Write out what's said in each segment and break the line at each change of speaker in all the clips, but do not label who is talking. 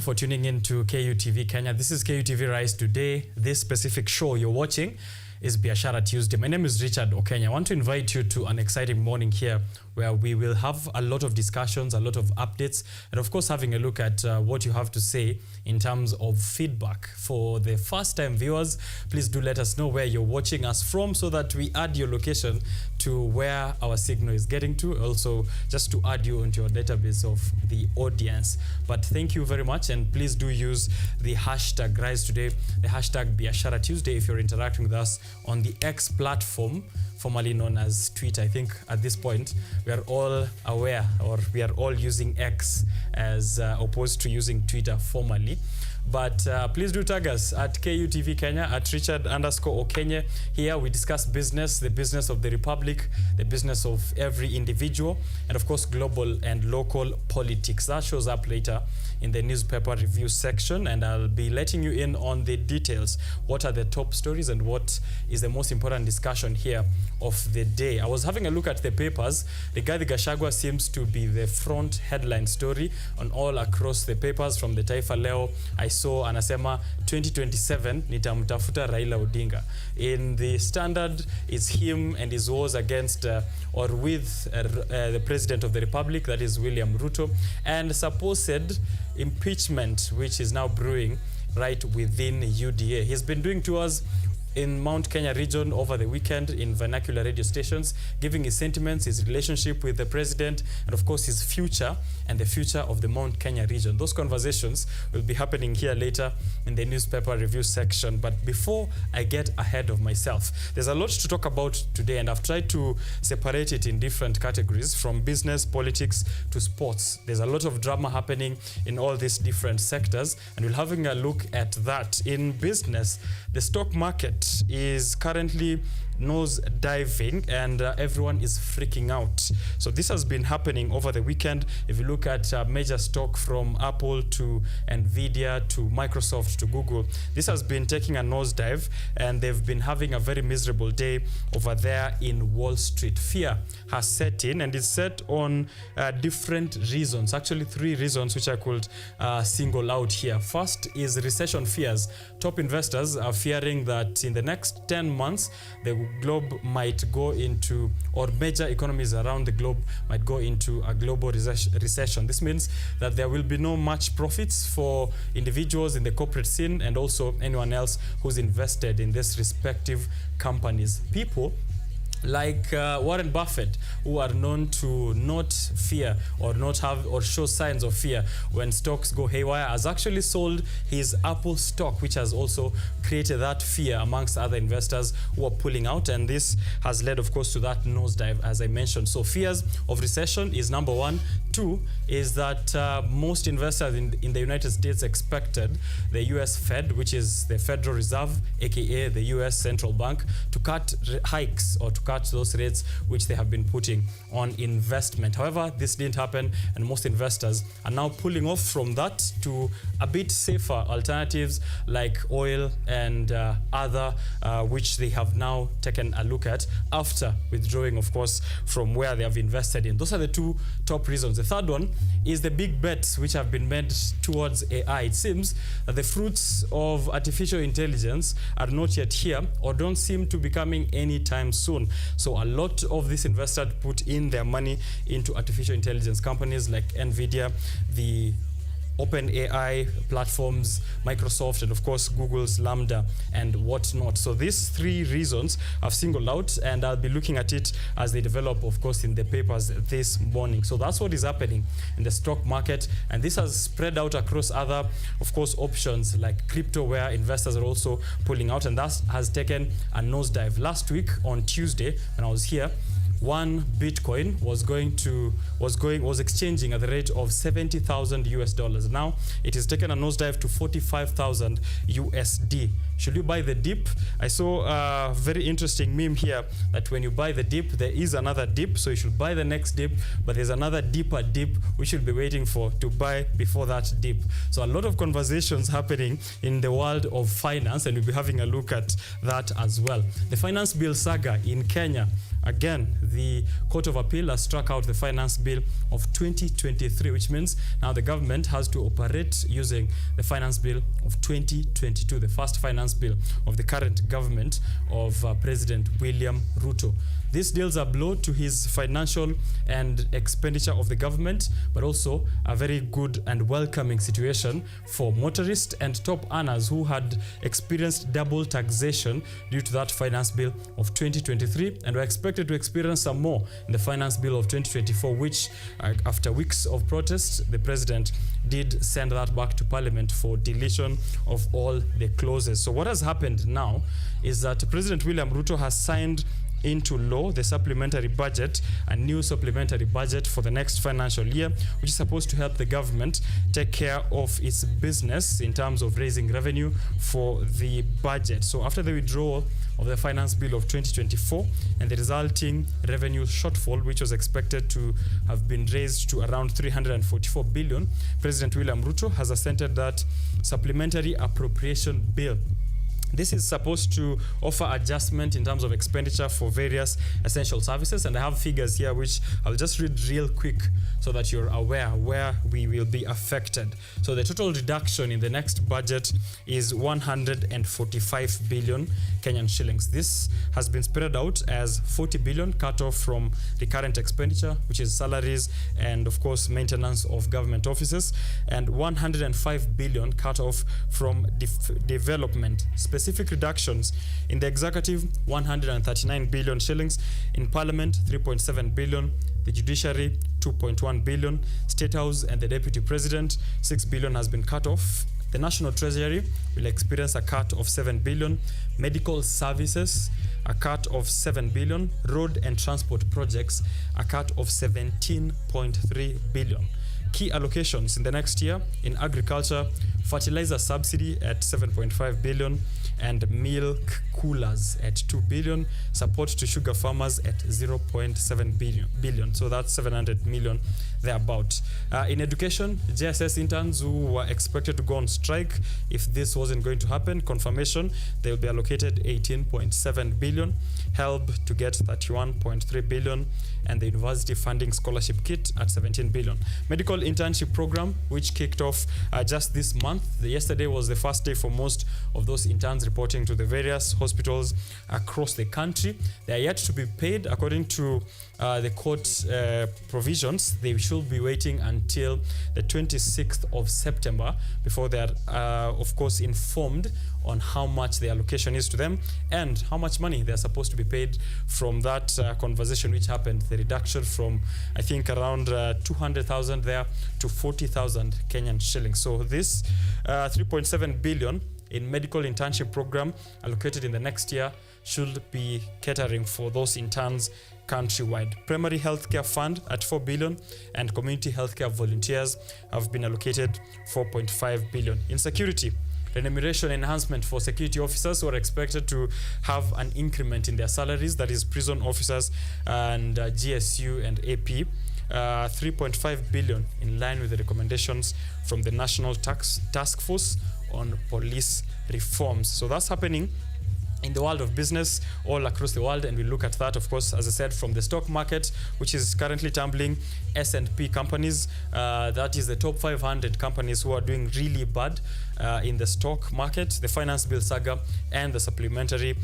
For tuning in to KUTV Kenya. This is KUTV Rise Today. This specific show you're watching is Biashara Tuesday. My name is Richard OKENYE. I want to invite you to an exciting morning here where we will have a lot of discussions, a lot of updates, and of course having a look at what you have to say in terms of feedback. For the first-time viewers, please do let us know where you're watching us from so that we add your location to where our signal is getting to, also just to add you into your database of the audience. But thank you very much, and please do use the hashtag Rise Today, the hashtag Biashara Tuesday if you're interacting with us on the X platform, formerly known as Twitter. I think at this point we are all aware, or we are all using X as opposed to using Twitter formerly. But please do tag us at KUTV Kenya, at Richard_OKENYE. Here we discuss business, the business of the Republic, the business of every individual, and of course global and local politics. That shows up later in the newspaper review section, and I'll be letting you in on the details. What are the top stories and what is the most important discussion here of the day? I was having a look at the papers. Rigathi Gachagua seems to be the front headline story on all across the papers. From the Taifa Leo, I saw anasema 2027 nitamtafuta Raila Odinga. In the Standard, it's him and his wars against or with the President of the Republic, that is William Ruto, and supposed impeachment which is now brewing right within UDA. He's been doing tours in Mount Kenya region over the weekend in vernacular radio stations, giving his sentiments, his relationship with the president, and of course his future and the future of the Mount Kenya region. Those conversations will be happening here later in the newspaper review section. But before I get ahead of myself, there's a lot to talk about today, and I've tried to separate it in different categories, from business, politics to sports. There's a lot of drama happening in all these different sectors, and we're having a look at that. In business, the stock market is currently nose diving, and everyone is freaking out. So this has been happening over the weekend. If you look at major stock from Apple to Nvidia to Microsoft to Google, this has been taking a nosedive, and they've been having a very miserable day over there in Wall Street. Fear has set in, and it's set on different reasons, actually 3 reasons which I could single out here. First is recession fears. Top investors are fearing that in the next 10 months, the globe might go into, or major economies around the globe might go into a global recession. This means that there will be no much profits for individuals in the corporate scene and also anyone else who's invested in these respective companies. People like Warren Buffett, who are known to not fear or not have or show signs of fear when stocks go haywire, has actually sold his Apple stock, which has also created that fear amongst other investors who are pulling out, and this has led, of course, to that nosedive, as I mentioned. So fears of recession is number 1. 2 is that most investors in the United States expected the US Fed, which is the Federal Reserve, aka the US Central Bank, to cut hikes or to cut those rates which they have been putting on investment. However, this didn't happen, and most investors are now pulling off from that to a bit safer alternatives like oil and other which they have now taken a look at after withdrawing, of course, from where they have invested in. Those are the 2 top reasons. The third one is the big bets which have been made towards AI. It seems that the fruits of artificial intelligence are not yet here, or don't seem to be coming anytime soon. So a lot of these investors put in their money into artificial intelligence companies like Nvidia, the OpenAI platforms, Microsoft, and of course Google's Lambda and whatnot. So these 3 reasons I've singled out, and I'll be looking at it as they develop, of course, in the papers this morning. So that's what is happening in the stock market, and this has spread out across other, of course, options like crypto, where investors are also pulling out, and that has taken a nosedive. Last week on Tuesday, when I was here, 1 Bitcoin was exchanging at the rate of $70,000. Now it has taken a nosedive to 45,000 USD. Should you buy the dip? I saw a very interesting meme here that when you buy the dip, there is another dip, so you should buy the next dip, but there's another deeper dip we should be waiting for to buy before that dip. So a lot of conversations happening in the world of finance, and we'll be having a look at that as well. The finance bill saga in Kenya again, the Court of Appeal has struck out the finance bill of 2023, which means now the government has to operate using the finance bill of 2022, the first finance bill of the current government of President William Ruto. This deals a blow to his financial and expenditure of the government, but also a very good and welcoming situation for motorists and top earners who had experienced double taxation due to that finance bill of 2023, and were expected to experience some more in the finance bill of 2024, which after weeks of protests, the president did send that back to Parliament for deletion of all the clauses. So what has happened now is that President William Ruto has signed into law the supplementary budget, a new supplementary budget for the next financial year, which is supposed to help the government take care of its business in terms of raising revenue for the budget. So after the withdrawal of the finance bill of 2024 and the resulting revenue shortfall, which was expected to have been raised to around 344 billion, President William Ruto has assented that supplementary appropriation bill. This is supposed to offer adjustment in terms of expenditure for various essential services, and I have figures here which I'll just read real quick so that you're aware where we will be affected. So the total reduction in the next budget is 145 billion Kenyan shillings. This has been spread out as 40 billion cut off from the current expenditure, which is salaries and of course maintenance of government offices, and 105 billion cut off from development. Specific reductions in the executive, 139 billion shillings, in parliament 3.7 billion, the judiciary 2.1 billion, state house and the deputy president 6 billion has been cut off. The national treasury will experience a cut of 7 billion, medical services a cut of 7 billion, road and transport projects a cut of 17.3 billion. Key allocations in the next year: in agriculture, fertilizer subsidy at 7.5 billion, and milk coolers at 2 billion, support to sugar farmers at 0.7 billion. So that's 700 million thereabout. In education, JSS interns who were expected to go on strike if this wasn't going to happen, confirmation, they will be allocated 18.7 billion, help to get 31.3 billion, and the university funding scholarship kit at 17 billion. Medical internship program, which kicked off just this month. Yesterday was the first day for most of those interns reporting to the various hospitals across the country. They are yet to be paid according to the court provisions. They should be waiting until the 26th of September before they are of course informed on how much the allocation is to them and how much money they're supposed to be paid from that conversation which happened, the reduction from I think around 200,000 there to 40,000 Kenyan shillings. So this 3.7 billion in medical internship program allocated in the next year should be catering for those interns countrywide. Primary healthcare fund at 4 billion and community healthcare volunteers have been allocated 4.5 billion. In security, remuneration enhancement for security officers who are expected to have an increment in their salaries, that is prison officers and GSU and AP, 3.5 billion in line with the recommendations from the National Task Force on Police Reforms. So that's happening in the world of business all across the world, and we look at that, of course, as I said, from the stock market, which is currently tumbling. S&P companies, that is the top 500 companies who are doing really bad in the stock market, the finance bill saga, and the supplementary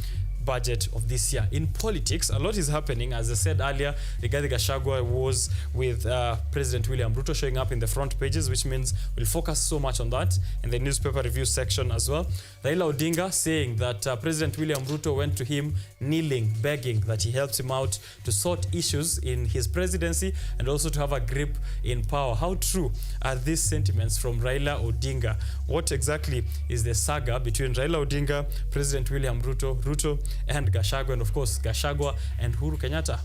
budget of this year. In politics, a lot is happening. As I said earlier, Rigathi Gachagua was with President William Ruto showing up in the front pages, which means we'll focus so much on that in the newspaper review section as well. Raila Odinga saying that President William Ruto went to him kneeling, begging that he helps him out to sort issues in his presidency and also to have a grip in power. How true are these sentiments from Raila Odinga? What exactly is the saga between Raila Odinga, President William Ruto, and Gachagua, and of course Gachagua and Uhuru Kenyatta?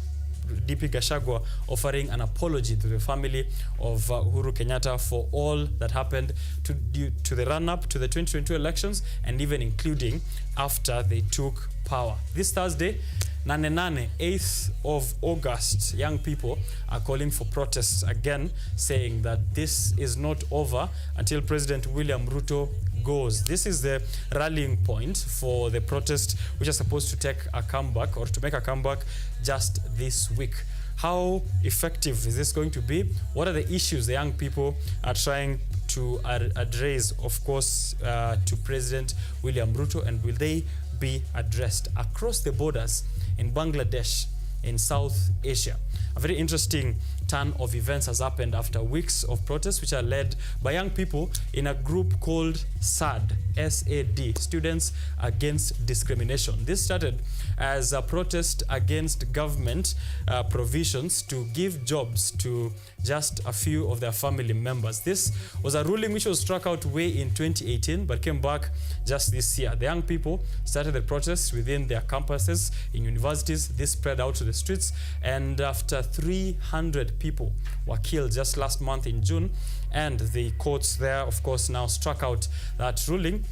DP Gachagua offering an apology to the family of Uhuru Kenyatta for all that happened to the run-up to the 2022 elections, and even including after they took power. This Thursday, 8th of August, young people are calling for protests again, saying that this is not over until President William Ruto goes. This is the rallying point for the protest, which are supposed to take a comeback or to make a comeback just this week. How effective is this going to be? What are the issues the young people are trying to address, of course, to President William Ruto, and will they be addressed across the borders in Bangladesh, in South Asia? A very interesting turn of events has happened after weeks of protests, which are led by young people in a group called SAD, S-A-D, Students Against Discrimination. This started as a protest against government provisions to give jobs to just a few of their family members. This was a ruling which was struck out way in 2018, but came back just this year. The young people started the protests within their campuses, in universities. This spread out to the streets, and after 300 people were killed just last month in June, and the courts there, of course, now struck out that ruling.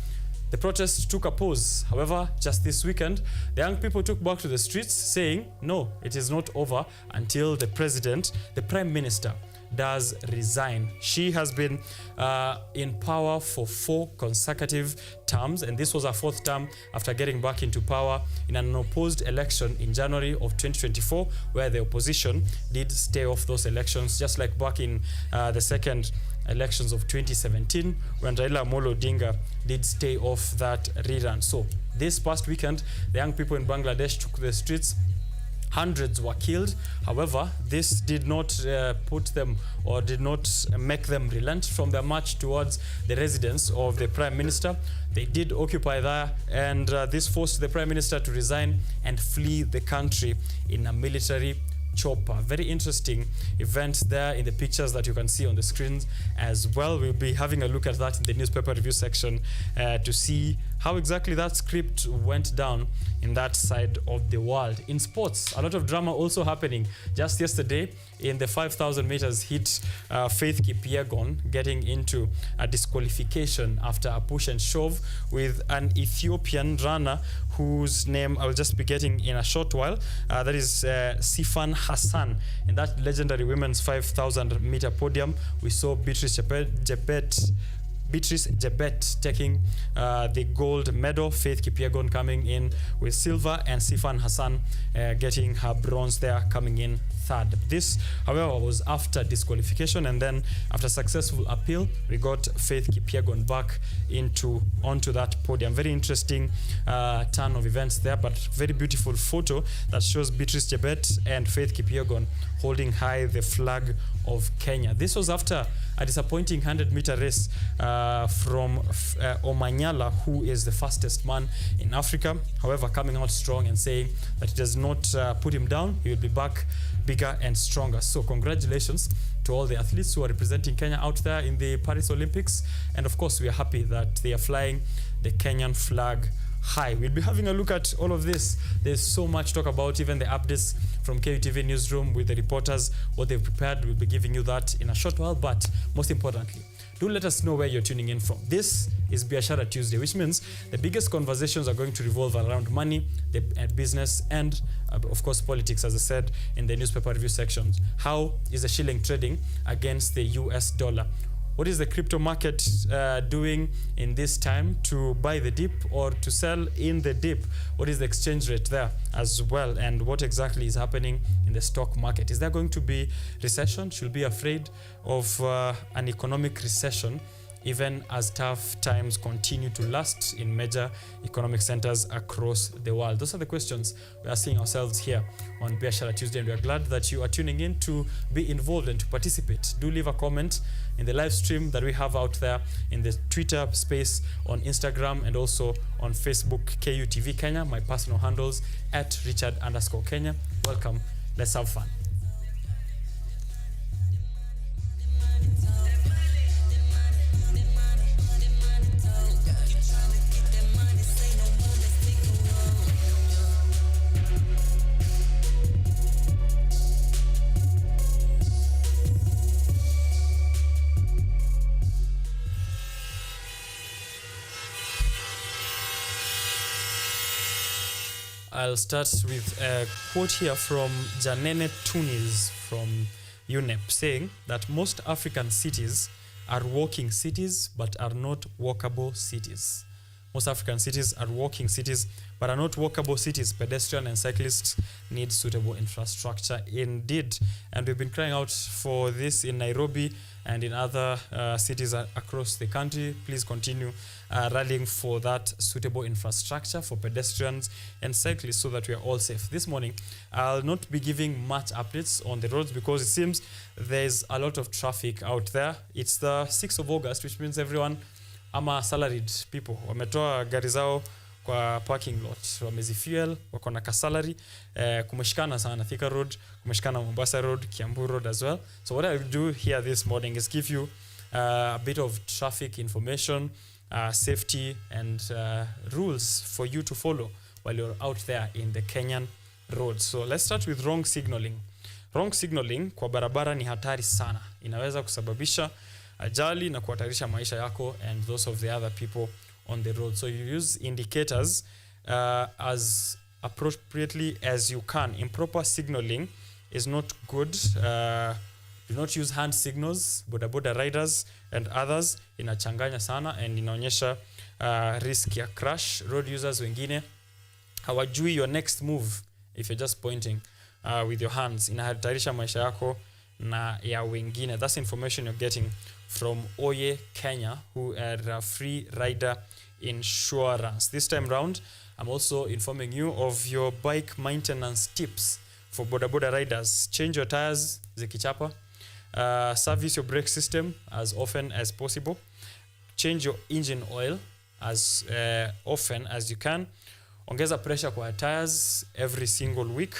The protest took a pause. However, just this weekend, the young people took back to the streets saying, no, it is not over until the president, the prime minister, does resign. She has been in power for 4 consecutive terms, and this was her 4th term after getting back into power in an unopposed election in January of 2024, where the opposition did stay off those elections, just like back in the second elections of 2017, when Raila Amolo Odinga did stay off that rerun. So this past weekend, the young people in Bangladesh took to the streets. Hundreds were killed. However, this did not put them, or did not make them relent from their march towards the residence of the prime minister. They did occupy there, and this forced the prime minister to resign and flee the country in a military chopper. Very interesting event there in the pictures that you can see on the screens as well. We'll be having a look at that in the newspaper review section to see how exactly that script went down in that side of the world. In sports, a lot of drama also happening. Just yesterday, in the 5,000 meters heat, Faith Kipyegon getting into a disqualification after a push and shove with an Ethiopian runner whose name I will just be getting in a short while. That is Sifan Hassan. In that legendary women's 5,000 meter podium, we saw Beatrice Jebet taking the gold medal, Faith Kipyegon coming in with silver, and Sifan Hassan getting her bronze there, coming in 3rd. This, however, was after disqualification, and then after successful appeal, we got Faith Kipyegon back onto that podium. Very interesting turn of events there, but very beautiful photo that shows Beatrice Jebet and Faith Kipyegon holding high the flag of Kenya. This was after a disappointing 100-meter race from Omanyala, who is the fastest man in Africa. However, coming out strong and saying that it does not put him down. He will be back bigger and stronger. So congratulations to all the athletes who are representing Kenya out there in the Paris Olympics. And of course, we are happy that they are flying the Kenyan flag high. We'll be having a look at all of this. There's so much talk about, even the updates from KUTV newsroom with the reporters, what they've prepared. We'll be giving you that in a short while, but most importantly, do let us know where you're tuning in from. This is Biashara Tuesday, which means the biggest conversations are going to revolve around money, business, and of course politics, as I said in the newspaper review sections. How is the shilling trading against the US dollar? What is the crypto market doing in this time to buy the dip or to sell in the dip? What is the exchange rate there as well? And what exactly is happening in the stock market? Is there going to be recession? Should we be afraid of an economic recession, even as tough times continue to last in major economic centers across the world? Those are the questions we are asking ourselves here on Biashara Tuesday, and we are glad that you are tuning in to be involved and to participate. Do leave a comment in the live stream that we have out there in the Twitter space, on Instagram, and also on Facebook, KUTV Kenya. My personal handles at Richard_Kenya. Welcome. Let's have fun. I'll start with a quote here from Janene Tunis from UNEP, saying that most African cities are walking cities but are not walkable cities. Most African cities are walking cities but are not walkable cities. Pedestrian and cyclists need suitable infrastructure indeed. And we've been crying out for this in Nairobi and in other cities across the country. Please continue rallying for that suitable infrastructure for pedestrians and cyclists so that we are all safe. This morning, I'll not be giving much updates on the roads because it seems there's a lot of traffic out there. It's the 6th of August, which means everyone ama salaried people wametoa gari zao kwa parking lot, wamezifuel, wako na salary, kumeshikana sana Thika Road, kumeshikana Mombasa Road, Kiambu Road as well. So what I'll do here this morning is give you a bit of traffic information, safety and rules for you to follow while you're out there in the Kenyan roads. So let's start with wrong signaling. Wrong signaling kwa barabara ni hatari sana. Inaweza kusababisha ajali na kuhatarisha maisha yako and those of the other people on the road. So you use indicators as appropriately as you can. Improper signaling is not good. Do not use hand signals. Bodaboda riders and others inachanganya sana and inaonyesha risk ya crash. Road users wengine hawajui your next move if you're just pointing with your hands. Inahatarisha maisha yako na ya wengine. That's information you're getting from OKENYE, who are a free rider insurance. This time round, I'm also informing you of your bike maintenance tips for bodaboda riders. Change your tires, zikichapa. Service your brake system as often as possible. Change your engine oil as often as you can. Ongeza pressure kwa tires every single week.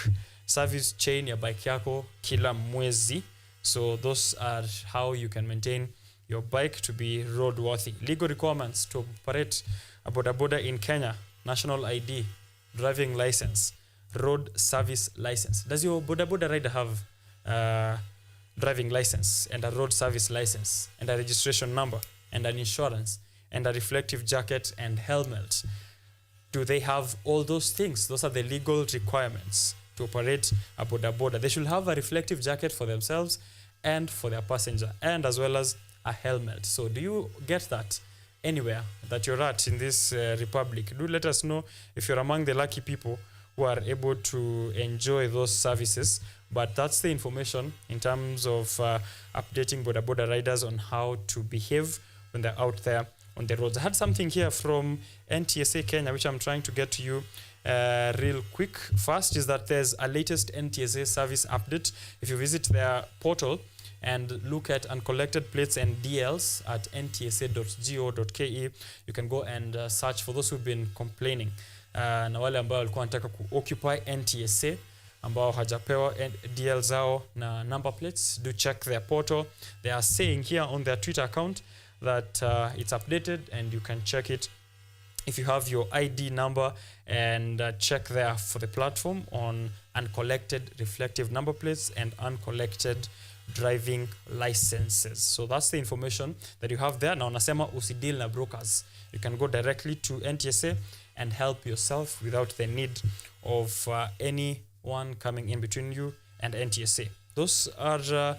Service chain ya bike yako kila mwezi. So those are how you can maintain your bike to be roadworthy. Legal requirements to operate a bodaboda in Kenya: national ID, driving license, road service license. Does your bodaboda rider have driving license and a road service license and a registration number and an insurance and a reflective jacket and helmet? Do they have all those things? Those are the legal requirements to operate a bodaboda. They should have a reflective jacket for themselves and for their passenger, and as well as a helmet. So do you get that anywhere that you're at in this republic? Do let us know if you're among the lucky people who are able to enjoy those services. But that's the information in terms of updating bodaboda riders on how to behave when they're out there on the roads. I had something here from NTSA Kenya, which I'm trying to get to you real quick. First is that there's a latest NTSA service update. If you visit their portal and look at uncollected plates and DLs at ntsa.go.ke, you can go and search for those who've been complaining. Na wale ambao walikuwa wanataka occupy NTSA ambao hajapewa DL zao na number plates, do check their portal. They are saying here on their Twitter account that it's updated and you can check it if you have your ID number, and check there for the platform on uncollected reflective number plates and uncollected driving licenses. So that's the information that you have there. Now nasema usidil na brokers. You can go directly to NTSA and help yourself without the need of anyone coming in between you and NTSA. Those are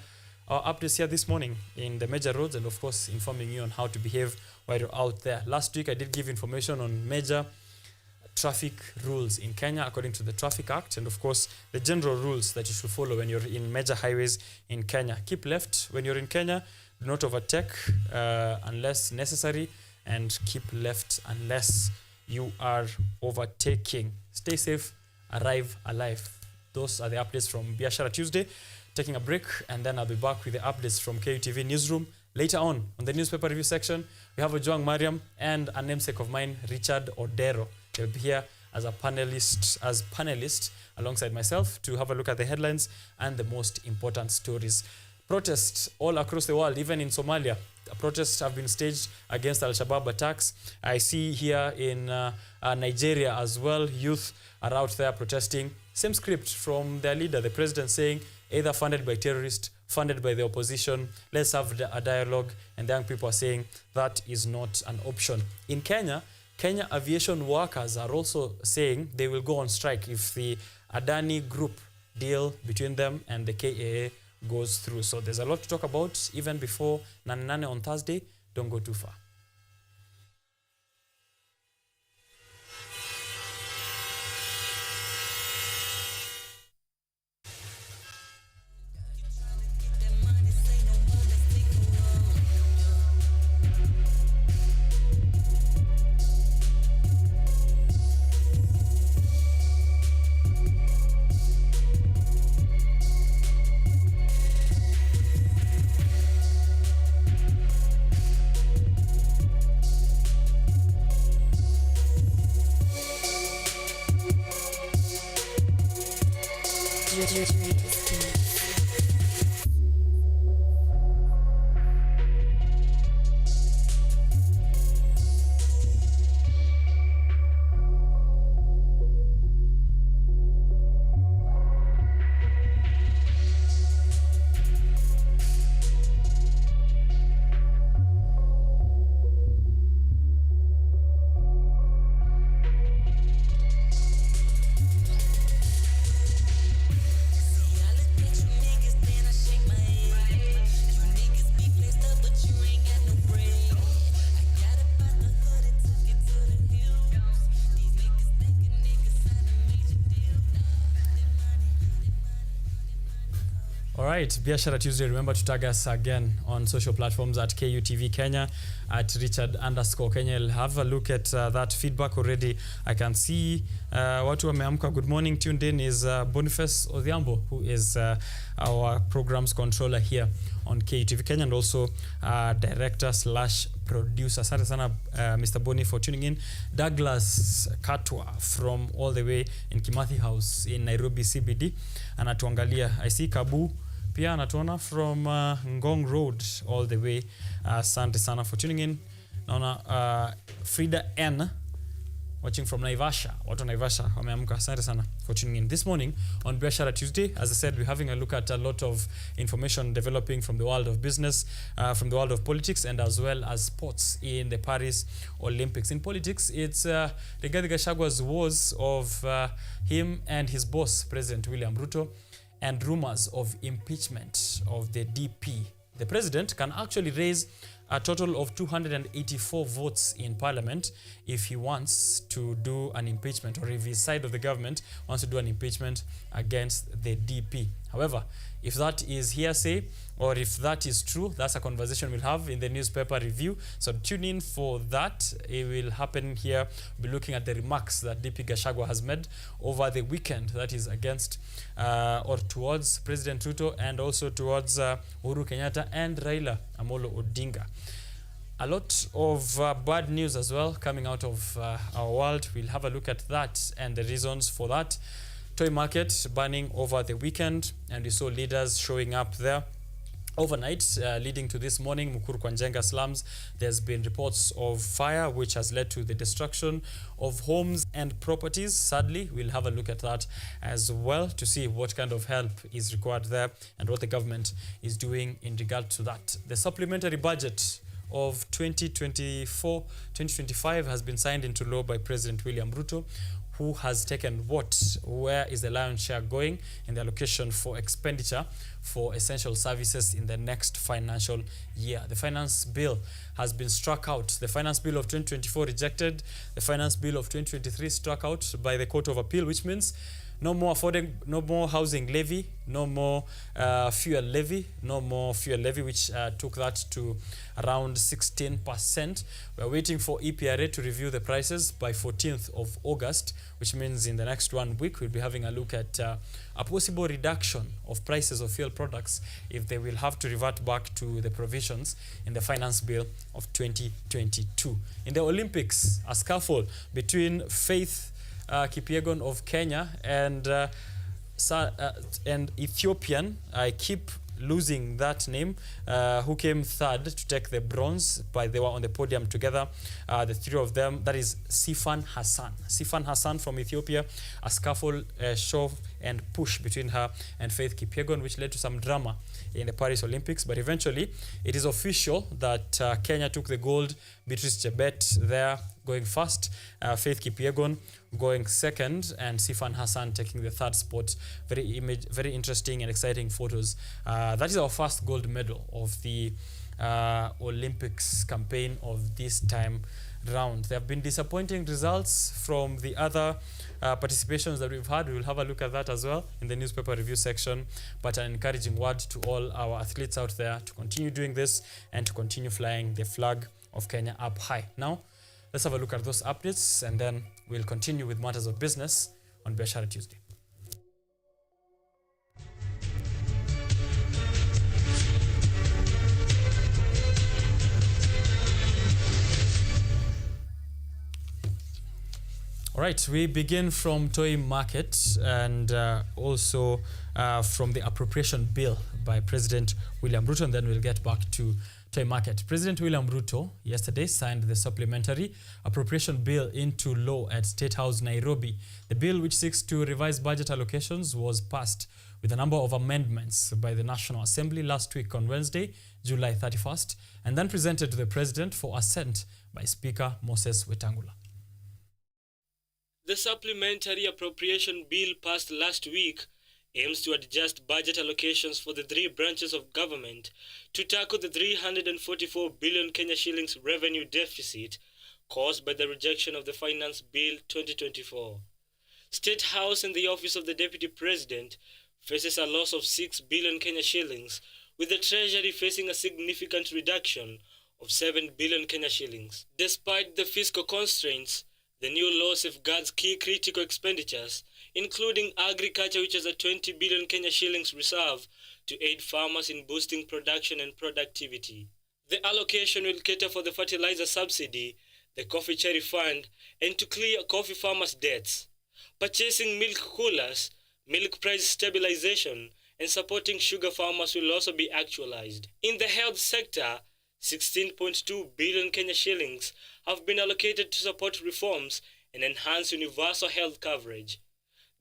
our updates here this morning in the major roads, and of course informing you on how to behave while you're out there. Last week I did give information on major traffic rules in Kenya according to the Traffic Act, and of course the general rules that you should follow when you're in major highways in Kenya. Keep left when you're in Kenya, do not overtake unless necessary, and keep left unless you are overtaking. Stay safe, arrive alive. Those are the updates from Biashara Tuesday. Taking a break, and then I'll be back with the updates from KUTV Newsroom. Later on the newspaper review section, we have Ojuang Mariam and a namesake of mine, Richard Odero. They'll be here as a panelist alongside myself to have a look at the headlines and the most important stories. Protests all across the world, even in Somalia. Protests have been staged against Al-Shabaab attacks. I see here in Nigeria as well, youth are out there protesting. Same script from their leader, the president, saying either funded by terrorists, funded by the opposition, let's have a dialogue, and the young people are saying that is not an option. In Kenya, Kenya aviation workers are also saying they will go on strike if the Adani group deal between them and the KAA goes through. So there's a lot to talk about even before Nane Nane on Thursday. Don't go too far. Alright, Biashara Tuesday. Remember to tag us again on social platforms at KUTV Kenya, at Richard_Kenya. I'll have a look at that feedback already. I can see watu wameamka. Good morning. Tuned in is Boniface Odhiambo, who is our programs controller here on KUTV Kenya, and also director/producer. Asante sana Mr. Boni for tuning in. Douglas Katwa from all the way in Kimathi House in Nairobi CBD anatuangalia. I see Kabu pia anatuona from Ngong Road all the way. Asante sana for tuning in. Naona Frida N watching from Naivasha. Watu Naivasha wameamka. Asante sana for tuning in this morning on Biashara Tuesday. As I said, we're having a look at a lot of information developing from the world of business, from the world of politics, and as well as sports in the Paris Olympics. In politics, it's Rigathi Gachagwa's wars of him and his boss, President William Ruto, and rumors of impeachment of the DP. The president can actually raise a total of 284 votes in parliament if he wants to do an impeachment, or if his side of the government wants to do an impeachment against the DP. However, if that is hearsay or if that is true, that's a conversation we'll have in the newspaper review. So tune in for that. It will happen here. We'll be looking at the remarks that DP Gachagua has made over the weekend, that is against or towards President Ruto, and also towards Uhuru Kenyatta and Raila Amolo Odinga. A lot of bad news as well coming out of our world. We'll have a look at that and the reasons for that. Toy market burning over the weekend, and we saw leaders showing up there overnight, leading to this morning, Mukuru kwa Njenga slums. There's been reports of fire which has led to the destruction of homes and properties. Sadly, we'll have a look at that as well to see what kind of help is required there and what the government is doing in regard to that. The supplementary budget of 2024-2025 has been signed into law by President William Ruto, who has taken where is the lion's share going in the allocation for expenditure for essential services in the next financial year. The finance bill has been struck out. The finance bill of 2024 rejected. The finance bill of 2023 struck out by the Court of Appeal, which means no more housing levy, no more fuel levy, which took that to around 16%. We're waiting for EPRA to review the prices by 14th of August, which means in the next 1 week, we'll be having a look at a possible reduction of prices of fuel products if they will have to revert back to the provisions in the finance bill of 2022. In the Olympics, a scuffle between Faith Kipyegon of Kenya and Ethiopian, I keep losing that name, who came third to take the bronze, but they were on the podium together, the three of them. That is Sifan Hassan from Ethiopia. A scuffle, shove and push between her and Faith Kipyegon, which led to some drama in the Paris Olympics. But eventually, it is official that Kenya took the gold Beatrice Chebet there going first, Faith Kipyegon going second, and Sifan Hassan taking the third spot. Very interesting and exciting photos. That is our first gold medal of the Olympics campaign of this time round. There have been disappointing results from the other participations that we've had. We will have a look at that as well in the newspaper review section, but an encouraging word to all our athletes out there to continue doing this and to continue flying the flag of Kenya up high. Now, let's have a look at those updates, and then we'll continue with matters of business on Biashara Tuesday. All right, we begin from toy market and also from the appropriation bill by President William Ruto, and then we'll get back to toy market. President William Ruto yesterday signed the supplementary appropriation bill into law at State House, Nairobi. The bill, which seeks to revise budget allocations, was passed with a number of amendments by the National Assembly last week on Wednesday, July 31st, and then presented to the President for assent by Speaker Moses Wetangula.
The supplementary appropriation bill passed last week aims to adjust budget allocations for the three branches of government to tackle the 344 billion Kenya shillings revenue deficit caused by the rejection of the Finance Bill 2024. State House and the Office of the Deputy President faces a loss of 6 billion Kenya shillings, with the Treasury facing a significant reduction of 7 billion Kenya shillings. Despite the fiscal constraints, the new law safeguards key critical expenditures, including agriculture, which has a 20 billion Kenya shillings reserve to aid farmers in boosting production and productivity. The allocation will cater for the fertilizer subsidy, the coffee cherry fund, and to clear coffee farmers' debts. Purchasing milk coolers, milk price stabilization, and supporting sugar farmers will also be actualized. In the health sector, 16.2 billion Kenya shillings have been allocated to support reforms and enhance universal health coverage.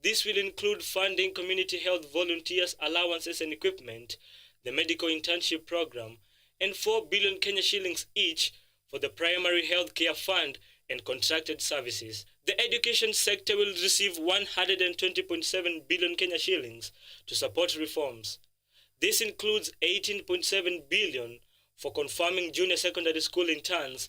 This will include funding community health volunteers' allowances and equipment, the medical internship program, and 4 billion Kenya shillings each for the primary health care fund and contracted services. The education sector will receive 120.7 billion Kenya shillings to support reforms. This includes 18.7 billion for confirming junior secondary school interns,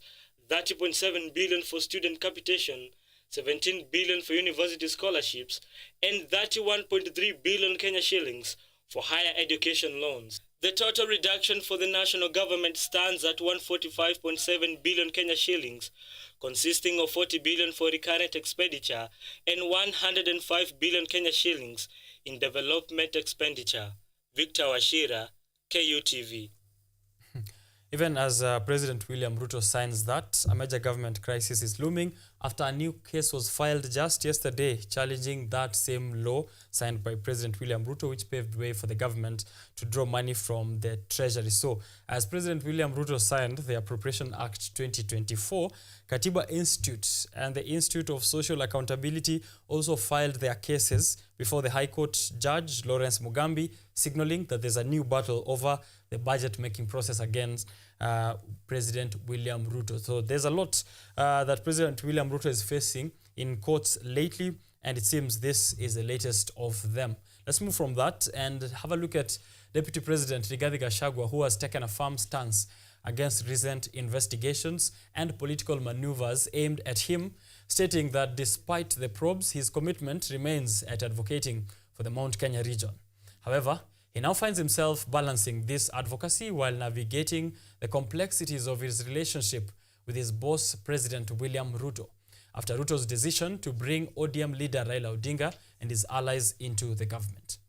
30.7 billion for student capitation, 17 billion for university scholarships, and 31.3 billion Kenya shillings for higher education loans. The total reduction for the national government stands at 145.7 billion Kenya shillings, consisting of 40 billion for recurrent expenditure and 105 billion Kenya shillings in development expenditure. Victor Washira, KUTV.
Even as President William Ruto signs that, a major government crisis is looming after a new case was filed just yesterday challenging that same law signed by President William Ruto, which paved way for the government to draw money from the Treasury. So, as President William Ruto signed the Appropriation Act 2024, Katiba Institute and the Institute of Social Accountability also filed their cases before the High Court Judge Lawrence Mugambi, signaling that there's a new battle over the budget-making process against President William Ruto. So there's a lot that President William Ruto is facing in courts lately, and it seems this is the latest of them. Let's move from that and have a look at Deputy President Rigathi Gachagua, who has taken a firm stance against recent investigations and political maneuvers aimed at him, stating that despite the probes, his commitment remains at advocating for the Mount Kenya region. However, he now finds himself balancing this advocacy while navigating the complexities of his relationship with his boss, President William Ruto, after Ruto's decision to bring ODM leader Raila Odinga and his allies into the government.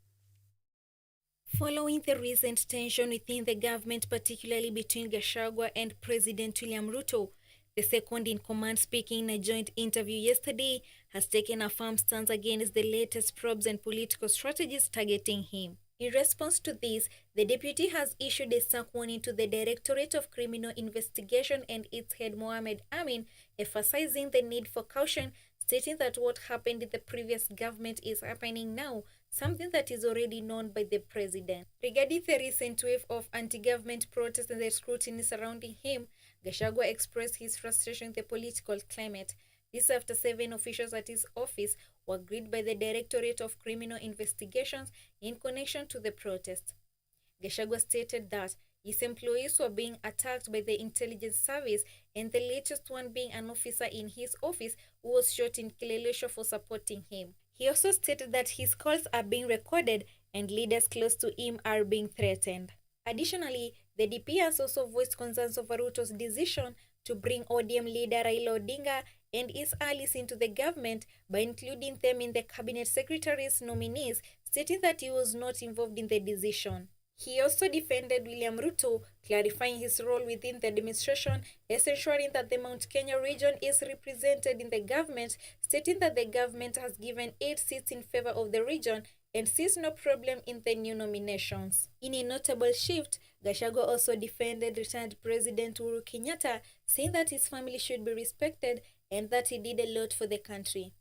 Following the recent tension within the government, particularly between Gachagua and President William Ruto, the second-in-command, speaking in a joint interview yesterday, has taken a firm stance against the latest probes and political strategies targeting him. In response to this, the deputy has issued a stark warning to the Directorate of Criminal Investigation and its head Mohamed Amin, emphasizing the need for caution, stating that what happened in the previous government is happening now, something that is already known by the president. Regarding the recent wave of anti-government protests and the scrutiny surrounding him, Gachagua expressed his frustration with the political climate. This after 7 officials at his office were grilled by the Directorate of Criminal Investigations in connection to the protest. Gachagua stated that his employees were being attacked by the intelligence service, and the latest one being an officer in his office who was shot in Kileleshwa for supporting him. He also stated that his calls are being recorded and leaders close to him are being threatened. Additionally, the DP has also voiced concerns over Ruto's decision to bring ODM leader Raila Odinga and his allies into the government by including them in the cabinet secretary's nominees, stating that he was not involved in the decision. He also defended William Ruto, clarifying his role within the administration as ensuring that the Mount Kenya region is represented in the government, stating that the government has given 8 seats in favor of the region and sees no problem in the new nominations. In a notable shift, Gachagua also defended retired President Uhuru Kenyatta, saying that his family should be respected and that he did a lot for the country.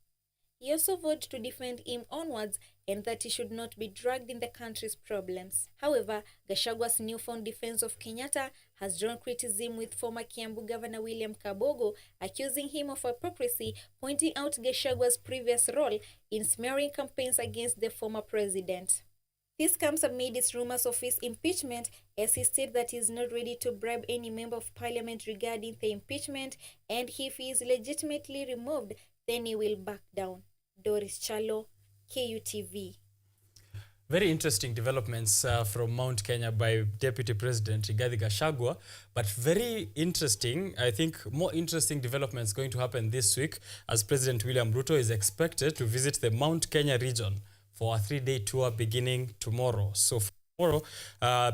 He also vowed to defend him onwards and that he should not be dragged in the country's problems. However, Gachagua's newfound defense of Kenyatta has drawn criticism, with former Kiambu Governor William Kabogo accusing him of hypocrisy, pointing out Gachagua's previous role in smearing campaigns against the former president. This comes amid his rumors of his impeachment, as he said that he is not ready to bribe any member of parliament regarding the impeachment, and if he is legitimately removed, then he will back down. Doris Chalo, KUTV.
Very interesting developments from Mount Kenya by Deputy President Rigathi Gachagua, but very interesting, I think more interesting developments going to happen this week, as President William Ruto is expected to visit the Mount Kenya region for a 3-day tour beginning tomorrow. So tomorrow,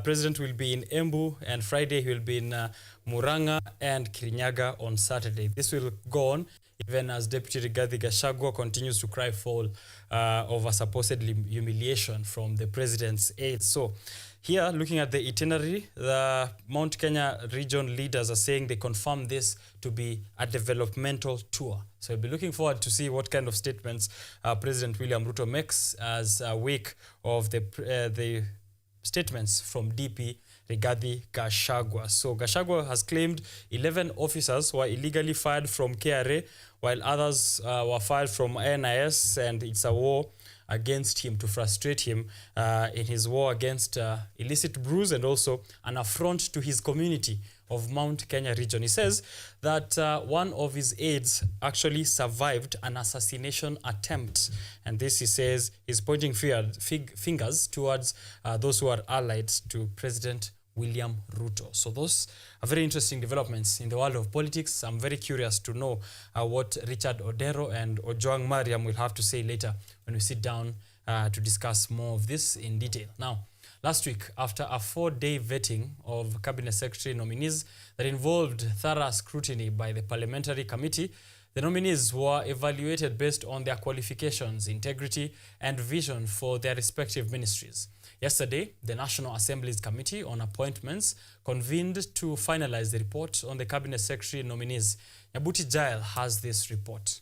President will be in Embu, and Friday he will be in Murang'a and Kirinyaga on Saturday. This will go on even as Deputy Rigathi Gachagua continues to cry foul over supposed humiliation from the president's aides. So here, looking at the itinerary, the Mount Kenya region leaders are saying they confirm this to be a developmental tour. So we'll be looking forward to see what kind of statements President William Ruto makes as a week of the statements from DP Rigathi Gachagua. So Gachagua has claimed 11 officers were illegally fired from KRA, while others were fired from NIS, and it's a war against him to frustrate him in his war against illicit brews, and also an affront to his community of Mount Kenya region. He says that one of his aides actually survived an assassination attempt, and this, he says, is pointing fingers towards those who are allied to President William Ruto. So those are very interesting developments in the world of politics. I'm very curious to know what Richard Odero and Ojwang Mariam will have to say later when we sit down to discuss more of this in detail. Now, last week, after a 4-day vetting of Cabinet Secretary nominees that involved thorough scrutiny by the Parliamentary Committee, the nominees were evaluated based on their qualifications, integrity, and vision for their respective ministries. Yesterday, the National Assembly's Committee on Appointments convened to finalize the report on the Cabinet Secretary nominees. Nyabuti Jael has this report.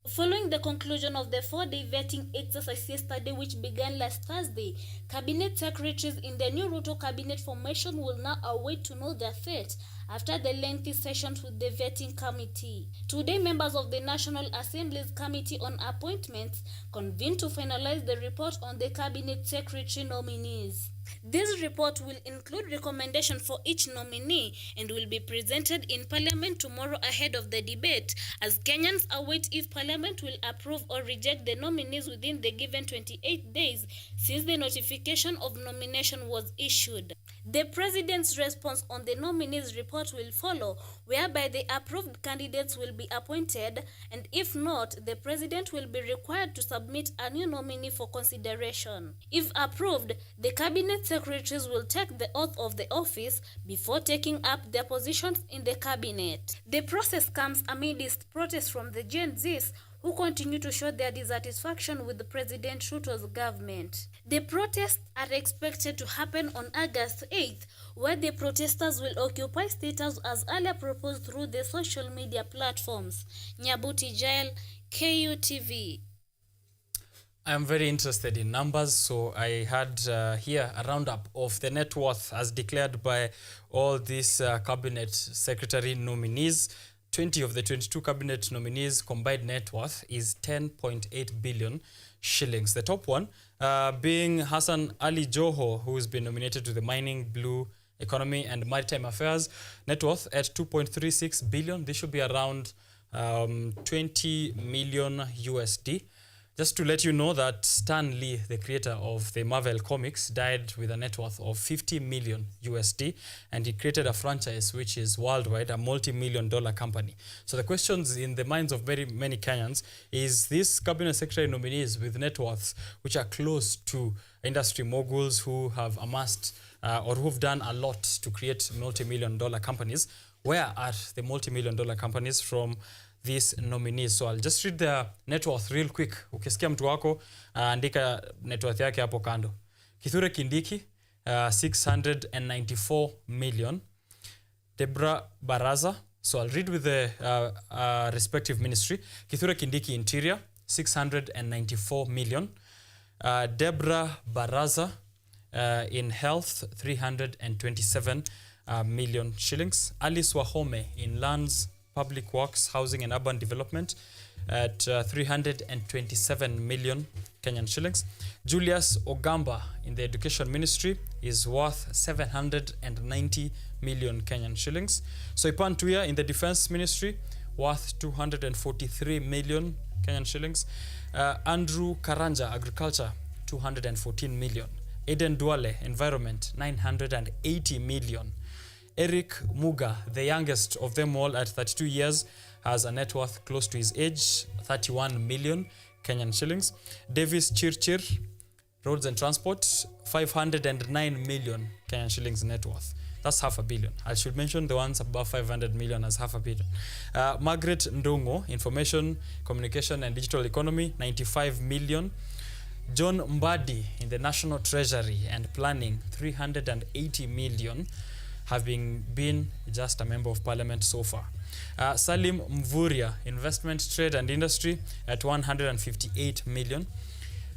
Following the conclusion of the 4-day vetting exercise yesterday, which began last Thursday, Cabinet Secretaries in the new Ruto Cabinet formation will now await to know their fate after the lengthy sessions with the vetting committee. Today, members of the National Assembly's Committee on Appointments convened to finalize the report on the Cabinet Secretary nominees. This report will include recommendations for each nominee and will be presented in Parliament tomorrow ahead of the debate, as Kenyans await if Parliament will approve or reject the nominees within the given 28 days since the notification of nomination was issued. The President's response on the nominees report will follow, whereby the approved candidates will be appointed, and if not, the President will be required to submit a new nominee for consideration. If approved, the Cabinet Secretaries will take the oath of the office before taking up their positions in the Cabinet. The process comes amidst protests from the Gen Zs, who continue to show their dissatisfaction with the President Ruto's government. The protests are expected to happen on August 8th, where the protesters will occupy status as earlier proposed through the social media platforms. Nyabuti Jael, KUTV.
I'm very interested in numbers, so I had here a roundup of the net worth as declared by all these cabinet secretary nominees. 20 of the 22 cabinet nominees' combined net worth is 10.8 billion shillings. The top one being Hassan Ali Joho, who has been nominated to the Mining, Blue Economy and Maritime Affairs. Net worth at 2.36 billion. This should be around 20 million USD. Just to let you know that Stan Lee, the creator of the Marvel comics, died with a net worth of 50 million USD, and he created a franchise which is worldwide, a multi-million-dollar company. So the questions in the minds of very many Kenyans is this cabinet secretary nominees with net worths which are close to industry moguls who have amassed or who've done a lot to create multi-million-dollar companies. Where are the multi-million-dollar companies from these nominees? So I'll just read their net worth real quick. Ukisikia mtu wako andika net worth yake hapo kando. Kithure Kindiki 694 million. Deborah Baraza, so I'll read with the respective ministry. Kithure Kindiki Interior 694 million. Deborah Baraza in Health 327 million shillings. Alice Wahome in Lands, Public Works, Housing and Urban Development at 327 million Kenyan shillings. Julius Ogamba in the Education Ministry is worth 790 million Kenyan shillings. Soipan Tuya in the Defense Ministry worth 243 million Kenyan shillings. Andrew Karanja, Agriculture, 214 million. Eden Duale, Environment, 980 million. Eric Muga, the youngest of them all at 32 years, has a net worth close to his age, 31 million Kenyan shillings. Davis Chirchir, Roads and Transport, 509 million Kenyan shillings net worth. That's half a billion. I should mention the ones above 500 million as half a billion. Margaret Ndongo, Information, Communication and Digital Economy, 95 million. John Mbadi in the National Treasury and Planning, 380 million. Having been just a member of parliament so far. Salim Mvuria, Investment, Trade and Industry at 158 million.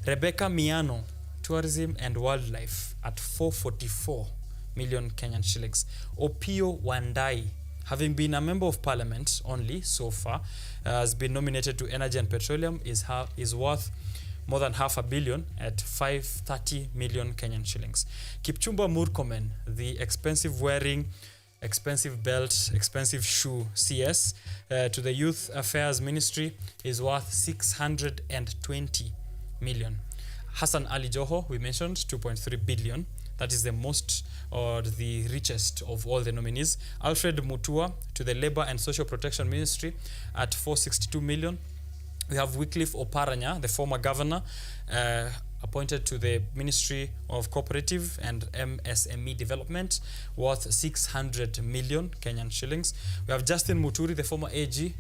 Rebecca Miano, Tourism and Wildlife at 444 million Kenyan shillings. Opio Wandai, having been a member of parliament only so far, has been nominated to Energy and Petroleum, is worth more than half a billion at 530 million Kenyan shillings. Kipchumba Murkomen, the expensive wearing, expensive belt, expensive shoe CS to the Youth Affairs Ministry is worth 620 million. Hassan Ali Joho, we mentioned, 2.3 billion. That is the most or the richest of all the nominees. Alfred Mutua to the Labor and Social Protection Ministry at 462 million. We have Wycliffe Oparanya, the former governor, appointed to the Ministry of Cooperative and MSME Development, worth 600 million Kenyan shillings. We have Justin Muturi, the former AG,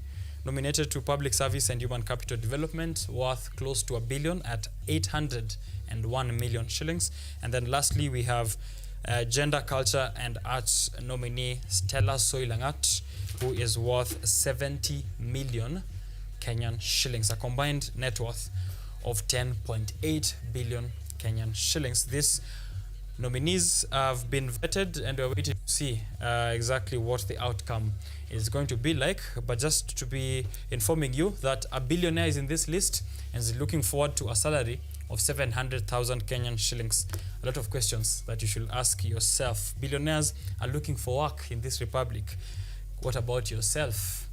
nominated to Public Service and Human Capital Development, worth close to a billion at 801 million shillings. And then lastly, we have Gender, Culture and Arts nominee Stella Soilangat, who is worth 70 million Kenyan shillings, a combined net worth of 10.8 billion Kenyan shillings. These nominees have been vetted and we're waiting to see exactly what the outcome is going to be like. But just to be informing you that a billionaire is in this list and is looking forward to a salary of 700,000 Kenyan shillings. A lot of questions that you should ask yourself. Billionaires are looking for work in this republic. What about yourself?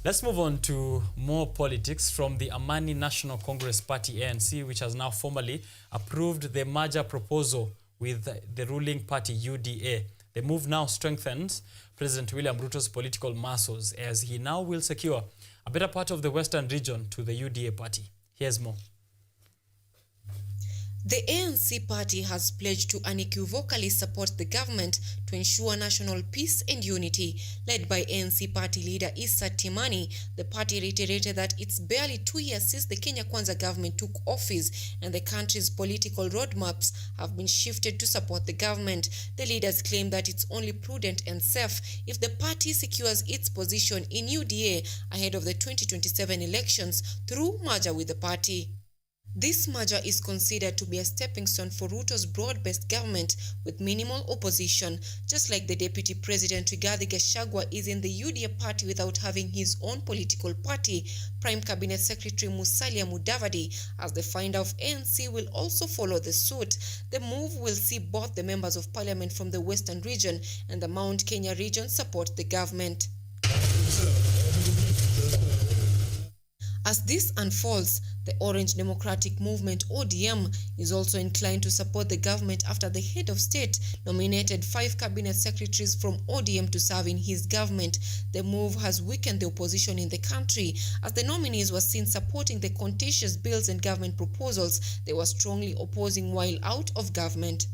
Let's move on to more politics from the Amani National Congress Party, ANC, which has now formally approved the merger proposal with the ruling party, UDA. The move now strengthens President William Ruto's political muscles as he now will secure a better part of the western region to the UDA party. Here's more.
The ANC party has pledged to unequivocally support the government to ensure national peace and unity. Led by ANC party leader Issa Timani, the party reiterated that it's barely 2 years since the Kenya Kwanza government took office and the country's political roadmaps have been shifted to support the government. The leaders claim that it's only prudent and safe if the party secures its position in UDA ahead of the 2027 elections through merger with the party. This merger is considered to be a stepping stone for Ruto's broad-based government with minimal opposition, just like the Deputy President Rigathi Gachagua is in the UDA party without having his own political party. Prime Cabinet Secretary Musalia Mudavadi, as the founder of ANC, will also follow the suit. The move will see both the members of parliament from the Western region and the Mount Kenya region support the government. As this unfolds, the Orange Democratic Movement (ODM) is also inclined to support the government after the head of state nominated 5 cabinet secretaries from ODM to serve in his government. The move has weakened the opposition in the country, as the nominees were seen supporting the contentious bills and government proposals they were strongly opposing while out of government.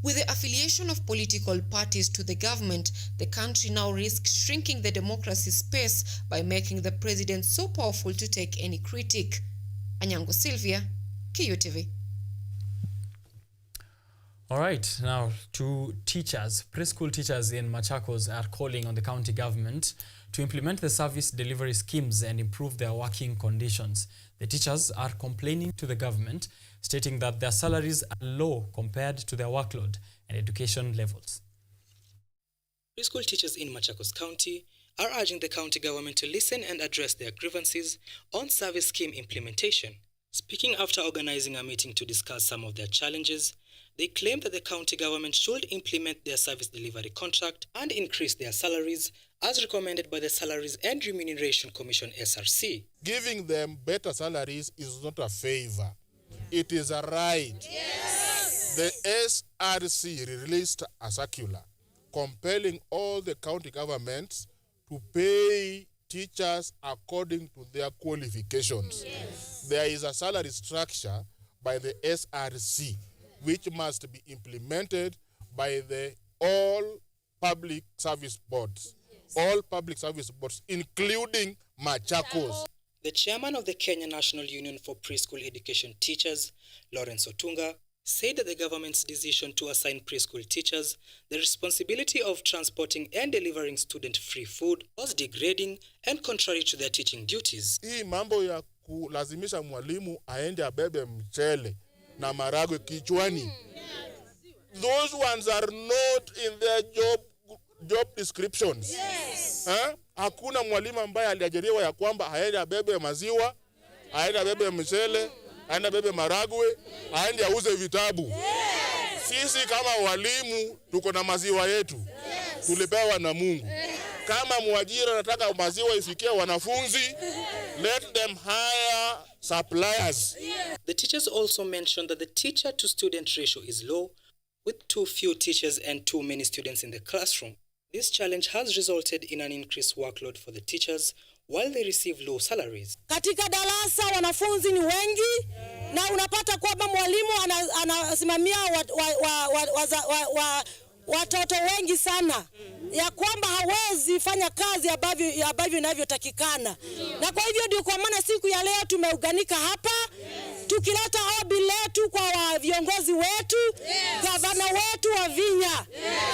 With the affiliation of political parties to the government, the country now risks shrinking the democracy space by making the president so powerful to take any critic. Anyango Sylvia, KUTV.
All right, now to teachers. Preschool teachers in Machakos are calling on the county government to implement the service delivery schemes and improve their working conditions. The teachers are complaining to the government, stating that their salaries are low compared to their workload and education levels.
Preschool teachers in Machakos County are urging the county government to listen and address their grievances on service scheme implementation. Speaking after organizing a meeting to discuss some of their challenges, they claim that the county government should implement their service delivery contract and increase their salaries as recommended by the Salaries and Remuneration Commission (SRC).
Giving them better salaries is not a favor. It is a right.
Yes.
The SRC released a circular compelling all the county governments to pay teachers according to their qualifications.
Yes.
There is a salary structure by the SRC which must be implemented by the all public service boards. All public service boards, including Machakos.
The chairman of the Kenya National Union for Preschool Education Teachers, Lawrence Otunga, said that the government's decision to assign preschool teachers the responsibility of transporting and delivering student-free food was degrading and contrary to their teaching duties.
Hii mambo ya kulazimisha mwalimu aende abebe mchele na maragwe kichwani. Those ones are not in their job descriptions.
Yes.
Hakuna mwalimu ambaye aliajiriwa ya kwamba aende abebe maziwa, aende abebe mchele, aende abebe maragwe, aende auze vitabu.
Yes.
Sisi kama walimu tuko na maziwa yetu.
Yes.
Tulipewa na Mungu. Kama mwajiri anataka maziwa ifikie wanafunzi, let them hire suppliers.
The teachers also mentioned that the teacher-to-student ratio is low, with too few teachers and too many students in the classroom. This challenge has resulted in an increased workload for the teachers while they receive low salaries.
Katika darasa wanafunzi ni wengi na unapata kwamba mwalimu anasimamia watoto wengi sana ya kwamba hawezi fanya kazi ambavyo inavyotakikana. Na kwa hivyo ndio kwa maana siku ya leo tumeuganika hapa tukileta ombi letu kwa viongozi wetu, gavana wetu wa Vinya.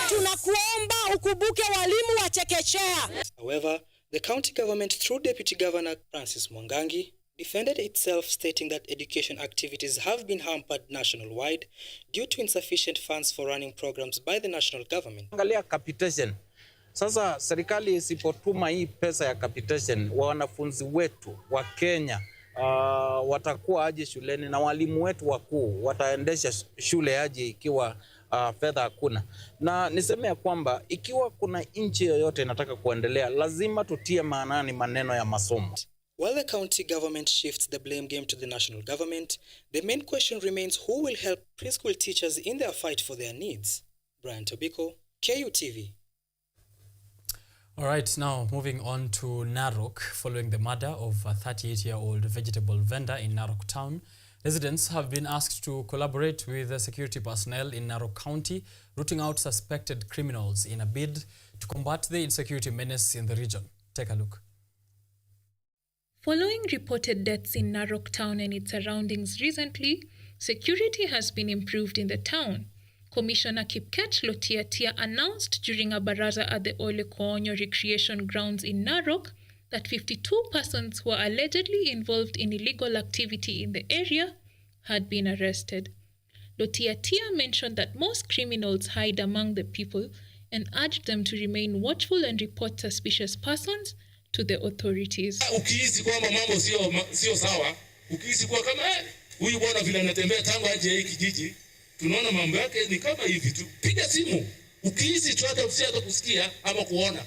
Tunakuomba ukubuke walimu wa chekechea.
However, the county government through Deputy Governor Francis Mwangangi defended itself, stating that education activities have been hampered nationwide due to insufficient funds for running programs by the national government.
Angalia capitation. Sasa serikali isipotuma hii pesa ya capitation, wanafunzi wetu wa Kenya watakuwa aje shuleni na walimu wetu wakuu wataendesha shule aje ikiwa fedha hakuna. Na niseme ya kwamba ikiwa kuna nchi yoyote inataka kuendelea, lazima tutie maanani maneno ya masomo.
While the county government shifts the blame game to the national government, the main question remains who will help preschool teachers in their fight for their needs. Brian Tobiko, KUTV.
All right, now moving on to Narok. Following the murder of a 38-year-old vegetable vendor in Narok town, residents have been asked to collaborate with the security personnel in Narok County, rooting out suspected criminals in a bid to combat the insecurity menace in the region. Take a look.
Following reported deaths in Narok town and its surroundings recently, security has been improved in the town. Commissioner Kipket Lotiatia announced during a baraza at the OKENYE recreation grounds in Narok that 52 persons who are allegedly involved in illegal activity in the area had been arrested. Lotiatia mentioned that most criminals hide among the people and urged them to remain watchful and report suspicious persons to the authorities.
Ukihisi kwamba mambo sio sawa, ukihisi kwa kama huyu bwana vile anatembea tangu aje hiki kijiji, tunaona mambo yake ni kama hivi tu, piga simu. Ukihisi tu hata usiaje kusikia ama kuona.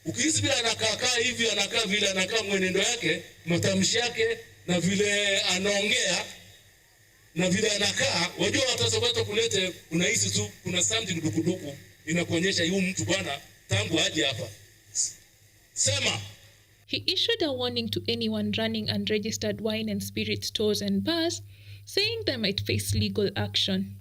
Ukihisi vile anakaa hivi, anakaa vile anakaa mwenendo yake, matamshi yake na vile anaongea na vile anakaa, wajua watasabata kulete, unahisi tu kuna something dukuduku inakuonyesha huyu mtu bwana tangu aje hapa. Sema.
He issued a warning to anyone running unregistered wine and spirit stores and bars, saying they might face legal action.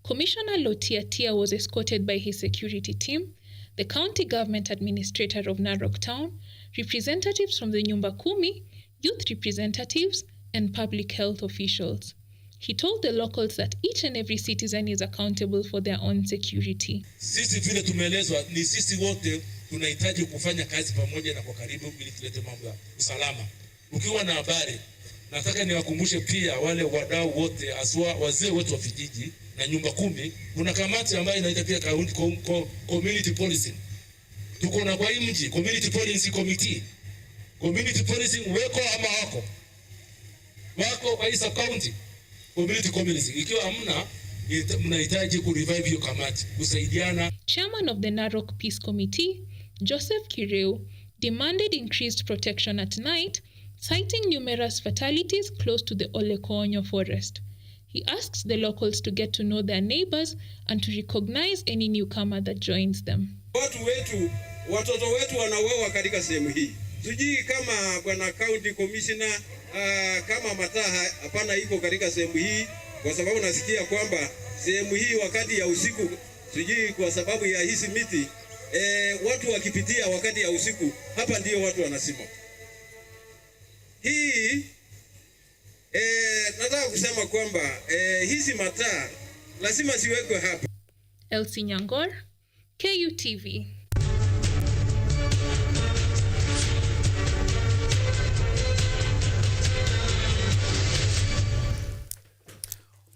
Commissioner Lotiatia was escorted by his security team, the county government administrator of Narok Town, representatives from the Nyumba Kumi, youth representatives, and public health officials. He told the locals that each and every citizen is accountable for their own security.
Sisi vile tumeelezwa ni sisi wote tunahitaji kufanya kazi pamoja na kwa karibu ili tulete mambo ya usalama. Ukiwa na habari, nataka niwakumbushe pia wale wadau wote, aswa wazee wote wa vijiji na Nyumba Kumi, kuna kamati ambayo inaitwa pia community policing. Tuko na kwa mji community policing committee. Community policing weko ama wako kwa hii county community policing. Ikiwa hamna, mnahitaji kurevive hiyo kamati kusaidiana.
Chairman of the Narok Peace Committee, Joseph Kireu, demanded increased protection at night, citing numerous fatalities close to the OKENYE forest. He asks the locals to get to know their neighbors and to recognize any newcomer that joins them.
Watoto wetu wanauawa katika sehemu hii. Sijui kama bwana county commissioner kama Mataha hapana iko katika sehemu hii, kwa sababu nasikia kwamba sehemu hii wakati ya usiku, sijui kwa sababu ya hizi miti watu wakipitia wakati ya usiku, hapa ndio watu wanasima. Hii nataka kusema kwamba hizi mataa lazima siwekwe hapa.
Elsie Nyangor, KUTV.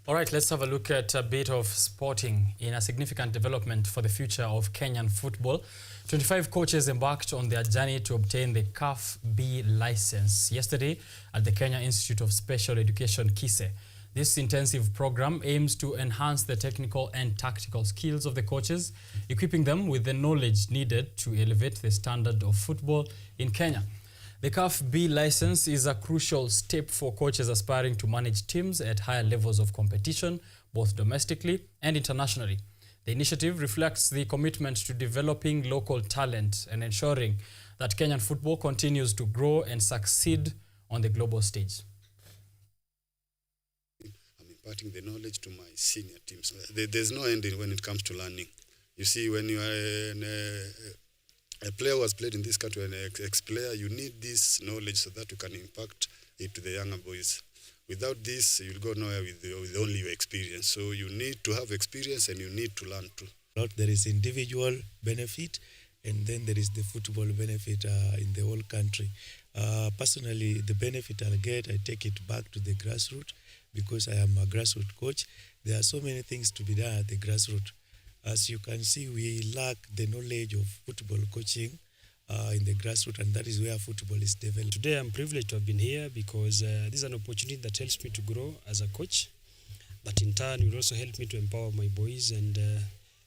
All right, let's have a look at a bit of sporting in a significant development for the future of Kenyan football. 25 coaches embarked on their journey to obtain the CAF B license yesterday at the Kenya Institute of Special Education, KISE. This intensive program aims to enhance the technical and tactical skills of the coaches, equipping them with the knowledge needed to elevate the standard of football in Kenya. The CAF B license is a crucial step for coaches aspiring to manage teams at higher levels of competition, both domestically and internationally. The initiative reflects the commitment to developing local talent and ensuring that Kenyan football continues to grow and succeed on the global stage.
I'm imparting the knowledge to my senior teams. There's no end when it comes to learning. You see, when you are a player who has played in this country, an ex-player, you need this knowledge so that you can impact it to the younger boys. Without this, you'll go nowhere with only your experience. So you need to have experience and you need to learn too.
There is individual benefit and then there is the football benefit in the whole country. Personally, the benefit I'll get, I take it back to the grassroots because I am a grassroots coach. There are so many things to be done at the grassroots. As you can see, we lack the knowledge of football coaching in the grassroots, and that is where football is developed.
Today I'm privileged to have been here because this is an opportunity that helps me to grow as a coach, that in turn will also help me to empower my boys and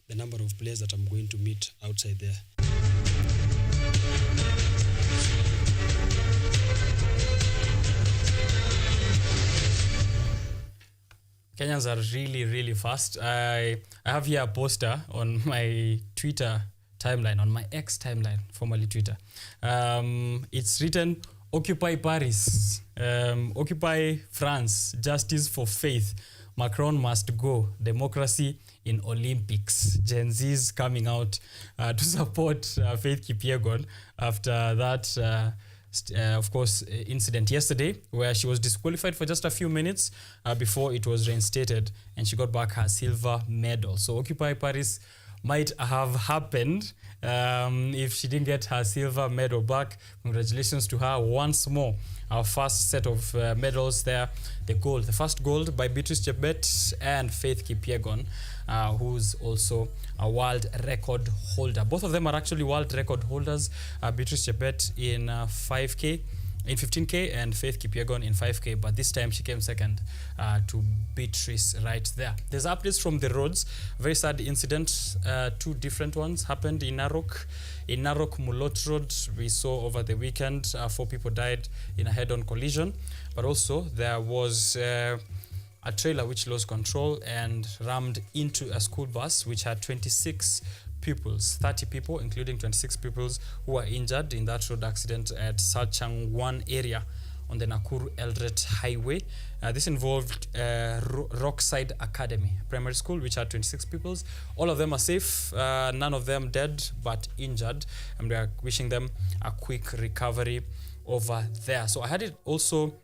the number of players that I'm going to meet outside there.
Kenyans are really, really fast. I have here a poster on my Twitter timeline, on my X timeline, formerly Twitter. It's written, Occupy Paris, Occupy France, Justice for Faith, Macron must go, democracy in Olympics. Gen Z's coming out to support Faith Kipyegon after that of course, incident yesterday where she was disqualified for just a few minutes before it was reinstated and she got back her silver medal. So Occupy Paris might have happened if she didn't get her silver medal back. Congratulations to her once more. Our first set of medals there. The first gold by Beatrice Chebet and Faith Kipyegon, who's also a world record holder. Both of them are actually world record holders. Beatrice Chebet in 5K, in 15K, and Faith Kipyegon in 5K, but this time she came second to Beatrice right there. There's updates from the roads. Very sad incident. Two different ones happened in Narok. In Narok Mulot Road, we saw over the weekend 4 people died in a head-on collision, but also there was a trailer which lost control and rammed into a school bus which had 26 pupils, 30 people, including 26 pupils who were injured in that road accident at Salchangwan area on the Nakuru Eldoret Highway. This involved Rockside Academy Primary School, which had 26 pupils. All of them are safe, none of them dead but injured, and we are wishing them a quick recovery over there. So I had it also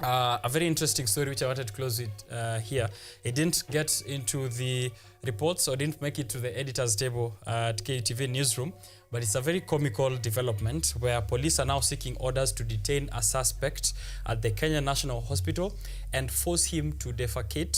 a very interesting story which I wanted to close with here. It didn't get into the reports or didn't make it to the editor's table at KUTV newsroom, but it's a very comical development where police are now seeking orders to detain a suspect at the Kenya National Hospital and force him to defecate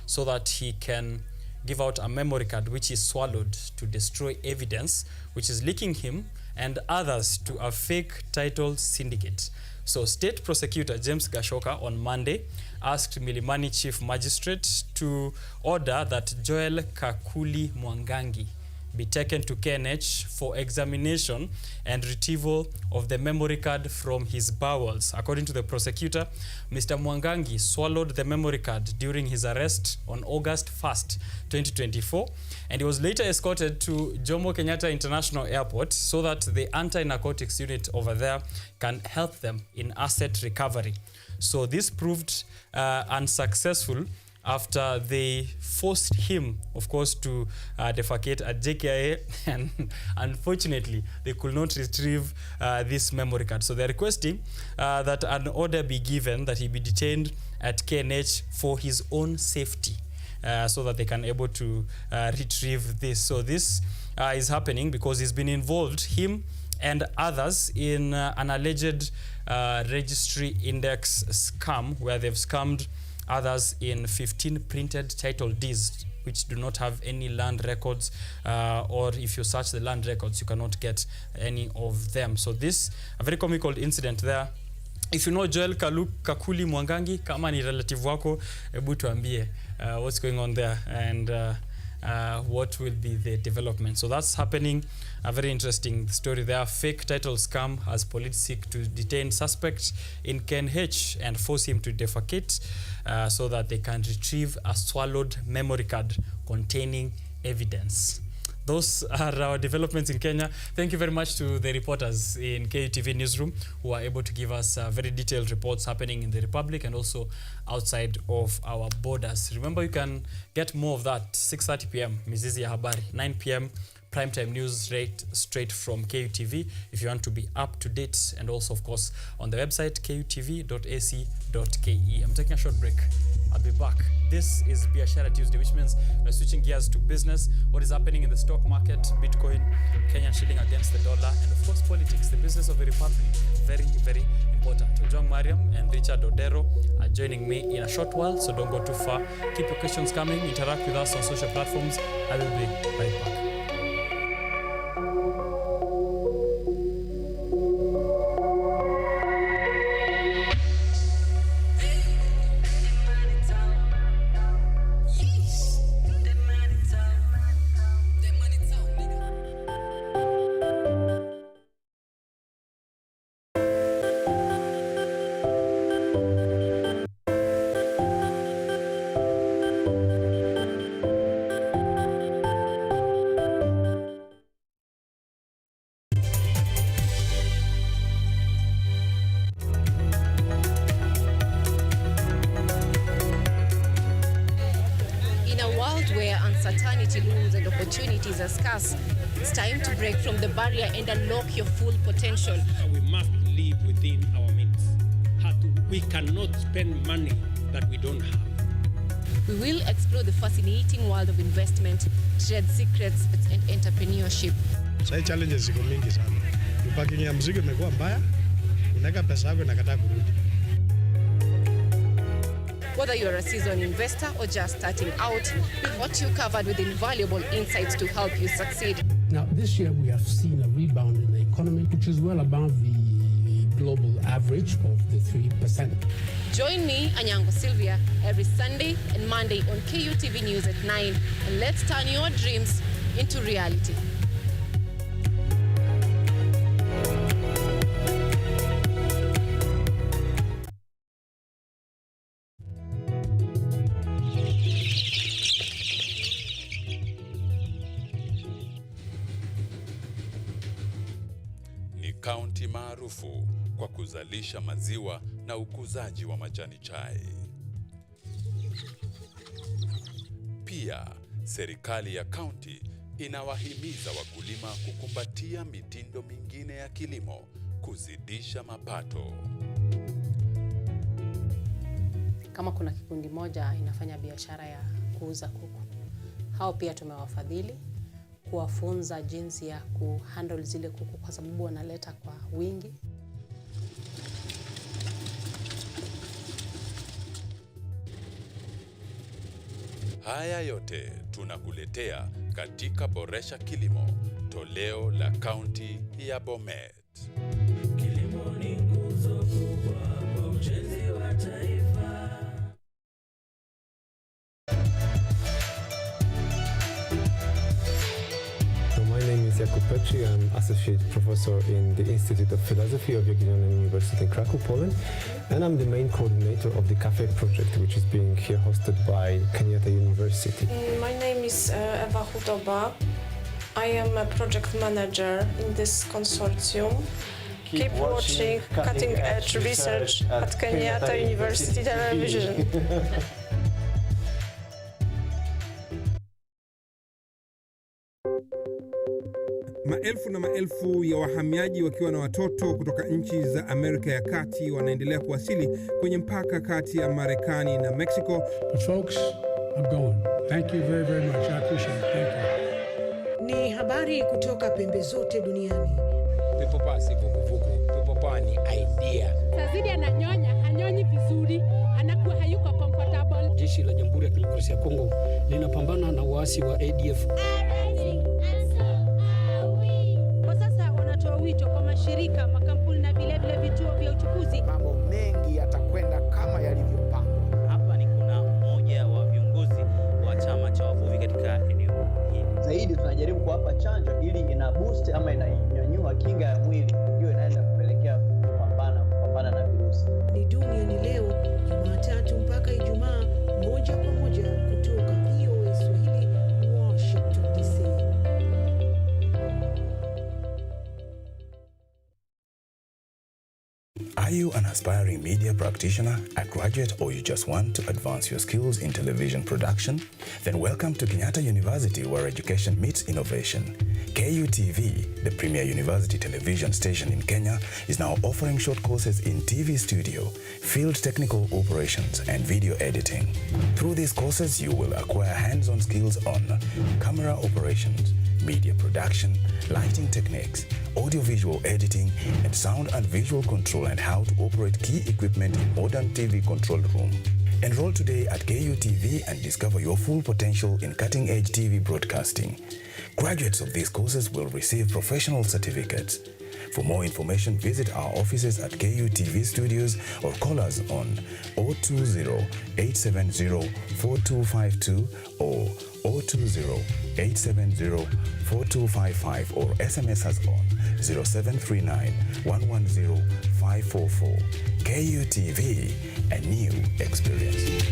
so that he can give out a memory card which is swallowed to destroy evidence, which is linking him and others to a fake title syndicate. So State Prosecutor James Gashoka on Monday asked Milimani Chief Magistrate to order that Joel Kakuli Mwangangi be taken to KNH for examination and retrieval of the memory card from his bowels. According to the prosecutor, Mr. Mwangangi swallowed the memory card during his arrest on August 1st, 2024, and he was later escorted to Jomo Kenyatta International Airport so that the anti-narcotics unit over there can help them in asset recovery. So this proved unsuccessful after they forced him, of course, to defecate at JKIA, and unfortunately, they could not retrieve this memory card. So they're requesting that an order be given that he be detained at KNH for his own safety, so that they can able to retrieve this. So this is happening because he's been involved, him and others, in an alleged registry index scam where they've scammed others in 15 printed title deeds which do not have any land records, or if you search the land records, you cannot get any of them. So this, a very comical incident there. If you know Joel Kakuli Mwangangi, kama ni relative wako, ebu tuambie what's going on there and what will be the development. So that's happening. A very interesting story there. Fake title scam as police seek to detain suspects in KNH and force him to defecate so that they can retrieve a swallowed memory card containing evidence. Those are our developments in Kenya. Thank you very much to the reporters in KUTV Newsroom who are able to give us very detailed reports happening in the Republic and also outside of our borders. Remember, you can get more of that 6:30 p.m. Mizizi ya Habari, 9 p.m. primetime news straight from KUTV if you want to be up to date, and also, of course, on the website kutv.ac.ke. I'm taking a short break. I'll be back. This is Biashara Tuesday, which means we're switching gears to business. What is happening in the stock market, Bitcoin, Kenyan shilling against the dollar, and of course politics, the business of the republic. Very, very important. Ojong Mariam and Richard Odero are joining me in a short while, so don't go too far. Keep your questions coming. Interact with us on social platforms. I will be right back.
Uncertainty looms and opportunities are scarce. It's time to break from the barrier and unlock your full potential.
We must live within our means. We cannot spend money that we don't have.
We will explore the fascinating world of investment, trade secrets, and entrepreneurship.
Sasa challenges ziko mingi sana. Parking ya mzigo imekuwa mbaya. Unaweka pesa yako inakataa kurudi.
Whether you're a seasoned investor or just starting out, we've got you covered with invaluable insights to help you succeed.
Now, this year we have seen a rebound in the economy, which is well above the global average of the 3%.
Join me, Anyango Sylvia, every Sunday and Monday on KUTV News at 9, and let's turn your dreams into reality.
Kaunti maarufu kwa kuzalisha maziwa na ukuzaji wa majani chai. Pia, serikali ya kaunti inawahimiza wakulima kukumbatia mitindo mingine ya kilimo kuzidisha mapato.
Kama kuna kikundi moja inafanya biashara ya kuuza kuku, hao pia tumewafadhili kuwafunza jinsi ya kuhandle zile kuku kwa sababu wanaleta kwa wingi.
Haya yote tunakuletea katika Boresha Kilimo, toleo la kaunti ya Bomet.
Kilimo ni nguzo kubwa kwa ujenzi wa taifa.
I'm Associate Professor in the Institute of Philosophy of OKENYE University in Krakow, Poland, and I'm the main coordinator of the Cafe project, which is being here hosted by Kenyatta University.
My name is Ewa Hudoba. I am a project manager in this consortium. Keep watching cutting edge research at Kenyatta University Television.
Maelfu na maelfu ya wahamiaji wakiwa na watoto kutoka nchi za Amerika ya Kati wanaendelea kuwasili kwenye mpaka kati ya Marekani na Mexico.
But folks, I'm going. Thank you very, very much. I appreciate it. Thank you.
Ni habari kutoka pembe zote duniani.
Pepo pa si vuguvugu. Pepo pa ni idea.
Tazidi ananyonya, hanyonyi vizuri, anakuwa hayuko comfortable.
Jeshi la Jamhuri ya Kidemokrasia ya Kongo linapambana na waasi wa ADF.
Wito kwa mashirika, makampuni na vile vituo vya uchukuzi.
Mambo mengi yatakwenda kama yalivyopangwa.
Hapa ni kuna mmoja wa viongozi wa chama cha wavuvi katika eneo hili.
Zaidi tunajaribu kuwapa chanjo ili ina boost ama inanyanyua kinga ya mwili, ndio inaenda kupelekea kupambana na virusi.
Ni duniani leo, Jumatatu mpaka Ijumaa, moja kwa moja kutoka VOA Swahili, Washington DC.
Are you an aspiring media practitioner, a graduate, or you just want to advance your skills in television production? Then welcome to Kenyatta University, where education meets innovation. KUTV, the premier university television station in Kenya, is now offering short courses in TV studio, field technical operations, and video editing. Through these courses, you will acquire hands-on skills on camera operations, media production, lighting techniques, audiovisual editing, and sound and visual control, and how to operate key equipment in modern TV control room. Enroll today at KUTV and discover your full potential in cutting-edge TV broadcasting. Graduates of these courses will receive professional certificates. For more information, visit our offices at KUTV Studios or call us on 020-870-4252 or 020-870-4255 or SMS us on 0739-110-544. KUTV, a new experience.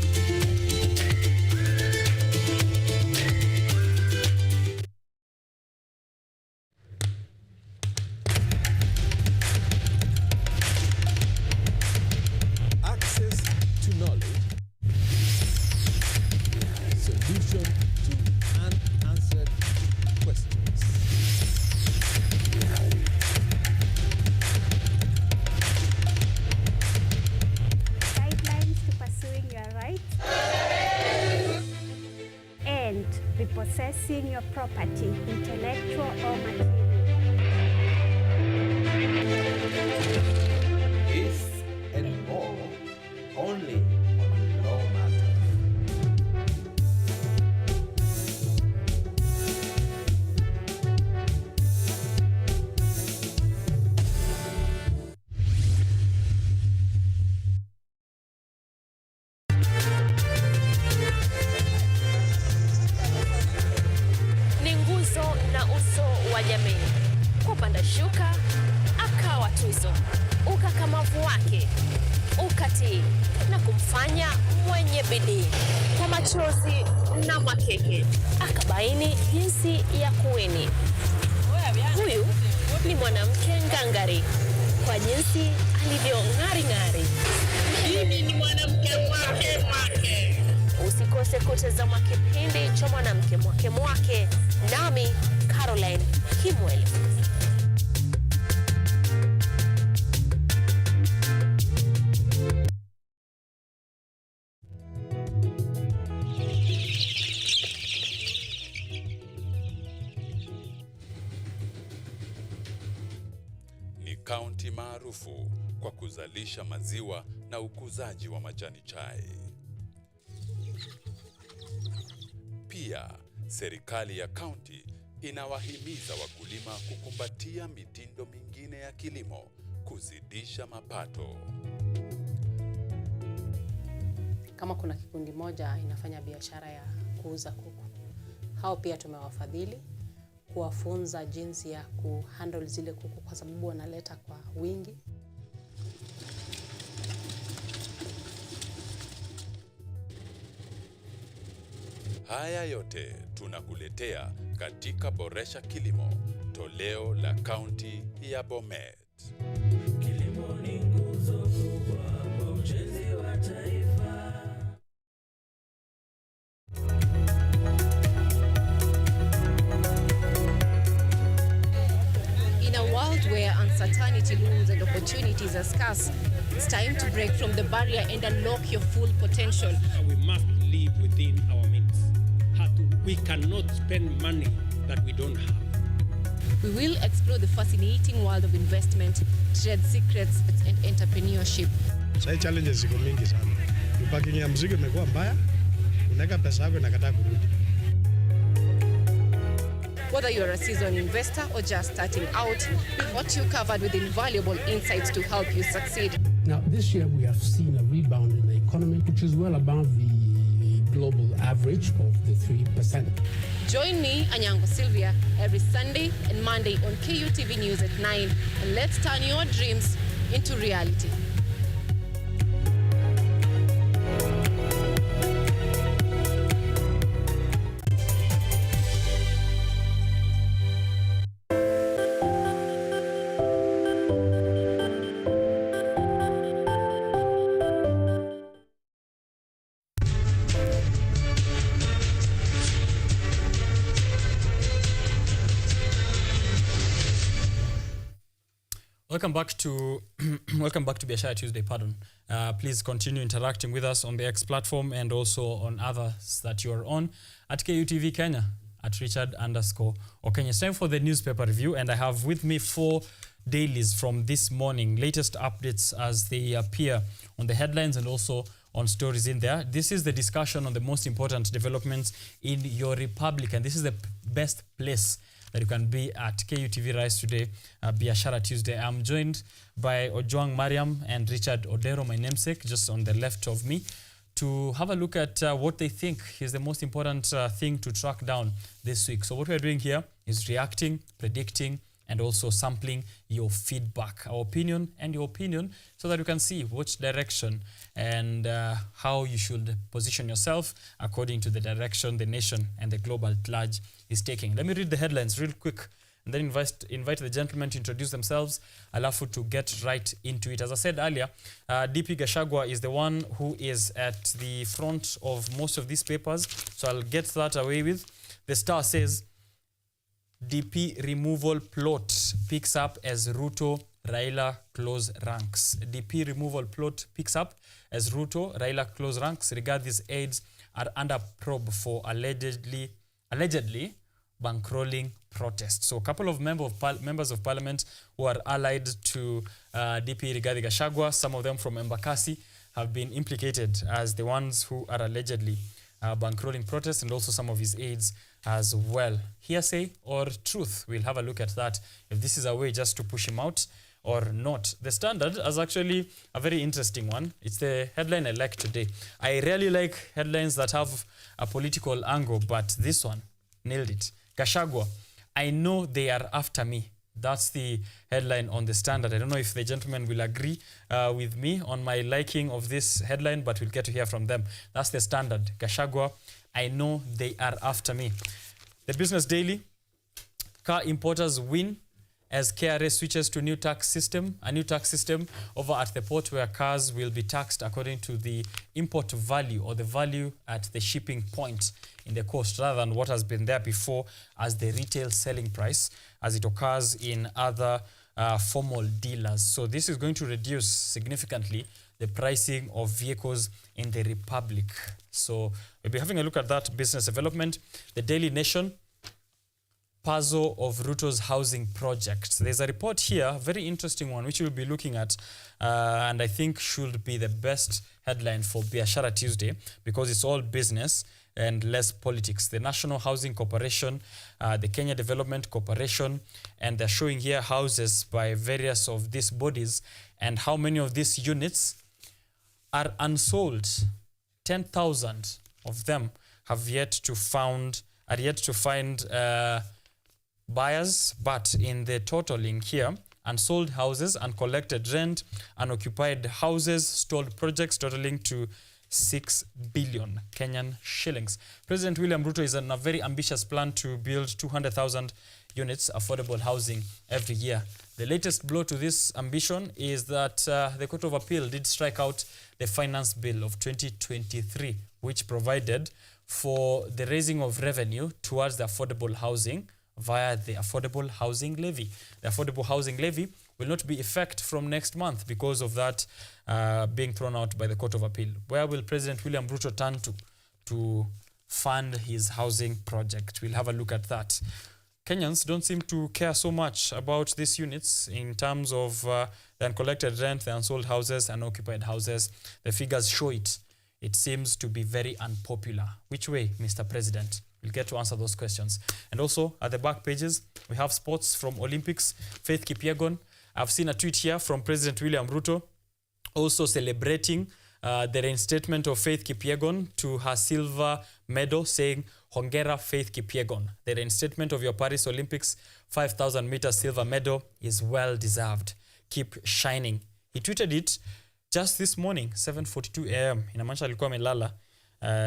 Guidelines to pursuing your rights.
possessing your property, intellectual or material.
This and more only on Law Matters.
Ni nguzo na uso wa jamii. Kupanda shuka akawa tuzo, ukakamavu wake ukatii na kumfanya mwenye bidii. Kwa machozi na makeke akabaini jinsi ya kuweni. Huyu ni mwanamke ngangari kwa jinsi alivyo ng'ari. Mimi ni mwanamke mwake. Usikose kutazama kipindi cha mwanamke mwake nami Caroline Kimweli.
Ni kaunti maarufu kwa kuzalisha maziwa na ukuzaji wa majani chai. Pia, serikali ya kaunti inawahimiza wakulima kukumbatia mitindo mingine ya kilimo kuzidisha mapato.
Kama kuna kikundi moja inafanya biashara ya kuuza kuku, hao pia tumewafadhili kuwafunza jinsi ya kuhandle zile kuku kwa sababu wanaleta kwa wingi.
Haya yote tunakuletea katika Boresha Kilimo, toleo la kaunti ya Bomet.
Kilimo ni nguzo kubwa kwa ujenzi wa taifa.
In a world where uncertainty looms and opportunities are scarce, it's time to break from the barrier and unlock your full potential.
We must live within our means. We cannot spend money that we don't have.
We will explore the fascinating world of investment, trade secrets, and entrepreneurship.
Sasa challenges ziko mingi sana. Parking ya mzigo imekuwa mbaya. Unaweka pesa yako inakataa kurudi.
Whether you're a seasoned investor or just starting out, we've got you covered with invaluable insights to help you succeed.
Now, this year we have seen a rebound in the economy, which is well above the global average of the 3%.
Join me, Anyango Sylvia, every Sunday and Monday on KUTV News at 9, and let's turn your dreams into reality.
Welcome back to Biashara Tuesday. Please continue interacting with us on the X platform and also on others that you are on at KUTV Kenya at Richard_OKENYE. It's time for the newspaper review, and I have with me 4 dailies from this morning, latest updates as they appear on the headlines and also on stories in there. This is the discussion on the most important developments in your republic, and this is the best place that you can be at KUTV Rise today, Biashara Tuesday. I'm joined by Ojwang Mariam and Richard Odero, my namesake, just on the left of me, to have a look at what they think is the most important thing to track down this week. So what we're doing here is reacting, predicting, and also sampling your feedback, our opinion and your opinion, so that you can see which direction and how you should position yourself according to the direction the nation and the global at large is taking. Let me read the headlines real quick and then invite the gentlemen to introduce themselves, alafu to get right into it. As I said earlier, DP Gachagua is the one who is at the front of most of these papers, so I'll get that away with. The Star says, DP removal plot picks up as Ruto Raila close ranks. DP removal plot picks up as Ruto Raila close ranks. Regard these aides are under probe for allegedly allegedly bankrolling protests. So a couple of members of parliament who are allied to DP Rigathi Gachagua, some of them from Embakasi, have been implicated as the ones who are allegedly bankrolling protests, and also some of his aides as well. Hearsay or truth? We'll have a look at that, if this is a way just to push him out or not. The Standard is actually a very interesting one. It's the headline I like today. I really like headlines that have a political angle, but this one nailed it. Gachagua, I know they are after me. That's the headline on the Standard. I don't know if the gentlemen will agree with me on my liking of this headline, but we'll get to hear from them. That's the Standard. Gachagua, I know they are after me. The Business Daily, car importers win as KRA switches to a new tax system over at the port, where cars will be taxed according to the import value, or the value at the shipping point in the coast, rather than what has been there before as the retail selling price, as it occurs in other formal dealers. So this is going to reduce significantly the pricing of vehicles in the Republic. So we'll be having a look at that business development. The Daily Nation, puzzle of Ruto's housing project. There's a report here, a very interesting one, which we'll be looking at, and I think should be the best headline for Biashara Tuesday, because it's all business and less politics. The National Housing Corporation, the Kenya Development Corporation, and they're showing here houses by various of these bodies and how many of these units are unsold. 10,000 of them have yet to find buyers, but in the totaling here, unsold houses, uncollected rent, unoccupied houses, stalled projects totaling to 6 billion Kenyan shillings. President William Ruto is on a very ambitious plan to build 200,000 units affordable housing every year. The latest blow to this ambition is that the Court of Appeal did strike out the finance bill of 2023, which provided for the raising of revenue towards the affordable housing via the Affordable Housing Levy. The Affordable Housing Levy will not be effect from next month because of that being thrown out by the Court of Appeal. Where will President William Ruto turn to fund his housing project? We'll have a look at that. Kenyans don't seem to care so much about these units in terms of the uncollected rent, the unsold houses, and occupied houses. The figures show it. It seems to be very unpopular. Which way, Mr. President? We'll get to answer those questions. And also, at the back pages, we have sports from Olympics. Faith Kipyegon. I've seen a tweet here from President William Ruto, also celebrating the reinstatement of Faith Kipyegon to her silver medal, saying, Hongera Faith Kipyegon. The reinstatement of your Paris Olympics 5,000 meter silver medal is well deserved. Keep shining. He tweeted it just this morning, 7:42 a.m. Inamaanisha alikuwa amelala.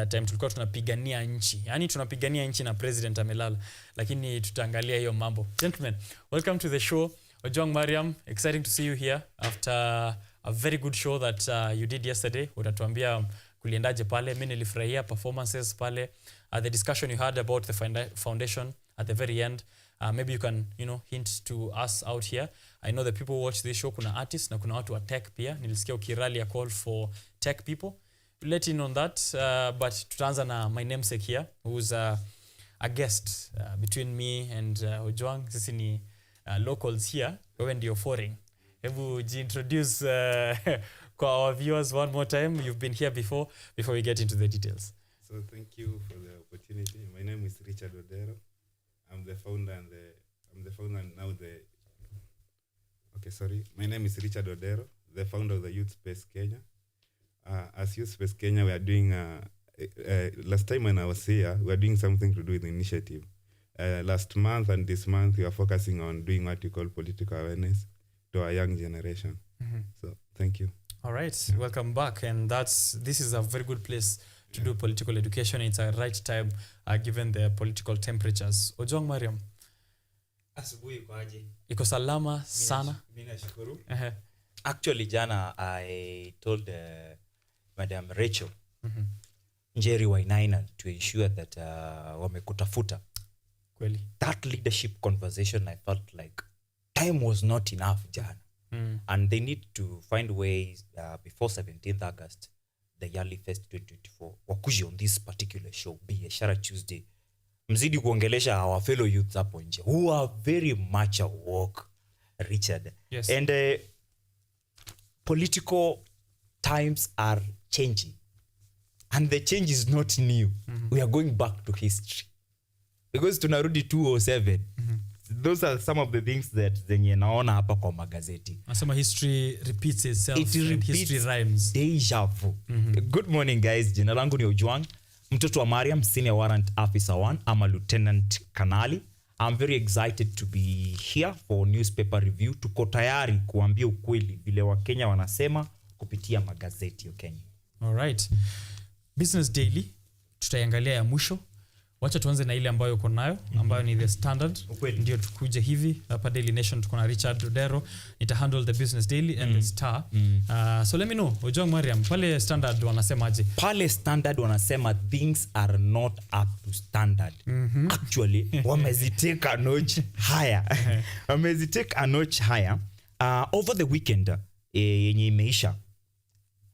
Time tulikuwa tunapigania nchi. Yaani tunapigania nchi na president amelala. Lakini tutaangalia hiyo mambo. Gentlemen, welcome to the show. Ojwang Mariam, exciting to see you here after a very good show that you did yesterday. Utatuambia kuliendaje pale. Mimi nilifurahia performances pale. The discussion you had about the foundation at the very end. Maybe you can, hint to us out here. I know the people who watch this show, kuna artists na kuna watu wa tech pia. Nilisikia ukirali a call for tech people. We'll let in on that, but tutaanza na my namesake here, who's a guest between me and Ojwang. Sisi ni locals here. Wewe ndio foreign. Hebu introduce kwa our viewers one more time. You've been here before we get into the details.
So thank you for the opportunity. My name is Richard Odero. I'm the founder and now the... Okay, sorry. My name is Richard Odero, the founder of the Youth Space Kenya. As Youth Space Kenya, we are doing... last time when I was here, we were doing something to do with the initiative. Last month and this month, we are focusing on doing what we call political awareness to our young generation. Mm-hmm. So, thank you.
All right. Yeah. Welcome back. And this is a very good place to do political education. It's a right time given the political temperatures. Ojwang Mariam.
Asubuhi kwaje?
Iko salama sana.
Mimi nashukuru. Actually jana I told Madam Rachel Njeri Wainaina to ensure that wamekutafuta.
Kweli.
That leadership conversation, I felt like time was not enough jana. And they need to find ways before 17th August, the yearly fest 2024, wakuje on this particular show, Biashara Tuesday, mzidi kuongelesha our fellow youths hapo nje who are very much awoke, Richard.
Yes.
And political times are changing. And the change is not new. We are going back to history. Because tunarudi 207. Those are some of the things that zenye naona hapa kwa magazeti.
Nasema history repeats itself.
It repeats,
history rhymes.
Deja vu. Good morning guys. Jina langu ni Ojwang. Mtoto wa Mariam, Senior Warrant Officer 1. I'm a Lieutenant Kanali. I'm very excited to be here for newspaper review. Tuko tayari kuambia ukweli vile Wakenya wanasema kupitia magazeti Kenya.
All right. Business Daily tutaiangalia ya mwisho. Wacha tuanze na ile ambayo uko nayo ambayo ni The Standard. Ndio tukuje hivi hapa Daily Nation tuko na Richard Odero. Nita handle the Business Daily and the Star. So let me know Ojwang Mariam, pale Standard wanasemaje?
Pale Standard wanasema things are not up to standard. Actually wamezitake a notch higher. Wamezitake a notch higher. Over the weekend yenye imeisha,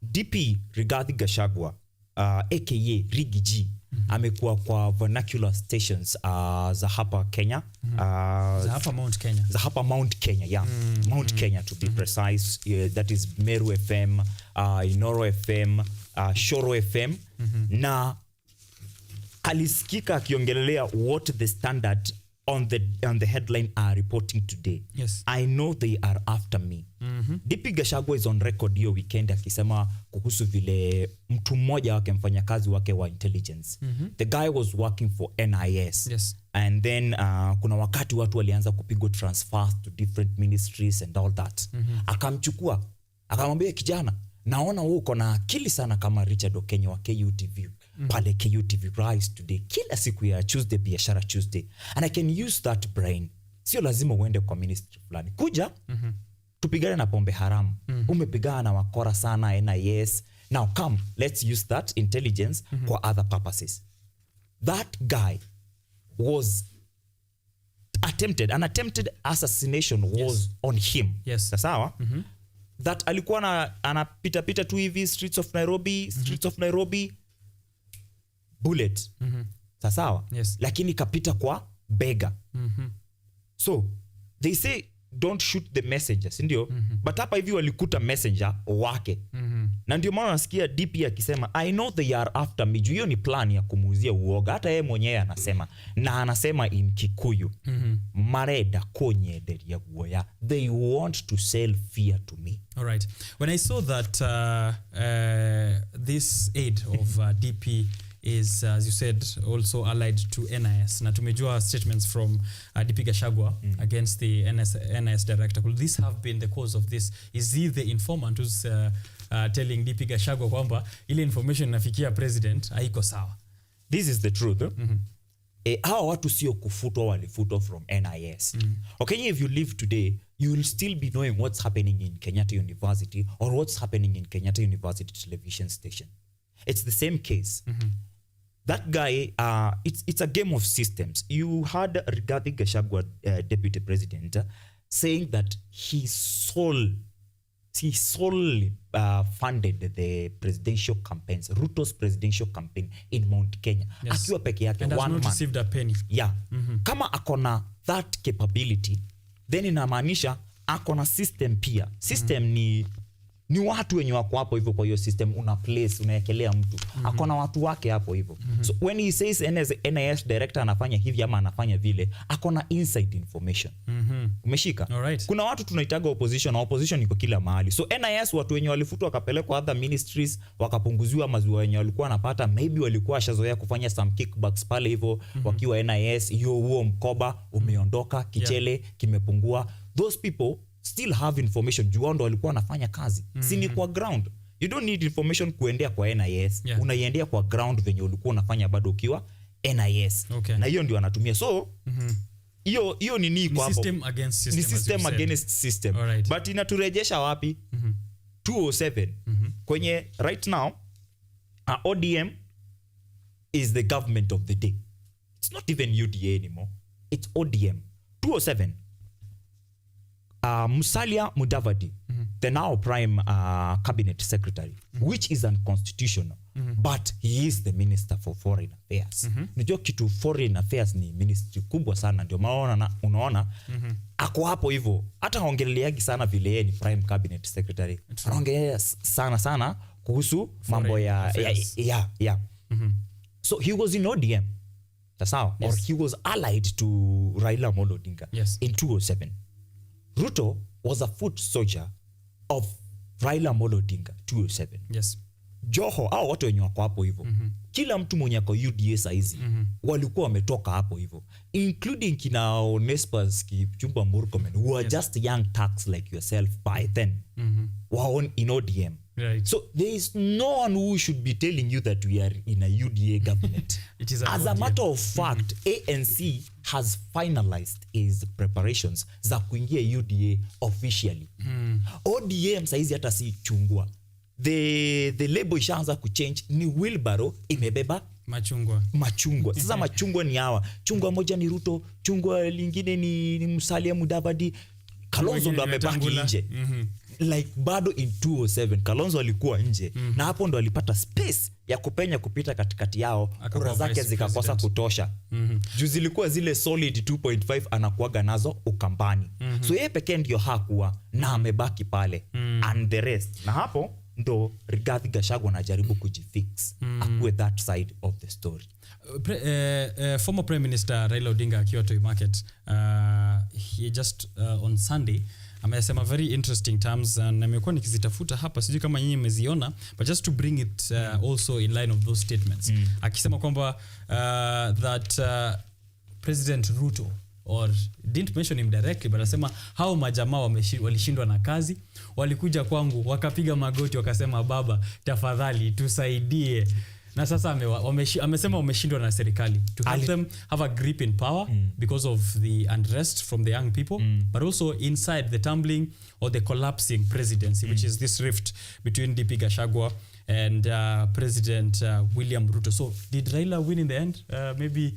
DP Rigathi Gachagua aka Riggy G amekuwa kwa vernacular stations za hapa Kenya,
za hapa Mount Kenya.
Za hapa Mount Kenya, yeah. Mount Kenya to be precise. That is Meru FM, Inoro FM, Shoro FM. Na alisikika akiongelelea what the Standard on the headline are reporting today.
Yes.
I know they are after me. DP Gachagua is on record hiyo weekend akisema kuhusu vile mtu mmoja wake mfanyakazi wake wa intelligence. The guy was working for NIS.
Yes.
And then kuna wakati watu walianza kupigwa transfers to different ministries and all that. Akamchukua, akamwambia kijana, naona wewe uko na akili sana kama Richard Okenye wa KUTV. Pale KUTV Rise Today kila siku ya Tuesday, Biashara Tuesday, and I can use that brain. Sio lazima uende kwa ministry fulani. Kuja tupigane na pombe haramu. Umepigana na wakora sana NIS. Now come, let's use that intelligence for other purposes. That guy was an attempted assassination was on him.
Yes.
Sawa? That alikuwa anapita pita tu hivi streets of Nairobi, bullet. Sawa?
Yes.
Lakini kapita kwa bega. So they say don't shoot the messenger, si ndio? But hapa hivi walikuta messenger wake. Na ndio maana nasikia DP akisema I know they are after me. Hiyo ni plan ya kumuuzia uoga. Hata yeye mwenyewe anasema, na anasema in Kikuyu, mareda konyederia guoya. They want to sell fear to me.
All right. When I saw that this aid of DP is, as you said, also allied to NIS. Na tumejua statements from DP Gachagua against the NIS director. Could this have been the cause of this? Is he the informant who's telling DP Gachagua kwamba ile information inafikia president haiko sawa?
This is the truth. Hawa watu sio kufutwa, walifutwa from NIS. Okay, if you live today, you will still be knowing what's happening in Kenyatta University or what's happening in Kenyatta University television station. It's the same case. That guy, it's a game of systems. You heard Rigathi Gachagua, deputy president, saying that he solely funded the presidential campaigns, Ruto's presidential campaign in Mount Kenya.
Yes.
Akiwa peke yake,
and has
one
not
man.
Received a penny.
Yeah. Kama akona that capability, then inamaanisha akona system pia. System ni watu wenye wako hapo hivyo kwa hiyo system, una place, unaekelea mtu. Akona watu wake hapo hivyo. So when he says NIS director anafanya hivi ama anafanya vile, akona inside information. Umeshika?
Alright.
Kuna watu tunaitaga opposition, na opposition iko kila mahali. So NIS watu wenye walifutwa wakapelekwa other ministries, wakapunguziwa maziwa wenye walikuwa wanapata, maybe walikuwa washazoea kufanya some kickbacks pale hivyo wakiwa NIS, hiyo huo mkoba umeondoka, kichele kimepungua. Those people still have information. Juando walikuwa wanafanya kazi. Sini kwa ground. You don't need information kuendea kwa NIS. Unaiendea kwa ground venye ulikuwa unafanya bado ukiwa NIS.
Okay.
Na hiyo ndio wanatumia. So, hiyo ni kwa hapo.
System against system.
Ni system against system.
Alright.
But inaturejesha wapi? 207. Kwenye right now, ODM is the government of the day. It's not even UDA anymore. It's ODM. 207. Musalia Mudavadi, the now prime cabinet secretary, which is unconstitutional. But he is the Minister for Foreign Affairs. Unajua kitu Foreign Affairs ni ministry kubwa sana, ndio maana unaona ako hapo hivyo. Hata haongeleagi sana vile yeye ni Prime Cabinet Secretary. Anaongelea sana kuhusu mambo ya. So he was in ODM. That's how. Or he was allied to Raila Amolo Odinga in 2007. Ruto was a foot soldier of Raila Amolo Odinga 2007.
Yes.
Joho au watu wenye wako hapo hivyo. Kila mtu mwenye ako UDA saizi walikuwa wametoka hapo hivyo, including kina Onespas Kipchumba Murkomen, who are just young thugs like yourself by then. Were in ODM.
Right.
So there is no one who should be telling you that we are in a UDA government.
It is
as a matter of fact, ANC has finalized its preparations za kuingia UDA officially. ODM saizi hata si chungwa. The label ishaanza kuchange, ni wheelbarrow imebeba machungwa. Sasa machungwa ni hawa. Chungwa moja ni Ruto, chungwa lingine ni Musalia Mudavadi. Kalonzo ndo amebaki nje. Like bado in 2007 Kalonzo alikuwa nje na hapo ndo alipata space ya kupenya kupita katikati yao, kura zake zikakosa kutosha. Juu zilikuwa zile solid 2.5 anakuaga nazo Ukambani. So yeye pekee ndio hakuwa na amebaki pale and the rest. Na hapo ndo Rigathi Gachagua anajaribu kujifix akuwe that side of the story.
Former Prime Minister Raila Odinga akiwa Toy Market, he just on Sunday amesema very interesting terms, and nimekuwa nikizitafuta hapa, sijui kama nyinyi mmeziona, but just to bring it also in line of those statements. Akisema kwamba that President Ruto, or didn't mention him directly, but asema hao majamaa walishindwa na kazi, walikuja kwangu wakapiga magoti wakasema, baba tafadhali tusaidie. Na sasa amesema wameshindwa na serikali to help them have a grip in power because of the unrest from the young people, but also inside the tumbling or the collapsing presidency, which is this rift between DP Gachagua and President William Ruto. So did Raila win in the end? Maybe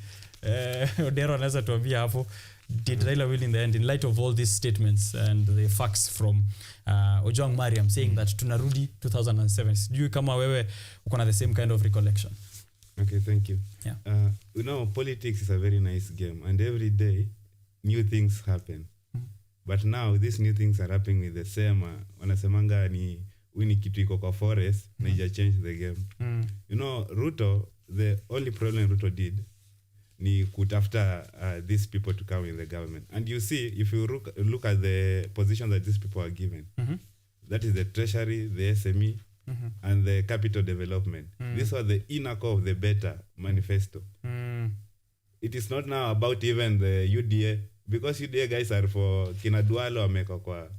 Odero anaweza tuambia hapo, did Raila win in the end in light of all these statements and the facts from Ojwang Mariam saying that tunarudi 2007? Sijui kama wewe uko na the same kind of recollection.
Okay, thank you.
Yeah.
You know, politics is a very nice game, and every day new things happen. But now these new things are happening with the same wanasemanga ni wini kitu iko kwa forest na ija change the game. You know, Ruto, the only problem Ruto did ni kutafuta these people to come in the government. And you see, if you look at the position that these people are given, that is the treasury, the SME, and the capital development. These are the inner core of the better manifesto. It is not now about even the UDA, because UDA guys are for Kinadualo wameko kwa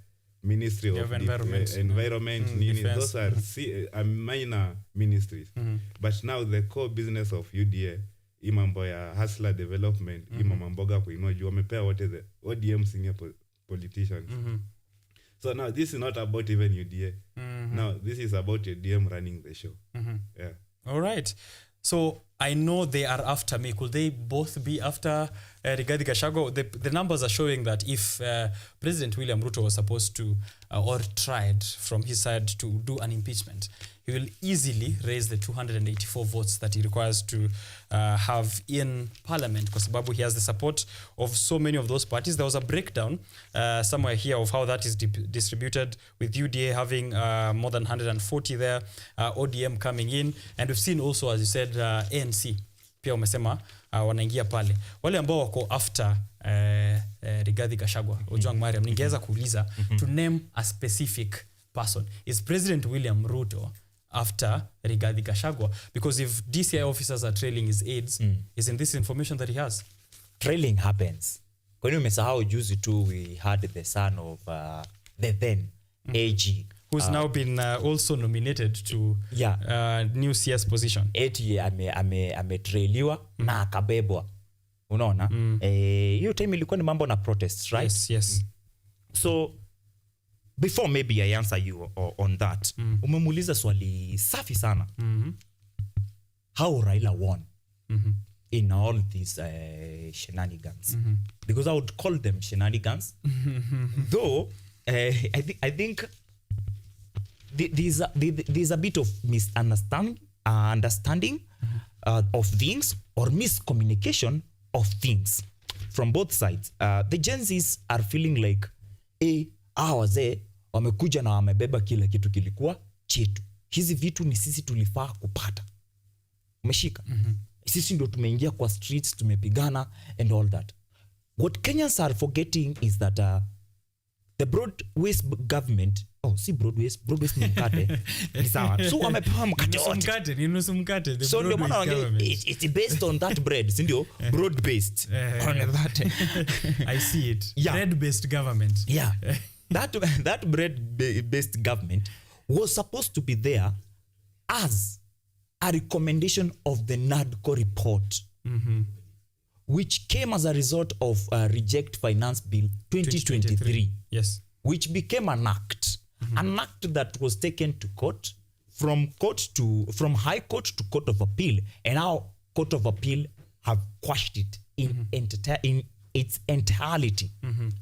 Ministry of Environment, those are minor ministries. But now the core business of UDA, imambo ya hustler development, imamamboga kuinua juu, wamepea wote the ODM senior politicians. So now this is not about even UDA. Now this is about UDM running the show. Yeah.
All right. So I know they are after me. Could they both be after Rigathi Gachagua? The numbers are showing that if President William Ruto was supposed to or tried from his side to do an impeachment, he will easily raise the 284 votes that he requires to have in parliament, kwa sababu he has the support of so many of those parties. There was a breakdown somewhere here of how that is distributed, with UDA having more than 140 there, ODM coming in, and we've seen also, as you said, ANC pia umesema wanaingia pale. Wale ambao wako after Rigathi Gachagua, Ojwang Mariam, ningeweza kuuliza to name a specific person. Is President William Ruto after Rigathi Gachagua? Because if DCI officers are trailing his aides, isn't this information that he has?
Trailing happens. Kwa nini umesahau juzi tu we had the son of the then AG,
who's now been also nominated to new CS position.
Eti ametrailiwa na akabebwa. Unaona? Hiyo time ilikuwa ni mambo na protest, right?
Yes.
So before maybe I answer you on that, umemuuliza swali safi sana. How Raila won in all these shenanigans? Because I would call them shenanigans. Though I think there's a bit of misunderstanding of things or miscommunication of things from both sides. The Gen Zs are feeling like wazee wamekuja na wamebeba kila kitu kilikuwa chetu. Hizi vitu ni sisi tulifaa kupata. Umeshika? Sisi ndio tumeingia kwa streets, tumepigana and all that. What Kenyans are forgetting is that the broad-based government, broad-based ni mkate. Ni sawa. So wamepewa mkate wote.
Ni nusu mkate.
So ndio maana it's based on that bread, si ndio? Broad-based. On that.
I see it. Yeah. Bread-based government.
Yeah. That bread-based government was supposed to be there as a recommendation of the NADCO report, which came as a result of Reject Finance Bill 2023.
Yes.
Which became an act. An act that was taken to court, from High Court to Court of Appeal, and now Court of Appeal have quashed it in its entirety,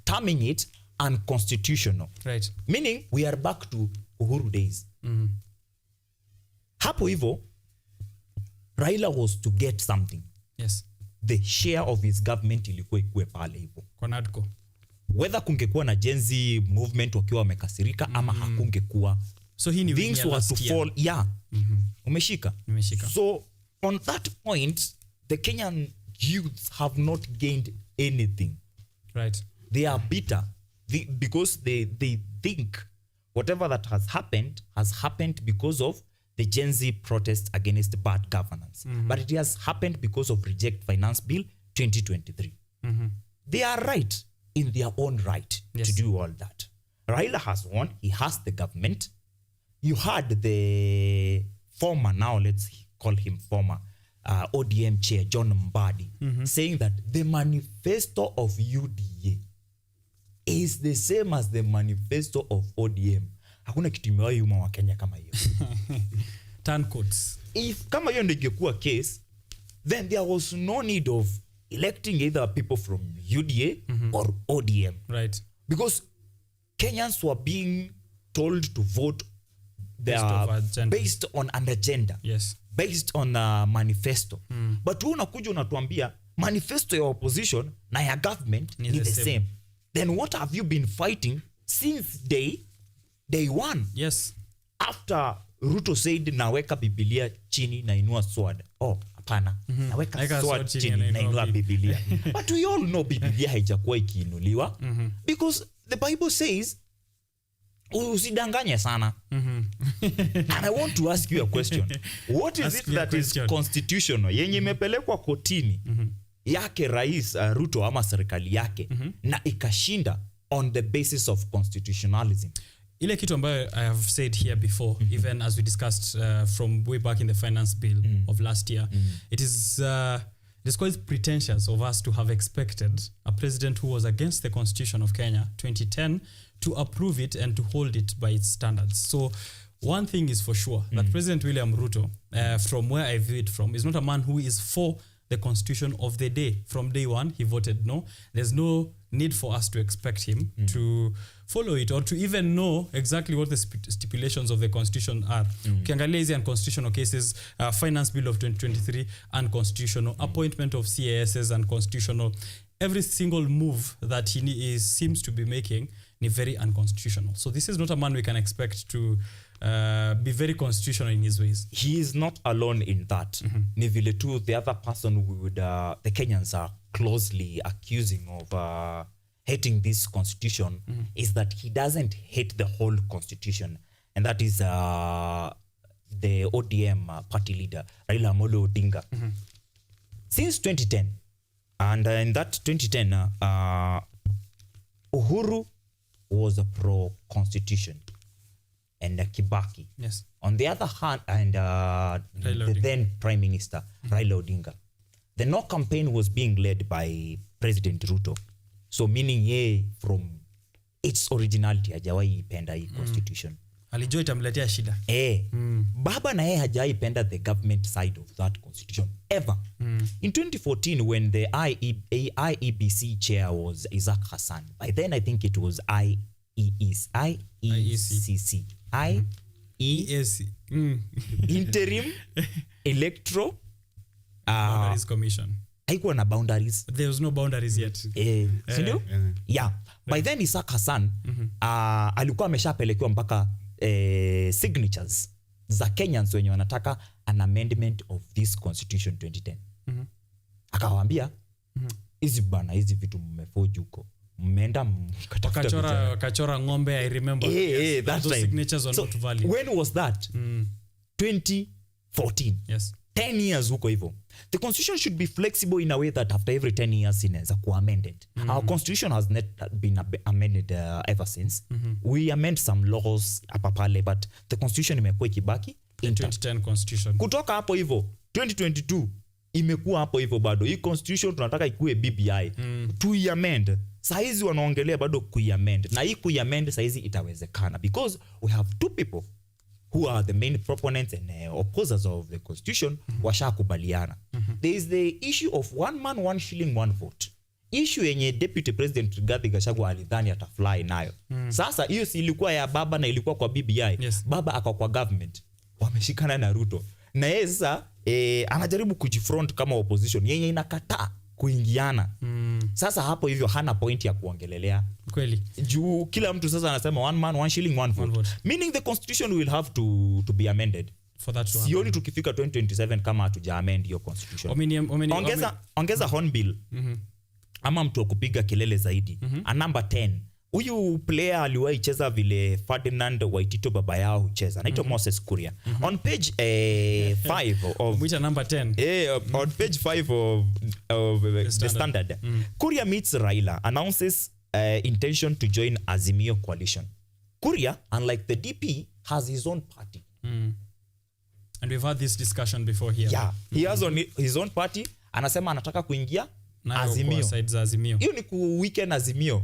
terming it unconstitutional.
Right.
Meaning we are back to Uhuru days. Hapo hivyo, Raila was to get something.
Yes.
The share of his government ilikuwa ikue pale hivyo.
Kwa NADCO.
Whether kungekuwa na Gen Z movement wakiwa wamekasirika ama hakungekuwa.
So hii ni
things were to fall. Yeah. Umeshika?
Umeshika.
So on that point, the Kenyan youths have not gained anything.
Right.
They are bitter because they think whatever that has happened because of the Gen Z protests against bad governance. But it has happened because of Reject Finance Bill 2023. They are right in their own right to do all that. Raila has won. He has the government. You had the former, now let's call him former, ODM chair, John Mbadi, saying that the manifesto of UDA is the same as the manifesto of ODM. Hakuna kitu imewahi uma wa Kenya kama hiyo.
Turncoats.
If kama hiyo ndio ingekuwa case, then there was no need of electing either people from UDA or ODM.
Right.
Because Kenyans were being told to vote based on an agenda.
Yes.
Based on a manifesto. But unakuja unatuambia manifesto ya opposition na ya government ni the same. Then what have you been fighting since day one?
Yes.
After Ruto said naweka Biblia chini na inua sword. Hapana. Naweka sword chini na inua Biblia. But we all know Biblia haijakuwa ikiinuliwa. Because the Bible says usidanganye sana. And I want to ask you a question. What is it that is constitutional? Yenye imepelekwa kotini yake rais Ruto ama serikali yake na ikashinda on the basis of constitutionalism.
Ile kitu ambayo I have said here before, even as we discussed from way back in the finance bill of last year, it is quite pretentious of us to have expected a president who was against the Constitution of Kenya 2010 to approve it and to hold it by its standards. So one thing is for sure, that President William Ruto, from where I view it from, is not a man who is for the constitution of the day. From day one, he voted no. There's no need for us to expect him to follow it or to even know exactly what the stipulations of the constitution are. Ukiangalia hizi unconstitutional cases, finance bill of 2023, unconstitutional, appointment of CASs, unconstitutional. Every single move that he seems to be making ni very unconstitutional. So this is not a man we can expect to be very constitutional in his ways.
He is not alone in that. Ni vile tu the other person the Kenyans are closely accusing of hating this constitution is that he doesn't hate the whole constitution, and that is the ODM party leader Raila Amolo Odinga. Since 2010, and in that 2010 Uhuru was a pro-constitution and Kibaki.
Yes.
On the other hand, and the then Prime Minister, Raila Odinga, the No campaign was being led by President Ruto. So meaning from its originality, hajawahi ipenda hii constitution.
Alijua itamletea shida.
Baba na yeye hajawahi ipenda the government side of that constitution, ever. In 2014, when the IEBC chair was Isaac Hassan, by then I think it was IECC.
EAC.
Interim Electoral
Boundaries Commission.
Haikuwa na boundaries.
There was no boundaries yet.
Sindio? Yeah. By then Isaac Hassan alikuwa ameshapelekewa mpaka signatures za Kenyans wenye wanataka an amendment of this constitution 2010. Akawaambia hizi vitu mmefoji huko. Mmeenda
kachora ng'ombe. I remember.
That
those
time.
signatures were not valid.
When was that? 2014.
Yes.
10 years huko hivyo. The constitution should be flexible in a way that after every 10 years inaweza kuwa amended. Our constitution has not been amended ever since. We amend some laws hapa pale, but the constitution imekuwa ikibaki
in 2010 constitution.
Kutoka hapo hivyo 2022 imekuwa hapo hivyo bado. Hii constitution tunataka ikuwe BBI. Tuiamend. Saizi wanaongelea bado kuiamend. Na hii kuiamend saizi itawezekana because we have two people who are the main proponents and opposers of the constitution. Washakubaliana. There is the issue of one man, one shilling, one vote. Issue yenye Deputy President Rigathi Gachagua alidhani atafly nayo. Sasa hiyo si ilikuwa ya baba na ilikuwa kwa BBI. Baba ako kwa government. Wameshikana na Ruto. Na yeye sasa anajaribu kujifront kama opposition yenye inakataa kuingiana. Sasa hapo hivyo hana point ya kuongelelea.
Kweli.
Juu kila mtu sasa anasema one man, one shilling, one vote. Meaning the constitution will have to be amended.
For that to happen.
Sioni tukifika 2027 kama hatuja amend your constitution. Ongeza hornbill. Ama mtu kupiga kelele zaidi. A number 10. Huyu player aliwahi cheza vile Ferdinand Waitito baba yao hucheza. Anaitwa Moses Kuria. On page 5 of
which number 10?
On page 5 of the Standard. Kuria meets Raila, announces intention to join Azimio coalition. Kuria, unlike the DP, has his own party.
And we've had this discussion before here.
Yeah, he has his own party. Anasema anataka kuingia Azimio. Hiyo ni ku weekend Azimio.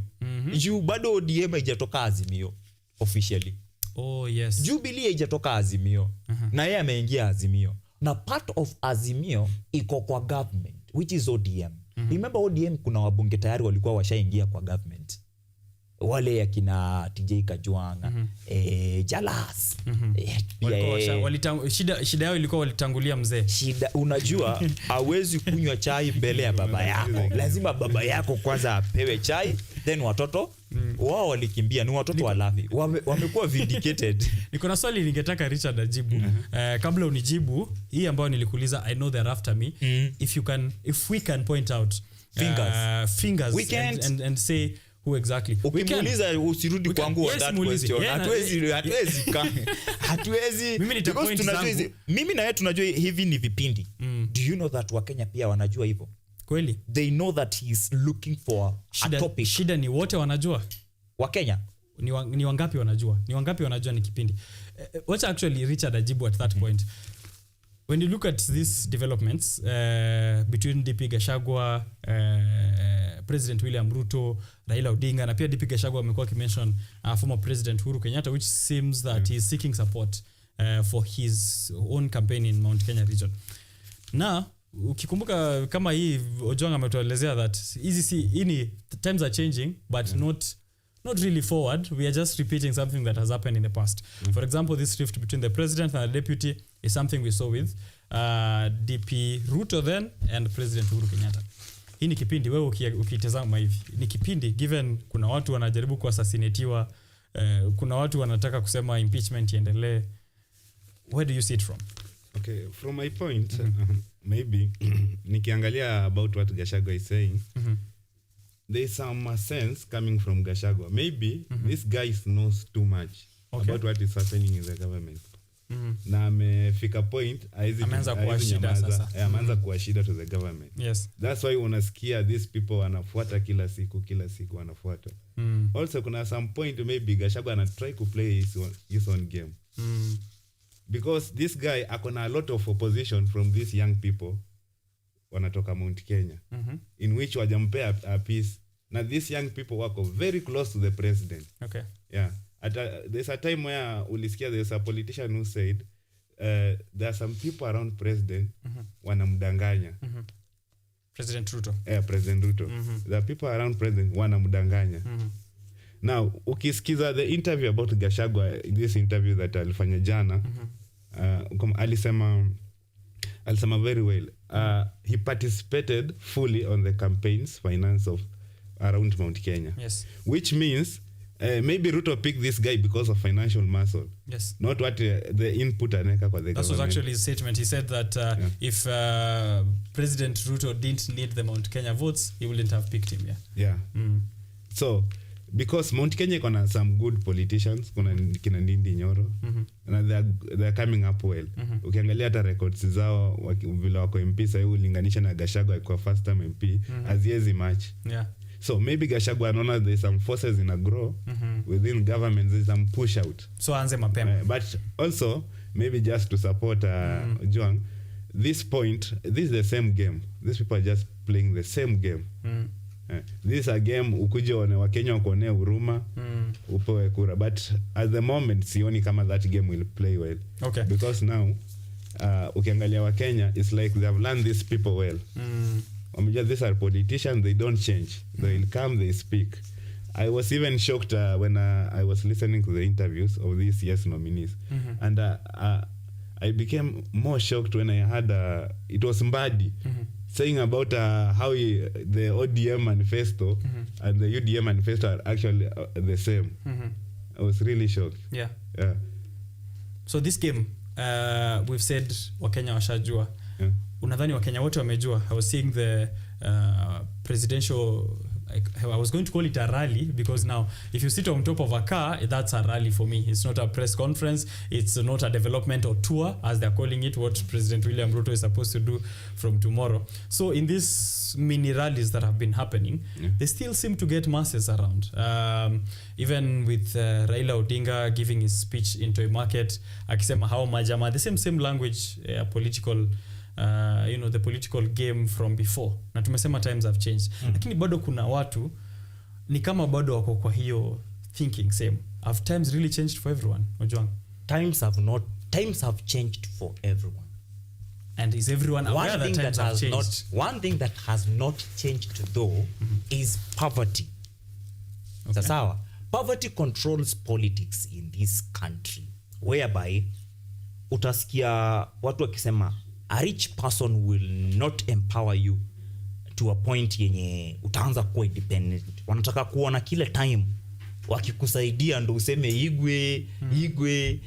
Juu bado ODM haijatoka Azimio officially.
Oh yes.
Jubilee haijatoka Azimio. Na yeye ameingia Azimio. Na part of Azimio iko kwa government, which is ODM. Remember ODM kuna wabunge tayari walikuwa washaingia kwa government. Wale ya kina TJ Kajwanga, Jalas.
Shida yao ilikuwa walitangulia mzee.
Shida unajua hawezi kunywa chai mbele ya baba yako. Lazima baba yako kwanza apewe chai, then watoto wao walikimbia, ni watoto walafi. Wamekuwa vindicated.
Niko na swali ningetaka Richard ajibu. Kabla unijibu hii ambayo nilikuuliza, I know they're after me. If we can point out fingers and say who exactly.
Ukimuuliza usirudi kwangu on that question. Hatuwezi. Mimi na yeye tunajua hivi ni vipindi. Do you know that Wakenya pia wanajua hivyo?
Kweli.
They know that he is looking for a topic.
Shida ni wote wanajua.
Wakenya
ni wangapi wanajua? Ni wangapi wanajua ni kipindi? What actually Richard ajibu at that point. When you look at these developments between DP Gachagua, President William Ruto, Raila Odinga, na pia DP Gachagua amekuwa kimention former President Uhuru Kenyatta, which seems that he is seeking support for his own campaign in Mount Kenya region. Na ukikumbuka kama hii Ojwang ametuelezea that times are changing but not really forward. We are just repeating something that has happened in the past. For example, this rift between the president and the deputy is something we saw with DP Ruto then and President Uhuru Kenyatta. Hii ni kipindi wewe ukitazama hivi. Ni kipindi given kuna watu wanajaribu kuassassinatiwa, kuna watu wanataka kusema impeachment iendelee. Where do you see it from?
Okay, from my point, maybe nikiangalia about what Gachagua is saying, there is some sense coming from Gachagua. Maybe this guy knows too much about what is happening in the government. Na amefika point
ameanza kuwa shida sasa.
Ameanza kuwa shida to the government.
Yes.
That's why unasikia these people wanafuata kila siku wanafuata. Also kuna some point maybe Gachagua ana try to play his own game. Because this guy akona a lot of opposition from these young people wanatoka Mount Kenya, in which wajampea a peace. Now these young people wako very close to the president.
Okay.
Yeah. There's a time where ulisikia there's a politician who said there are some people around president wanamdanganya.
President Ruto.
President Ruto. There are people around president wanamdanganya. Now ukisikiza the interview about Gachagua, this interview that alifanya jana, alisema very well. He participated fully on the campaigns finance of around Mount Kenya.
Yes.
Which means maybe Ruto picked this guy because of financial muscle.
Yes.
Not what the input aneka kwa the government.
That was actually his statement. He said that if President Ruto didn't need the Mount Kenya votes, he wouldn't have picked him.
Yeah. So because Mount Kenya kuna some good politicians, kuna kina Ndindi Nyoro, and they're coming up well. Ukiangalia hata records zao vile wako MP sasa ulinganisha na Gachagua kwa first time MP, haziwezi match.
Yeah.
So maybe Gachagua anaona there's some forces in a grow within government, there's some push out.
So anze mapema.
But also maybe just to support Juang, this is the same game. These people are just playing the same game. This is a game ukuje one Wakenya wakuonea huruma, upewe kura. But at the moment sioni kama that game will play well.
Okay.
Because now ukiangalia Wakenya, it's like they have learned these people well. These are politicians, they don't change. They'll come, they speak. I was even shocked when I was listening to the interviews of these yes nominees. And I became more shocked when I heard it was Mbadi saying about how the ODM manifesto and the UDM manifesto are actually the same. I was really shocked.
Yeah. So this game, we've said Wakenya washajua. Unadhani Wakenya wote wamejua? I was seeing the presidential, I was going to call it a rally, because now if you sit on top of a car, that's a rally for me. It's not a press conference, it's not a development or tour, as they're calling it, what President William Ruto is supposed to do from tomorrow. So in these mini rallies that have been happening, they still seem to get masses around. Even with Raila Odinga giving his speech into a market, akisema how majama, the same language, political, the political game from before. Na tumesema times have changed. Lakini bado kuna watu ni kama bado wako kwa hiyo thinking same. Have times really changed for everyone? Ojwang?
Times have changed for everyone.
And is everyone aware that times have changed?
One thing that has not changed though is poverty. Okay. Sawa. Poverty controls politics in this country, whereby utasikia watu wakisema a rich person will not empower you to a point yenye utaanza kuwa independent. Wanataka kuona kile time wakikusaidia ndo useme igwe.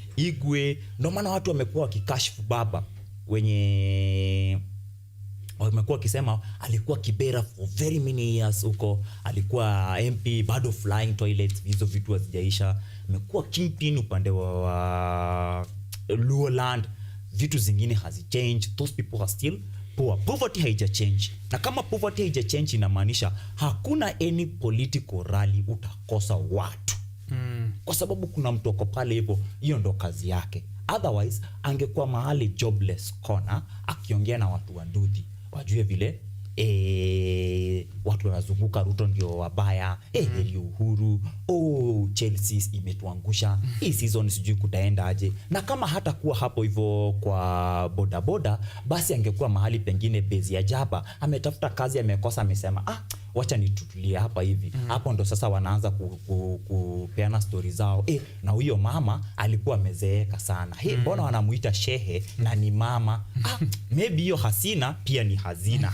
Ndio maana watu wamekuwa wakikashifu baba wenye wamekuwa wakisema alikuwa Kibera for very many years huko, alikuwa MP, bado flying toilets, hizo vitu hazijaisha. Amekuwa kingpin upande wa Luoland, vitu zingine hazi change. Those people are still poor. Poverty haija change. Na kama poverty haija change, inamaanisha hakuna any political rally utakosa watu. Kwa sababu kuna mtu uko pale hivyo, hiyo ndo kazi yake. Otherwise angekuwa mahali jobless corner akiongea na watu wa Ndudhi, wajue vile watu wanazunguka Ruto ndio wabaya, Uhuru, Chelsea imetuangusha, hii season sijui kutaenda aje. Na kama hata kuwa hapo hivyo kwa boda, basi angekuwa mahali pengine bezi ya Jaba, ametafuta kazi, amekosa, amesema wacha nitutulie hapa hivi. Hapo ndo sasa wanaanza kupeana story zao. Na huyo mama alikuwa amezeeka sana. Mbona wanamuita shehe na ni mama? Maybe hiyo hasina pia ni hazina.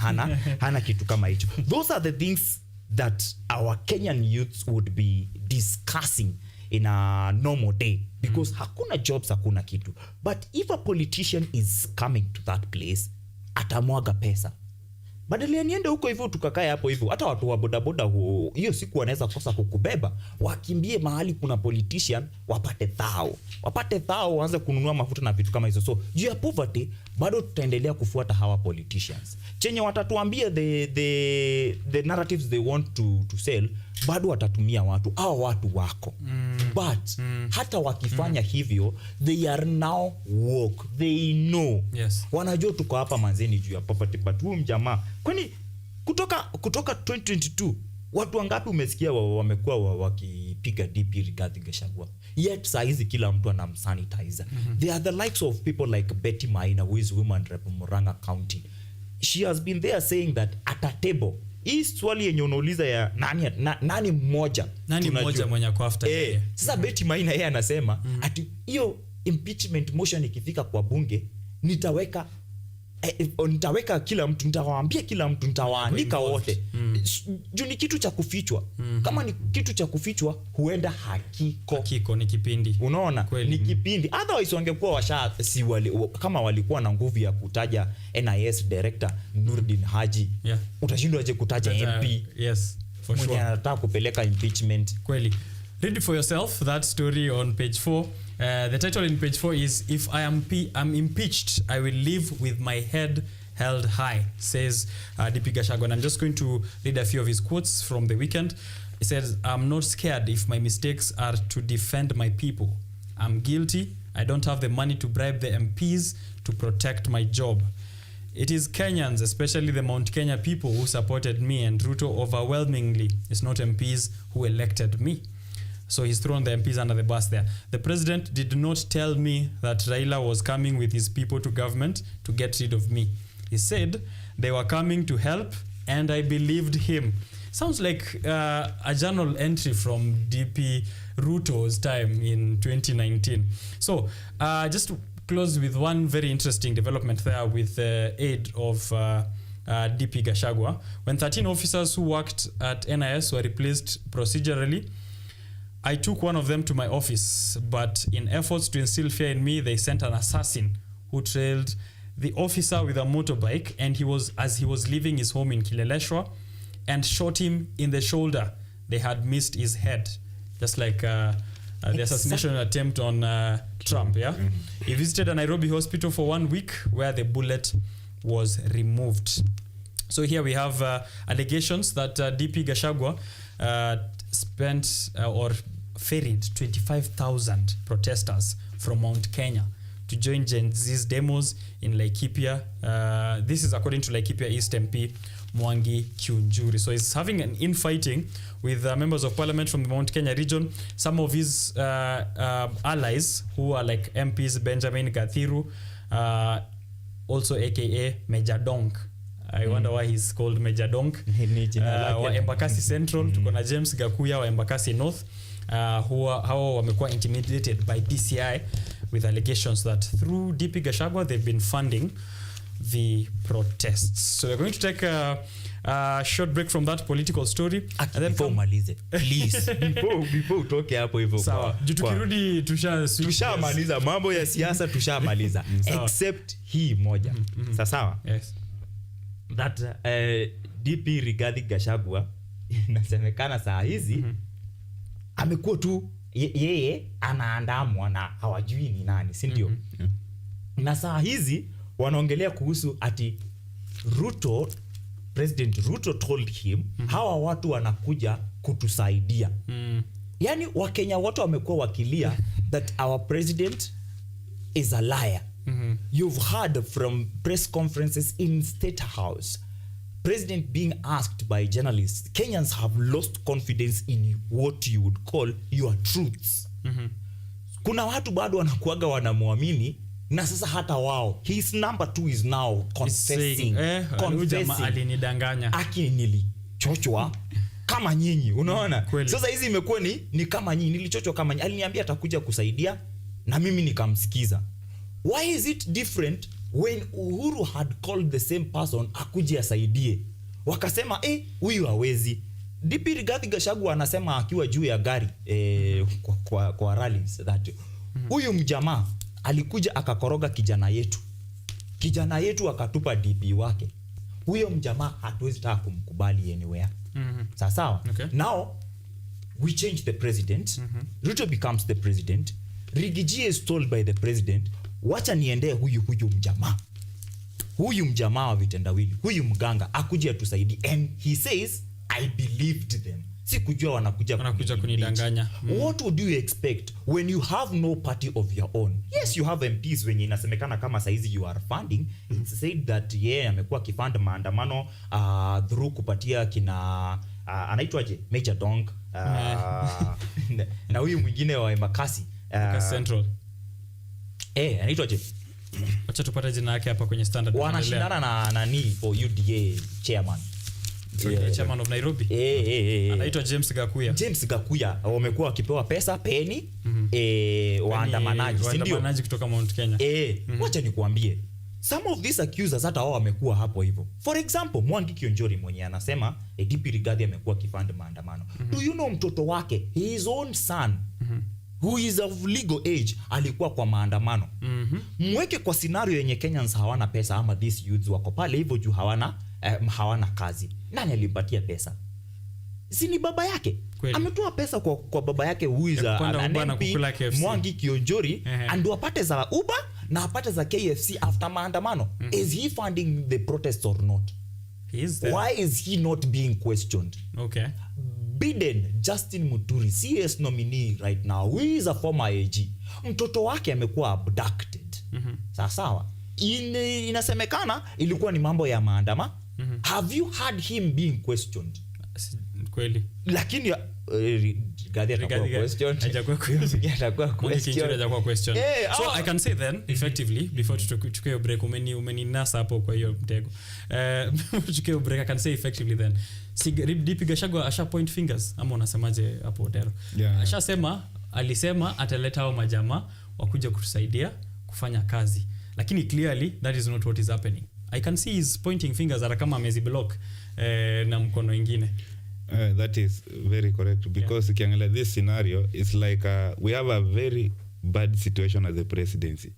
Hana kitu kama hicho. Those are the things that our Kenyan youths would be discussing in a normal day, because hakuna jobs, hakuna kitu. But if a politician is coming to that place, atamwaga pesa. Badala niende huko hivyo tukakae hapo hivyo, hata watu wa bodaboda hiyo siku wanaweza kosa kukubeba, wakimbie mahali kuna politician, wapate thao waanze kununua mafuta na vitu kama hizo. So juu ya poverty bado tutaendelea kufuata hawa politicians. Chenye watatuambia the narratives they want to sell, bado watatumia watu wako. But hata wakifanya hivyo, they are now woke, they know.
Yes.
Wanajua tuko hapa manzeni juu ya poverty. But huyu mjamaa, kwani kutoka 2022 watu wangapi umesikia wamekuwa wakipiga DP Rigathi Gachagua? Yet saa hizi kila mtu anamsanitizer. They are the likes of people like Betty Maina, who is woman rep Murang'a County. She has been there saying that at a table, hii swali yenye unauliza ya nani mmoja
mwenye kwa after
sasa Betty Maina yeye anasema ati hiyo impeachment motion ikifika kwa bunge nitaweka kila mtu, nitawaambia kila mtu, nitawaandika wote. Juu ni kitu cha kufichwa. Kama ni kitu cha kufichwa huenda hakiko
ni kipindi.
Unaona? Ni kipindi. Otherwise wangekuwa kama walikuwa na nguvu ya kutaja NIS director Nurdin Haji. Utashindwa aje kutaja MP?
Yes, for sure.
Anataka kupeleka impeachment.
Kweli. Read it for yourself, that story on page 4. The title in page 4 is "If I am impeached, I will live with my head held high," says DP Gachagua. And I'm just going to read a few of his quotes from the weekend. He says, "I'm not scared if my mistakes are to defend my people. I'm guilty. I don't have the money to bribe the MPs to protect my job. It is Kenyans, especially the Mount Kenya people, who supported me and Ruto overwhelmingly. It's not MPs who elected me." So he's thrown the MPs under the bus there. "The president did not tell me that Raila was coming with his people to government to get rid of me. He said they were coming to help and I believed him." Sounds like a journal entry from DP Ruto's time in 2019. So just to close with one very interesting development there with the aid of DP Gachagua. When 13 officers who worked at NIS were replaced procedurally, I took one of them to my office, but in efforts to instill fear in me, they sent an assassin who trailed the officer with a motorbike, and as he was leaving his home in Kileleshwa, and shot him in the shoulder. They had missed his head, just like the assassination attempt on Trump. He visited a Nairobi hospital for 1 week, where the bullet was removed. So here we have allegations that DP Gachagua spent or ferried 25,000 protesters from Mount Kenya to join Gen Z's demos in Laikipia. This is according to Laikipia East MP Mwangi Kiunjuri. So he's having an infighting with members of parliament from the Mount Kenya region. Some of his allies who are like MPs Benjamin Gathiru, also aka Major Donk. I wonder why he's called Major Donk. Wa Embakasi Central, tuko na James Gakuya wa Embakasi North, hao wamekuwa intimidated by DCI with allegations that through DP Gachagua they've been funding the protests. So we're going to take a short break from that political story.
And then malize, please. before utoke hapo hivyo.
Sawa. Tukirudi
tushamaliza mambo ya siasa, tushamaliza. Except hii moja. Sawa?
Yes.
That DP Rigathi Gachagua inasemekana saa hizi amekuwa tu yeye anaandamwa na hawajui ni nani, si ndio? Na saa hizi wanaongelea kuhusu ati President Ruto told him hawa watu wanakuja kutusaidia. Yani Wakenya wote wamekuwa wakilia that our president is a liar. You've heard from press conferences in State House, President being asked by journalists, Kenyans have lost confidence in what you would call your truths. Kuna watu bado wanakuaga wanamwamini, na sasa hata wao, his number 2 is now confessing.
Alinidanganya.
Nilichochwa kama nyinyi, unaona? Sasa hizi imekuwa ni kama nyinyi, nilichochwa kama nyinyi. Aliniambia atakuja kusaidia na mimi nikamsikiza. Why is it different when Uhuru had called the same person akuje asaidie? Wakasema huyu hawezi. DP Rigathi Gachagua anasema akiwa juu ya gari kwa rallies that huyu mjamaa alikuja akakoroga kijana yetu akatupa DP wake. Huyo mjamaa hatuwezi taka kumkubali anywhere. Sawa?
Okay.
Now we change the president. Ruto becomes the president. Rigiji is told by the president, wacha niendee huyu mjamaa wa vitendawili, huyu mganga akuje atusaidie. And he says I believed them. Sikujua wanakuja
kunidanganya.
What would you expect when you have no party of your own? Yes, you have MPs wenye inasemekana kama saizi you are funding. It's said that amekuwa kifund maandamano through kupatia kina anaitwaje Major Donk na huyu mwingine wa Embakasi
Central.
Anaitwaje?
Acha tupate jina yake hapa kwenye standard.
Wanashindana na nani for UDA chairman.
chairman of Nairobi. Anaitwa James Gakuya.
Wamekuwa wakipewa pesa peni waandamanaji, si ndio?
Waandamanaji kutoka Mount Kenya.
Wacha nikuambie. Some of these accusers hata wao wamekuwa hapo hivyo. For example, Mwangi Kionjori mwenye anasema DP Rigathi amekuwa kifund maandamano. Do you know mtoto wake, his own son, who is of legal age, alikuwa kwa maandamano. Mweke kwa scenario yenye Kenyans hawana pesa ama these youths wako pale hivyo juu hawana kazi. Nani alimpatia pesa? Si ni baba yake. Ametoa pesa kwa baba yake who is an MP, Mwangi Kionjori, and apate za Uber na apate za KFC after maandamano. Is he funding the protests or not? Why is he not being questioned?
Okay.
Biden Justin Muturi, CS nominee right now, who is a former AG. Mtoto wake amekuwa abducted. Sawa. Inasemekana ilikuwa ni mambo ya maandamano. Have you heard him being questioned?
Kweli.
Lakini Rigathi atakuwa questioned.
So I can say then effectively before tukio break umeninasa hapo kwa hiyo mtego. Tukio break I can say effectively then. DP Gachagua asha point fingers ama unasemaje hapo Odero? Alisema ataleta hao majamaa wakuja kutusaidia kufanya kazi. Lakini clearly that is not what is happening. I can see he's pointing fingers at kama amezi block na mkono ingine.
That is very correct because ukiangalia this scenario it's like we have a very bad situation as the presidency.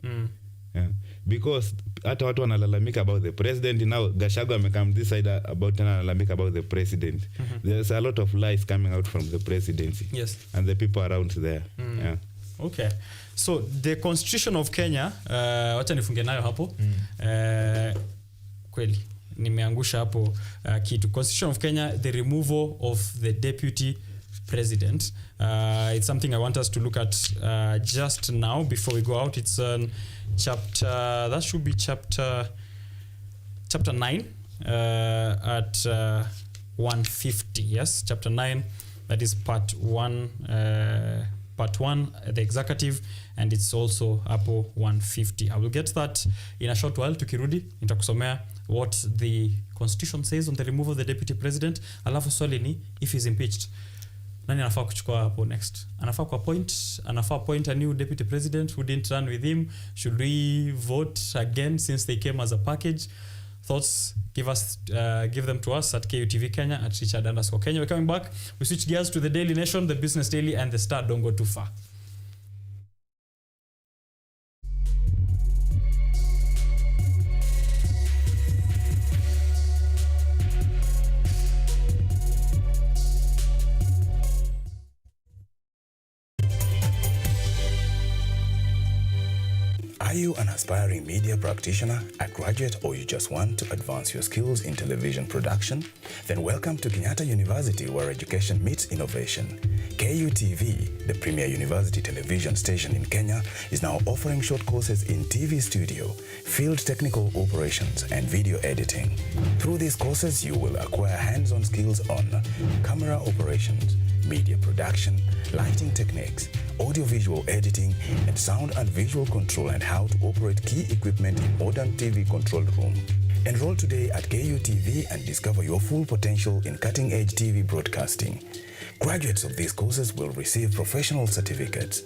Because hata watu wanalalamika about the president, now Gachagua amekam this side about analalamika about the president. There's a lot of lies coming out from the presidency.
Yes.
And the people around there.
Okay. So the Constitution of Kenya, wacha nifunge nayo hapo. Kweli nimeangusha hapo kitu. Constitution of Kenya, the removal of the deputy president. It's something I want us to look at just now before we go out. It's chapter, that should be chapter 9 at 150. Yes, chapter 9, that is part 1, the executive, and it's also hapo 150. I will get that in a short while. Tukirudi nitakusomea what the constitution says on the removal of the deputy president. Alafu swali ni if he's impeached, nani anafaa kuchukua hapo next? Anafaa appoint a new deputy president who didn't run with him? Should we vote again since they came as a package? Thoughts, give them to us at KUTV Kenya at Richard_Kenya. We're coming back. We switch gears to the Daily Nation, the Business Daily, and the Star. Don't go too far.
Are you an aspiring media practitioner, a graduate, or you just want to advance your skills in television production? Then welcome to Kenyatta University, where education meets innovation. KUTV, the premier university television station in Kenya, is now offering short courses in TV studio, field technical operations, and video editing. Through these courses, you will acquire hands-on skills on camera operations, media production, lighting techniques, audiovisual editing, and sound and visual control, and how to operate key equipment in modern TV control room. Enroll today at KUTV and discover your full potential in cutting-edge TV broadcasting. Graduates of these courses will receive professional certificates.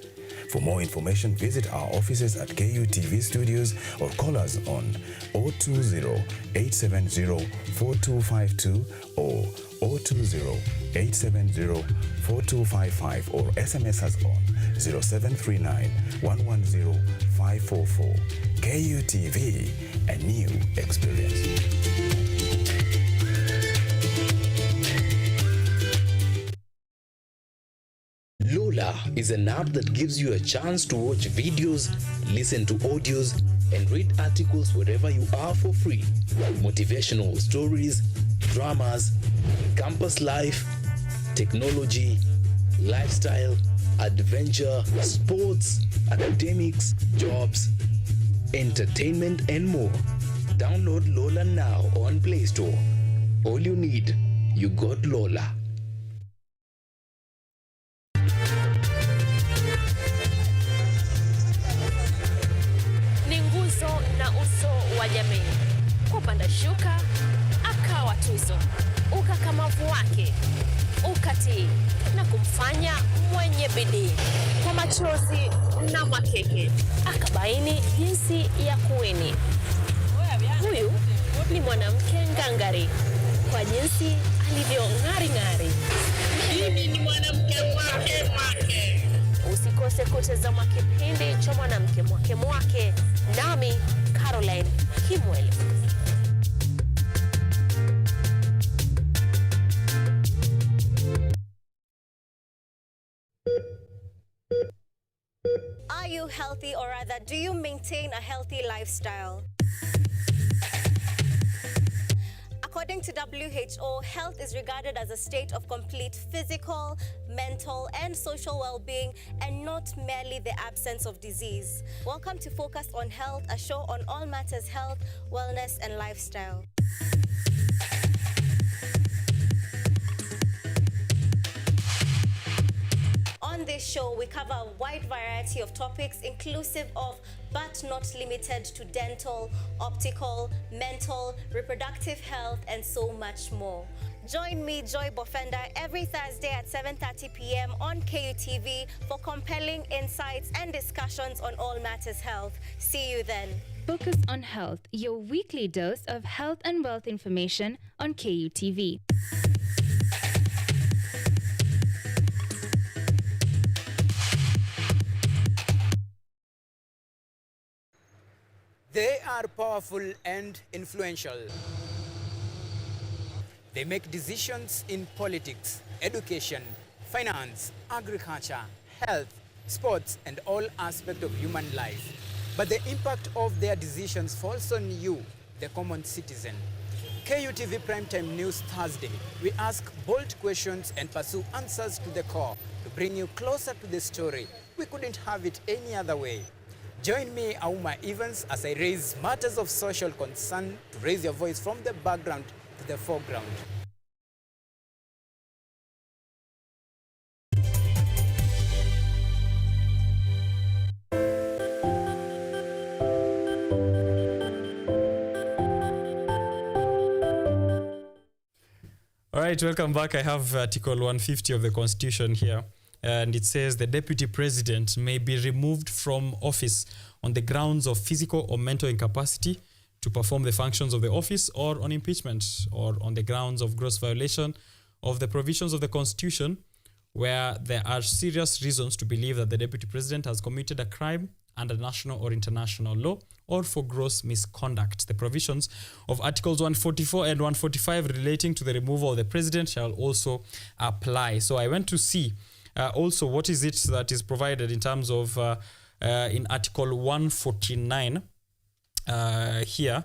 For more information, visit our offices at KUTV Studios or call us on 020-870-4252 or 020-870-4255 or SMS us on 0739-110-544. KUTV, a new experience.
Lola is an app that gives you a chance to watch videos, listen to audios, and read articles wherever you are for free. Motivational stories, dramas, campus life, technology, lifestyle, adventure, sports, academics, jobs, entertainment, and more. Download Lola now on Play Store. All you need, you got Lola.
Ni nguzo na uso wa jamii. Kupanda shuka, akawa tuzo. ukakamavu wake, ukati na kumfanya mwenye bidii. Kwa machozi na makeke, akabaini jinsi ya kuweni. Huyu ni mwanamke ngangari kwa jinsi alivyo ng'ari. Mimi ni mwanamke mwake. Usikose kutazama kipindi cha mwanamke mwake, nami Caroline Kimwele.
Are you healthy, or rather, do you maintain a healthy lifestyle? According to WHO, health is regarded as a state of complete physical, mental, and social well-being, and not merely the absence of disease. Welcome to Focus on Health, a show on all matters health, wellness, and lifestyle. On this show, we cover a wide variety of topics inclusive of, but not limited to, dental, optical, mental, reproductive health, and so much more. Join me, Joy Bofenda, every Thursday at 7:30 p.m. on KUTV for compelling insights and discussions on all matters health. See you then.
Focus on Health, your weekly dose of health and wealth information on KUTV.
They are powerful and influential. They make decisions in politics, education, finance, agriculture, health, sports, and all aspects of human life. But the impact of their decisions falls on you, the common citizen. KUTV Primetime News Thursday, we ask bold questions and pursue answers to the core to bring you closer to the story. We couldn't have it any other way. Join me, Auma Evans, as I raise matters of social concern to raise your voice from the background to the foreground.
All right, welcome back. I have Article 150 of the Constitution here. And it says the deputy president may be removed from office on the grounds of physical or mental incapacity to perform the functions of the office, or on impeachment, or on the grounds of gross violation of the provisions of the Constitution, where there are serious reasons to believe that the deputy president has committed a crime under national or international law, or for gross misconduct. The provisions of Articles 144 and 145 relating to the removal of the president shall also apply. So I went to see also, what is it that is provided in terms of in Article 149 here,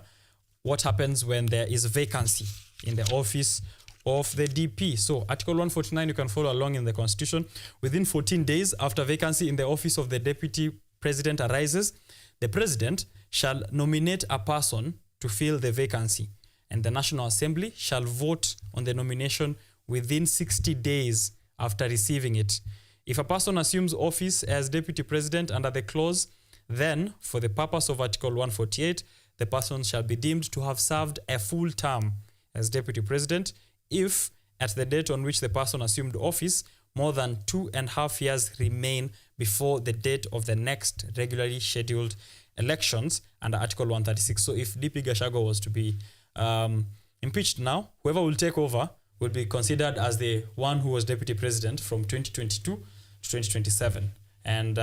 what happens when there is vacancy in the office of the DP. So Article 149, you can follow along in the Constitution. Within 14 days after vacancy in the office of the deputy president arises, the president shall nominate a person to fill the vacancy, and the National Assembly shall vote on the nomination within 60 days after receiving it. If a person assumes office as deputy president under the clause, then for the purpose of Article 148, the person shall be deemed to have served a full term as deputy president if at the date on which the person assumed office, more than 2.5 years remain before the date of the next regularly scheduled elections under Article 136. So if DP Gachagua was to be impeached now, whoever will take over will be considered as the one who was deputy president from 2022 to 2027. And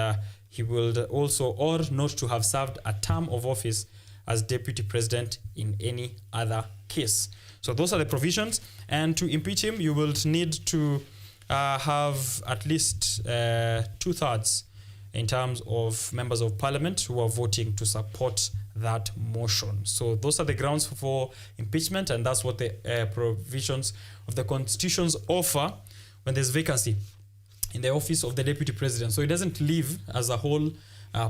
he will also, or not to have served a term of office as deputy president in any other case. So those are the provisions. And to impeach him, you will need to have at least 2/3 in terms of members of parliament who are voting to support that motion. So those are the grounds for impeachment, and that's what the provisions of the Constitutions offer when there's vacancy in the office of the deputy president. So it doesn't live as a whole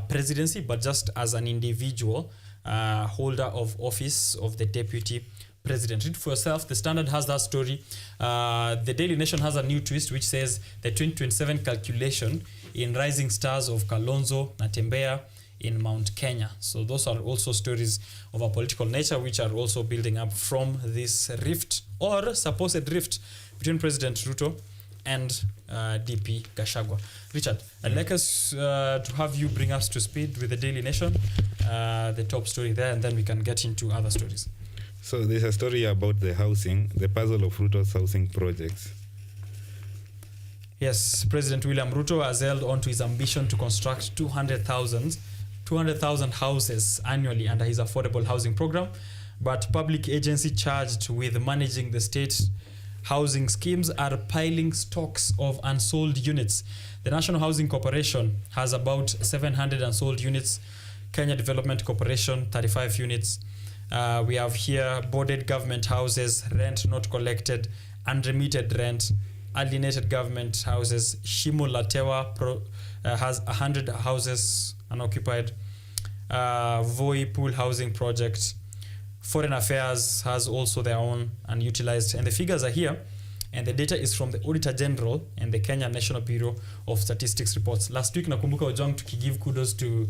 presidency, but just as an individual holder of office of the deputy president. Read for yourself. The Standard has that story. The Daily Nation has a new twist which says the 2027 calculation in rising stars of Kalonzo, Natembeya, in Mount Kenya. So those are also stories of a political nature which are also building up from this rift or supposed rift between President Ruto and DP Gachagua. Richard, I'd like us to have you bring us to speed with the Daily Nation, the top story there, and then we can get into other stories.
So there's a story about the housing, the puzzle of Ruto's housing projects.
Yes, President William Ruto has held on to his ambition to construct 200,000 houses annually under his affordable housing program, but public agency charged with managing the state housing schemes are piling stocks of unsold units. The National Housing Corporation has about 700 unsold units, Kenya Development Corporation 35 units. We have here boarded government houses, rent not collected, unremitted rent, alienated government houses. Shimo Latewa has 100 houses unoccupied. Voi Pool Housing Project. Foreign Affairs has also their own unutilized. And the figures are here. And the data is from the Auditor General and the Kenya National Bureau of Statistics reports. Last week, nakumbuka Ojwang tukigive kudos to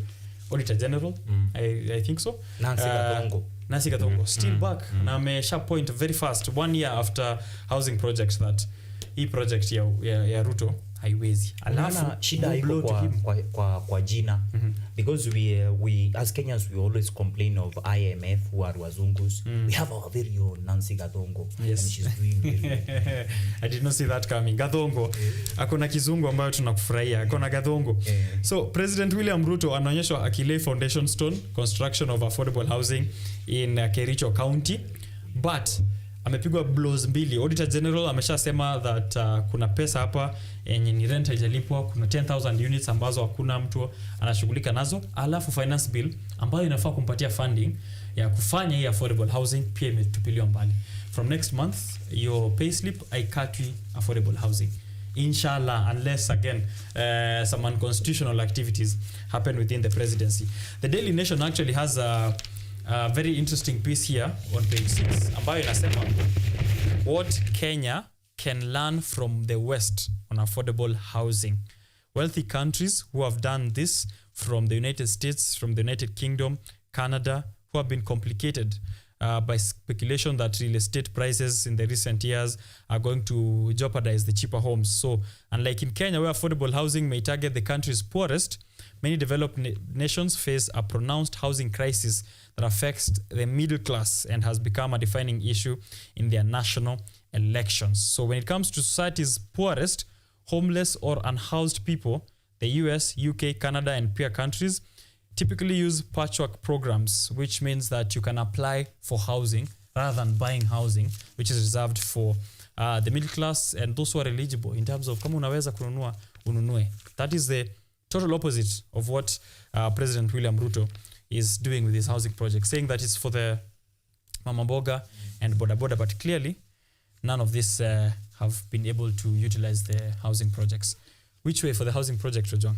Auditor General. I think so. Nancy Gathongo. Still back. Na amesha point very fast 1 year after housing project that hii project ya Ruto haiwezi.
Alafu shida iko kwa jina because we as Kenyans we always complain of IMF who are wazungus. We have our very own Nancy Gathongo.
Yes.
And she's doing very
I did not see that coming. Gathongo. Akona kizungu ambayo tunakufurahia. Akona Gathongo. So President William Ruto anaonyeshwa akilay foundation stone construction of affordable housing in Kericho County, but amepigwa blows mbili. Auditor General ameshasema that kuna pesa hapa yenye ni rent haijalipwa, kuna 10,000 units ambazo hakuna mtu anashughulika nazo, alafu finance bill ambayo inafaa kumpatia funding ya kufanya hii affordable housing pia imetupiliwa mbali. From next month your payslip haikatwi affordable housing, inshallah, unless again some unconstitutional activities happen within the presidency. The Daily Nation actually has a very interesting piece here on page 6 ambayo inasema what Kenya can learn from the West on affordable housing. Wealthy countries who have done this, from the United States, from the United Kingdom, Canada, who have been complicated by speculation that real estate prices in the recent years are going to jeopardize the cheaper homes. So unlike in Kenya, where affordable housing may target the country's poorest, many developed nations face a pronounced housing crisis that affects the middle class and has become a defining issue in their national elections. So when it comes to society's poorest, homeless or unhoused people, the US, UK, Canada, and peer countries typically use patchwork programs, which means that you can apply for housing rather than buying housing, which is reserved for the middle class and those who are eligible in terms of kama unaweza kununua, ununue. That is the total opposite of what President William Ruto is doing with his housing project, saying that it's for the Mama Mboga and Boda Boda, but clearly none of this have been able to utilize the housing projects. Which way for the housing project, Ojwang?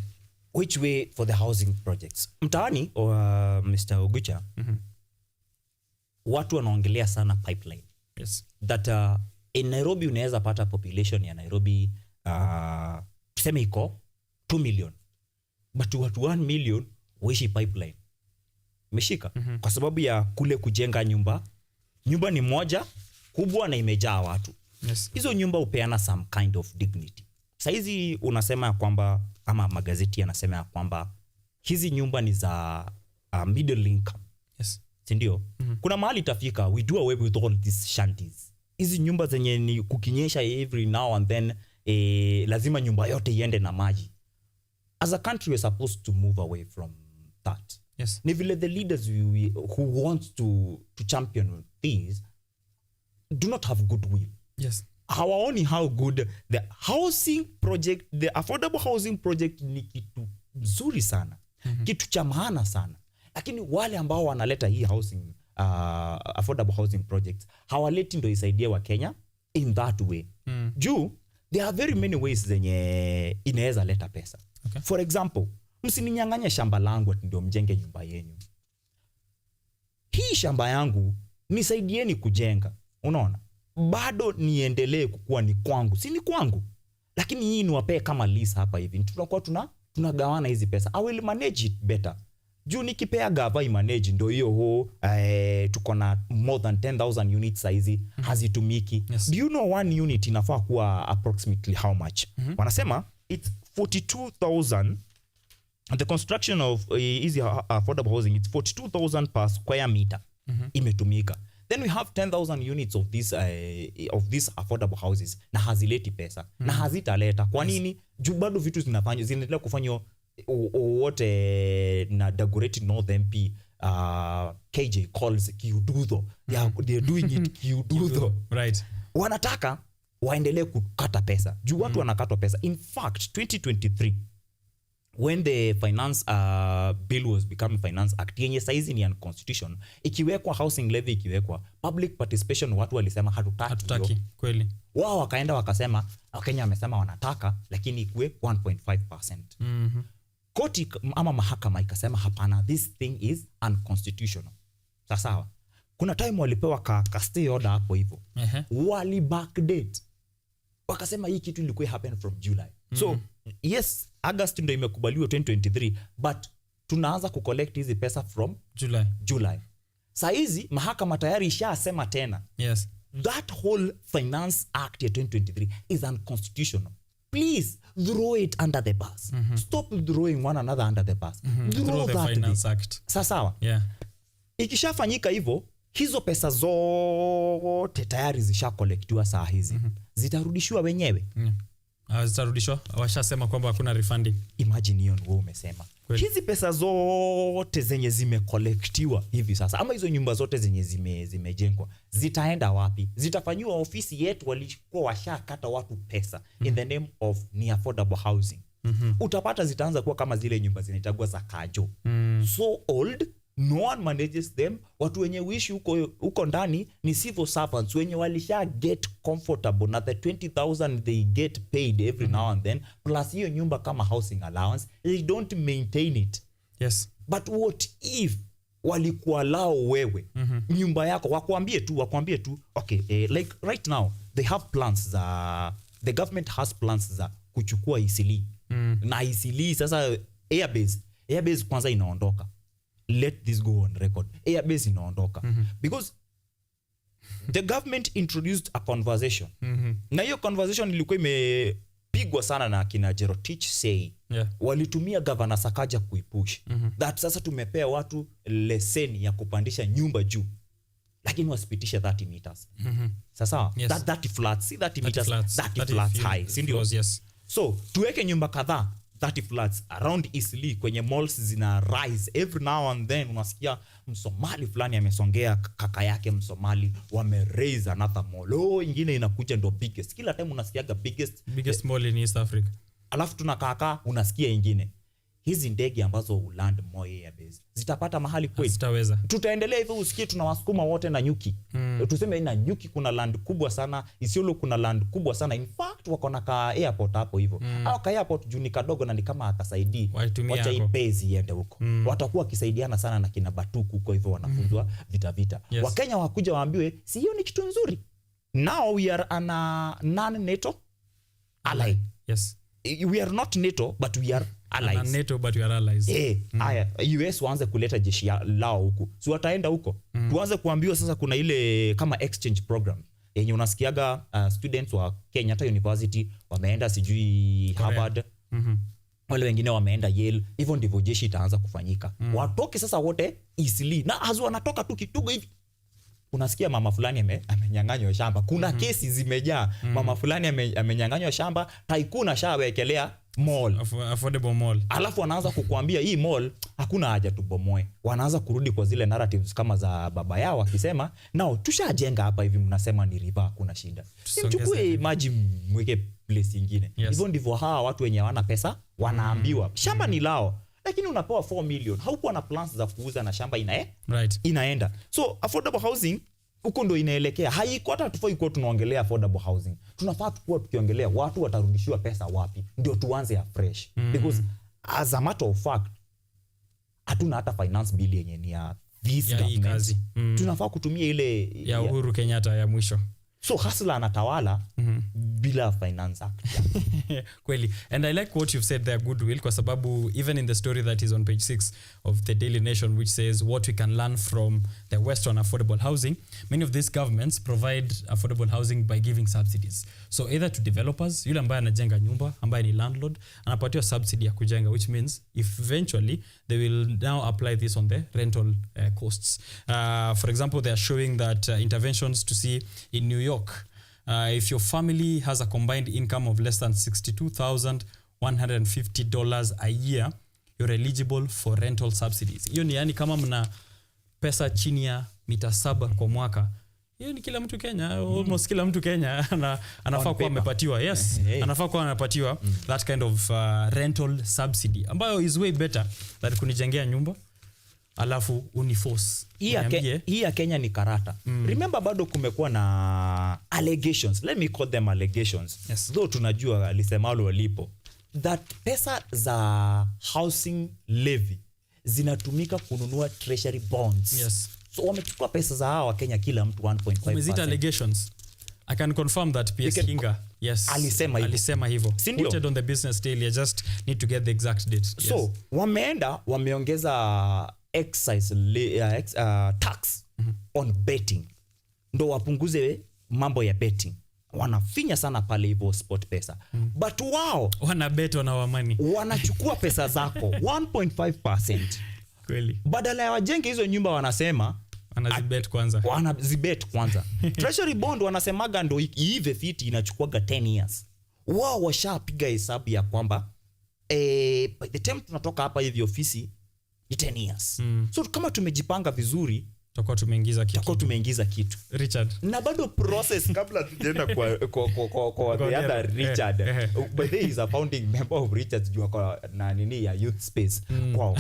Which way for the housing projects? Mtaani or Mr. Ogucha, watu wanaongelea sana pipeline.
Yes.
That in Nairobi unaweza pata population ya Nairobi tuseme iko 2 million. But watu 1 million wishi pipeline. Meshika. Kwa sababu ya kule kujenga nyumba. Nyumba ni moja kubwa na imejaa watu.
Yes.
Hizo nyumba upeana some kind of dignity. Saizi unasema ya kwamba ama magazeti yanasema ya kwamba hizi nyumba ni za middle income.
Yes.
Sindio? Kuna mahali itafika, we do away with all these shanties. Hizi nyumba zenye ni kukinyesha every now and then, lazima nyumba yote iende na maji. As a country we're supposed to move away from that.
Yes.
Ni vile the leaders who want to champion these do not have goodwill.
Yes.
Hawaoni how good the housing project, the affordable housing project ni kitu mzuri sana. Kitu cha maana sana. Lakini wale ambao wanaleta hii housing, affordable housing projects, hawaleti ndo isaidie wa Kenya in that way. Juu, there are very many ways zenye inaweza leta pesa.
Okay.
For example, msininyang'anye shamba langu ati ndio mjenge nyumba yenu. Hii shamba yangu nisaidieni kujenga. Unaona? Bado niendelee kukua ni kwangu. Si ni kwangu. Lakini hii niwapee kama lease hapa hivi. Tunakuwa tunagawana hizi pesa. I will manage it better. juu nikipea gava imanage ndo hiyo ho tuko na more than 10,000 units saizi hazitumiki. Do you know one unit inafaa kuwa approximately how much? Wanasema it's 42,000. The construction of easy affordable housing, it's 42,000 per square meter imetumika. Then we have 10,000 units of these affordable houses na hazileti pesa na hazitaleta. Kwa nini? Juu bado vitu zinaendelea kufanywa wote na Dagoretti North MP KJ calls kiududho. They're doing it kiududho.
Right.
Wanataka waendelee kukata pesa. Juu watu wanakatwa pesa. In fact, 2023 when the finance bill was becoming finance act yenye saizi ni unconstitutional, ikiwekwa housing levy, ikiwekwa public participation, watu walisema hatutaki
kweli.
Wao wakaenda wakasema Kenya wamesema wanataka lakini ikuwe 1.5%. Koti ama mahakama ikasema hapana, this thing is unconstitutional. Sawa. Kuna time walipewa ka stay order hapo hivyo. Wali backdate. Wakasema hii kitu ilikuwa happen from July. So yes, August ndio imekubaliwa 2023, but tunaanza kucollect hizi pesa from July. Saa hizi mahakama tayari ishasema tena.
Yes.
That whole finance act ya 2023 is unconstitutional. Please throw it under the bus. Stop throwing one another under the bus.
Throw the finance act.
Sawa.
Yeah.
Ikishafanyika hivyo, hizo pesa zote tayari zishakolektiwa saa hizi. Zitarudishwa wenyewe.
Zitarudishwa, washasema kwamba hakuna refunding.
Imagine hiyo wewe umesema. Hizi pesa zote zenye zimekolektiwa hivi sasa, ama hizo nyumba zote zenye zimejengwa, zitaenda wapi? Zitafanywa ofisi yetu walikuwa washakata watu pesa in the name of ni affordable housing. Utapata zitaanza kuwa kama zile nyumba zinaitagwa za kajo. So old, no one manages them. Watu wenye uishi huko ndani ni civil servants wenye walisha get comfortable na the 20,000 they get paid every now and then, plus hiyo nyumba kama housing allowance, they don't maintain it.
Yes.
But what if walikuwa lao wewe nyumba yako wakwambie tu okay, like right now they have plans the government has plans za kuchukua Isili. Na Isili sasa airbase kwanza inaondoka. Let this go on record. Airbase inaondoka. Because the government introduced a conversation. Na hiyo conversation ilikuwa imepigwa sana na kina Jerotich say. Walitumia Governor Sakaja kuipush. That sasa tumepea watu leseni ya kupandisha nyumba juu. Lakini wasipitisha 30 meters. Sasa that flats, see 30 meters, 30 flats high. Sindio?
Yes.
So, tuweke nyumba kadhaa 30 flats around Eastleigh kwenye malls zina rise every now and then. Unasikia Msomali fulani amesongea kaka yake Msomali wame raise another mall. Ingine inakuja ndo biggest. Kila time unasikiaga biggest
mall in East Africa.
Alafu tunakaka unasikia ingine. Hizi ndege ambazo uland more airbase zitapata mahali kweli?
Zitaweza.
Tutaendelea hivyo usikie tunawasukuma wote na nyuki. Tuseme ina nyuki kuna land kubwa sana, Isiolo kuna land kubwa sana. In fact wako na ka airport hapo hivyo. Au ka airport juu ni kadogo na ni kama akasaidii. Wacha ipezi iende huko. Watakuwa kisaidiana sana na kina Batuku huko hivyo wanafunzwa vita.
Yes.
Wakenya wakuja waambiwe si hiyo ni kitu nzuri. Now we are an non-NATO ally.
Yes.
We are not NATO but we are allies.
NATO but we are allies.
Aya, US waanze kuleta jeshi lao huku. Si wataenda huko. Tuanze kuambiwa sasa kuna ile kama exchange program. Yenye unasikiaga students wa Kenyatta University wameenda sijui Harvard. Wale wengine wameenda Yale. Hivyo ndivyo jeshi itaanza kufanyika. Watoke sasa wote Eastleigh. Na hazo wanatoka tu kidogo hivi. Unasikia mama fulani amenyang'anywa shamba. Kuna kesi zimejaa. Mama fulani amenyang'anywa shamba, tycoon ashawekelea mall,
affordable mall.
Alafu wanaanza kukuambia hii mall hakuna haja tubomoe. Wanaanza kurudi kwa zile narratives kama za baba yao wakisema, "Nao tushajenga hapa hivi mnasema ni river hakuna shida." Simchukue maji mweke place nyingine. Hivyo ndivyo hawa watu wenye hawana pesa wanaambiwa. Shamba ni lao. Lakini unapewa 4 million. Haukuwa na plans za kuuza na shamba inaenda. So affordable housing huko ndo inaelekea. Haiko hata tufai kuwa tunaongelea affordable housing. Tunafaa kuwa tukiongelea watu watarudishiwa pesa wapi. Ndio tuanze afresh. Because as a matter of fact hatuna hata finance bill yenye ni ya this government. Tunafaa kutumia ile
ya Uhuru Kenyatta ya mwisho.
So hustler anatawala, bila Finance Act.
Kweli. And I like what you've said there, goodwill, kwa sababu even in the story that is on page 6 of the Daily Nation, which says what we can learn from the West on affordable housing, many of these governments provide affordable housing by giving subsidies. So either to developers, yule ambaye anajenga nyumba, ambaye ni landlord, anapatiwa subsidy ya kujenga, which means if eventually they will now apply this on the rental costs. For example, they are showing that interventions to see in New York, if your family has a combined income of less than $62,150 a year, you're eligible for rental subsidies. Hiyo ni yani kama mna pesa chini ya mita 7 kwa mwaka. Hiyo ni kila mtu Kenya, almost kila mtu Kenya anafaa kuwa amepatiwa. Yes, anafaa kuwa anapatiwa that kind of rental subsidy, ambayo is way better than kunijengea nyumba alafu uniforce.
Hii ya Kenya ni karata. Remember bado kumekuwa na allegations. Let me call them allegations.
Yes.
Though tunajua alisemalo walipo. That pesa za housing levy zinatumika kununua treasury bonds.
Yes.
So wamechukua pesa za hawa Kenya kila mtu 1.5%.
Umezita allegations. I can confirm that PS Kinga, yes, alisema hivyo. Quoted on the Business Daily. I just need to get the exact date.
So wameongeza excise tax on betting. Ndo wapunguze mambo ya betting. Wanafinya sana pale hivyo sport pesa. But wao
wanabet on our money.
Wanachukua pesa zako 1.5%.
Kweli.
Badala ya wajenge hizo nyumba wanasema wanazibet kwanza. Treasury bond wanasemaga ndo iive fiti inachukuaga 10 years. Wao washapiga hesabu ya kwamba by the time tunatoka hapa hivi ofisi ni 10 years. So kama tumejipanga vizuri
tutakuwa tumeingiza kitu. Richard.
Na bado process kabla tujaenda kwa the other Richard. But there is a founding member of Richard's jua kwa na nini ya youth space. Wow.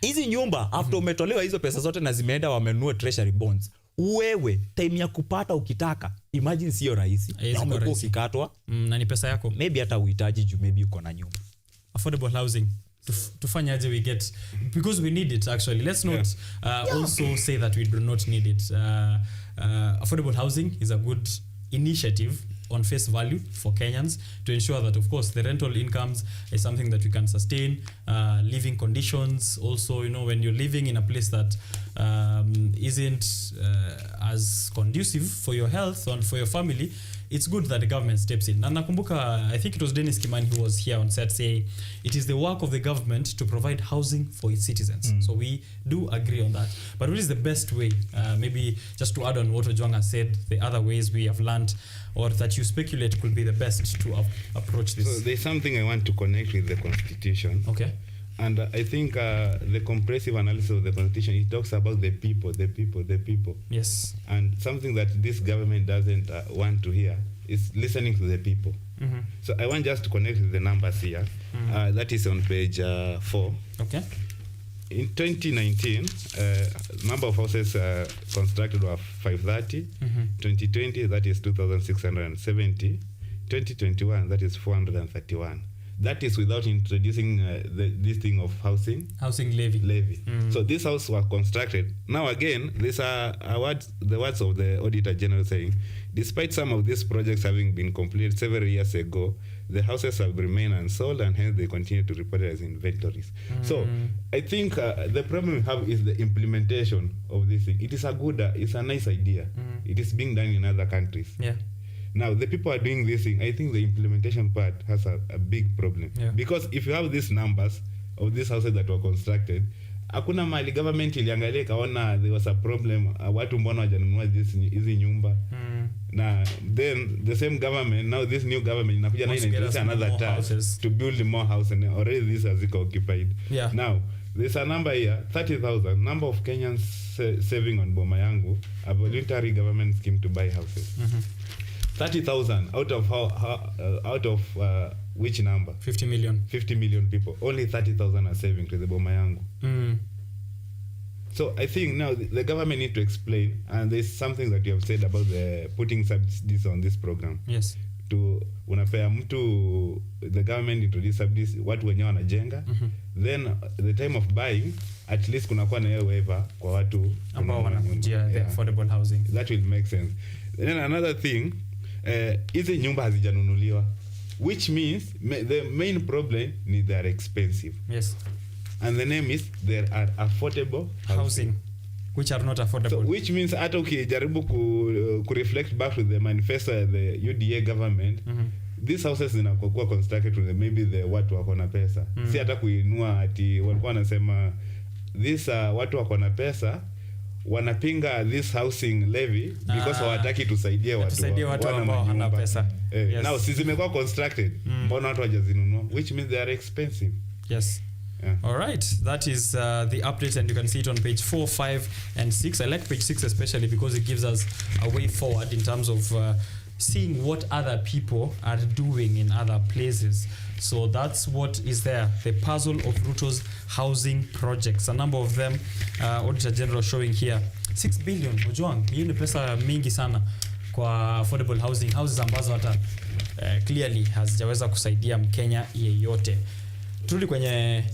Hizi nyumba after umetolewa hizo pesa zote na zimeenda wamenunua treasury bonds. Wewe time ya kupata ukitaka, imagine sio rahisi. Na umekuwa ukikatwa
na ni pesa yako.
Maybe hata uhitaji juu maybe uko na nyumba.
Affordable housing. Tufanyaje we get, because we need it actually. Let's not also say that we do not need it. Affordable housing is a good initiative on face value for Kenyans to ensure that, of course, the rental incomes is something that we can sustain. Living conditions also, you know, when you're living in a place that isn't as conducive for your health and for your family, it's good that the government steps in. And nakumbuka, I think it was Dennis Kimani who was here on set saying it is the work of the government to provide housing for its citizens. So we do agree on that. But what is the best way? Maybe just to add on what Ojwanga said, the other ways we have learned or that you speculate could be the best to approach this.
So there's something I want to connect with the Constitution.
Okay.
And I think the comprehensive analysis of the Constitution, it talks about the people.
Yes.
And something that this government doesn't want to hear is listening to the people. So I want just to connect with the numbers here. That is on page 4.
Okay.
In 2019, number of houses constructed were 530. 2020, that is 2,670. 2021, that is 431. That is without introducing this thing of housing levy. So these houses were constructed. Now again, these are the words of the Auditor General saying, despite some of these projects having been completed several years ago, the houses have remained unsold and hence they continue to report as inventories. So I think the problem we have is the implementation of this thing. It is it's a nice idea. It is being done in other countries.
Yeah.
Now, the people are doing this thing. I think the implementation part has a big problem.
Yeah.
Because if you have these numbers of these houses that were constructed, hakuna mali government iliangalia kaona there was a problem, watu mbona wajanunua hizi nyumba. Na then the same government, now this new government inakuja na introduce another task to build more houses, and already these are occupied.
Yeah.
Now, there's a number here, 30,000, number of Kenyans saving on Boma Yangu, a voluntary government scheme to buy houses. 30,000 out of which number?
50 million.
50 million people. Only 30,000 are saving to the Boma Yangu. So I think now the government need to explain, and there's something that you have said about the putting subsidies on this program.
Yes.
To unapea mtu, the government introduce subsidies, watu wenyewe wanajenga. Then the time of buying, at least kunakuwa na waiver kwa watu
ambao wanakujia the affordable housing.
That will make sense. Then another thing, hizi nyumba hazijanunuliwa, which means the main problem is they are expensive.
Yes.
And the name is there are affordable housing
which are not affordable.
So, which means hata ukijaribu ku reflect back to the manifesto of the UDA government, these houses zinakuwa constructed with maybe the watu wako na pesa. Si hata kuinua ati walikuwa wanasema this watu wako na pesa wanapinga this housing levy because hawataki tusaidie watu
ambao wana pesa.
Yes. Now sisi zimekuwa constructed, mbona watu hawajazinunua, which means they are expensive.
Yes. Yeah. All right, that is the update, and you can see it on page 4, 5, and 6. I like page 6 especially because it gives us a way forward in terms of seeing what other people are doing in other places. So that's what is there, the puzzle of Ruto's housing projects. A number of them, Auditor General showing here. 6 billion, Ojwang, hiyo ni pesa mingi sana kwa affordable housing, houses ambazo hata clearly hazijaweza kusaidia Mkenya yeyote. Turudi kwenye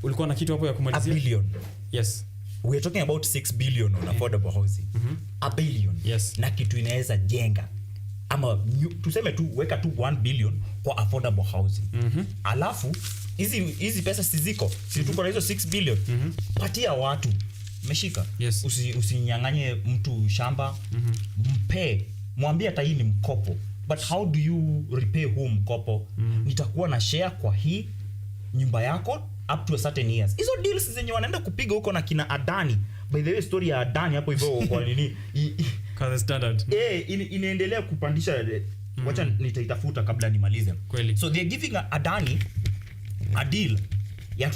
ulikuwa na kitu hapo ya kumalizia?
A billion.
Yes.
We are talking about 6 billion on affordable housing. A billion.
Yes.
Na kitu inaweza jenga. Ama tuseme tu weka tu 1 billion kwa affordable housing. Alafu hizi pesa siziko. Si tuko na hizo 6 billion. Patia watu. Meshika.
Yes.
Usinyang'anye mtu shamba. Mpe. Mwambie hata hii ni mkopo. But how do you repay huu mkopo? Nitakuwa na share kwa hii nyumba yako up to a certain years. Hizo deals zenye wanaenda kupiga huko na kina Adani. By the way, story ya Adani hapo hivyo kwa nini?
Kwa standard.
Inaendelea kupandisha. Wacha nitaitafuta kabla nimalize.
Kweli.
So they are giving Adani a deal ya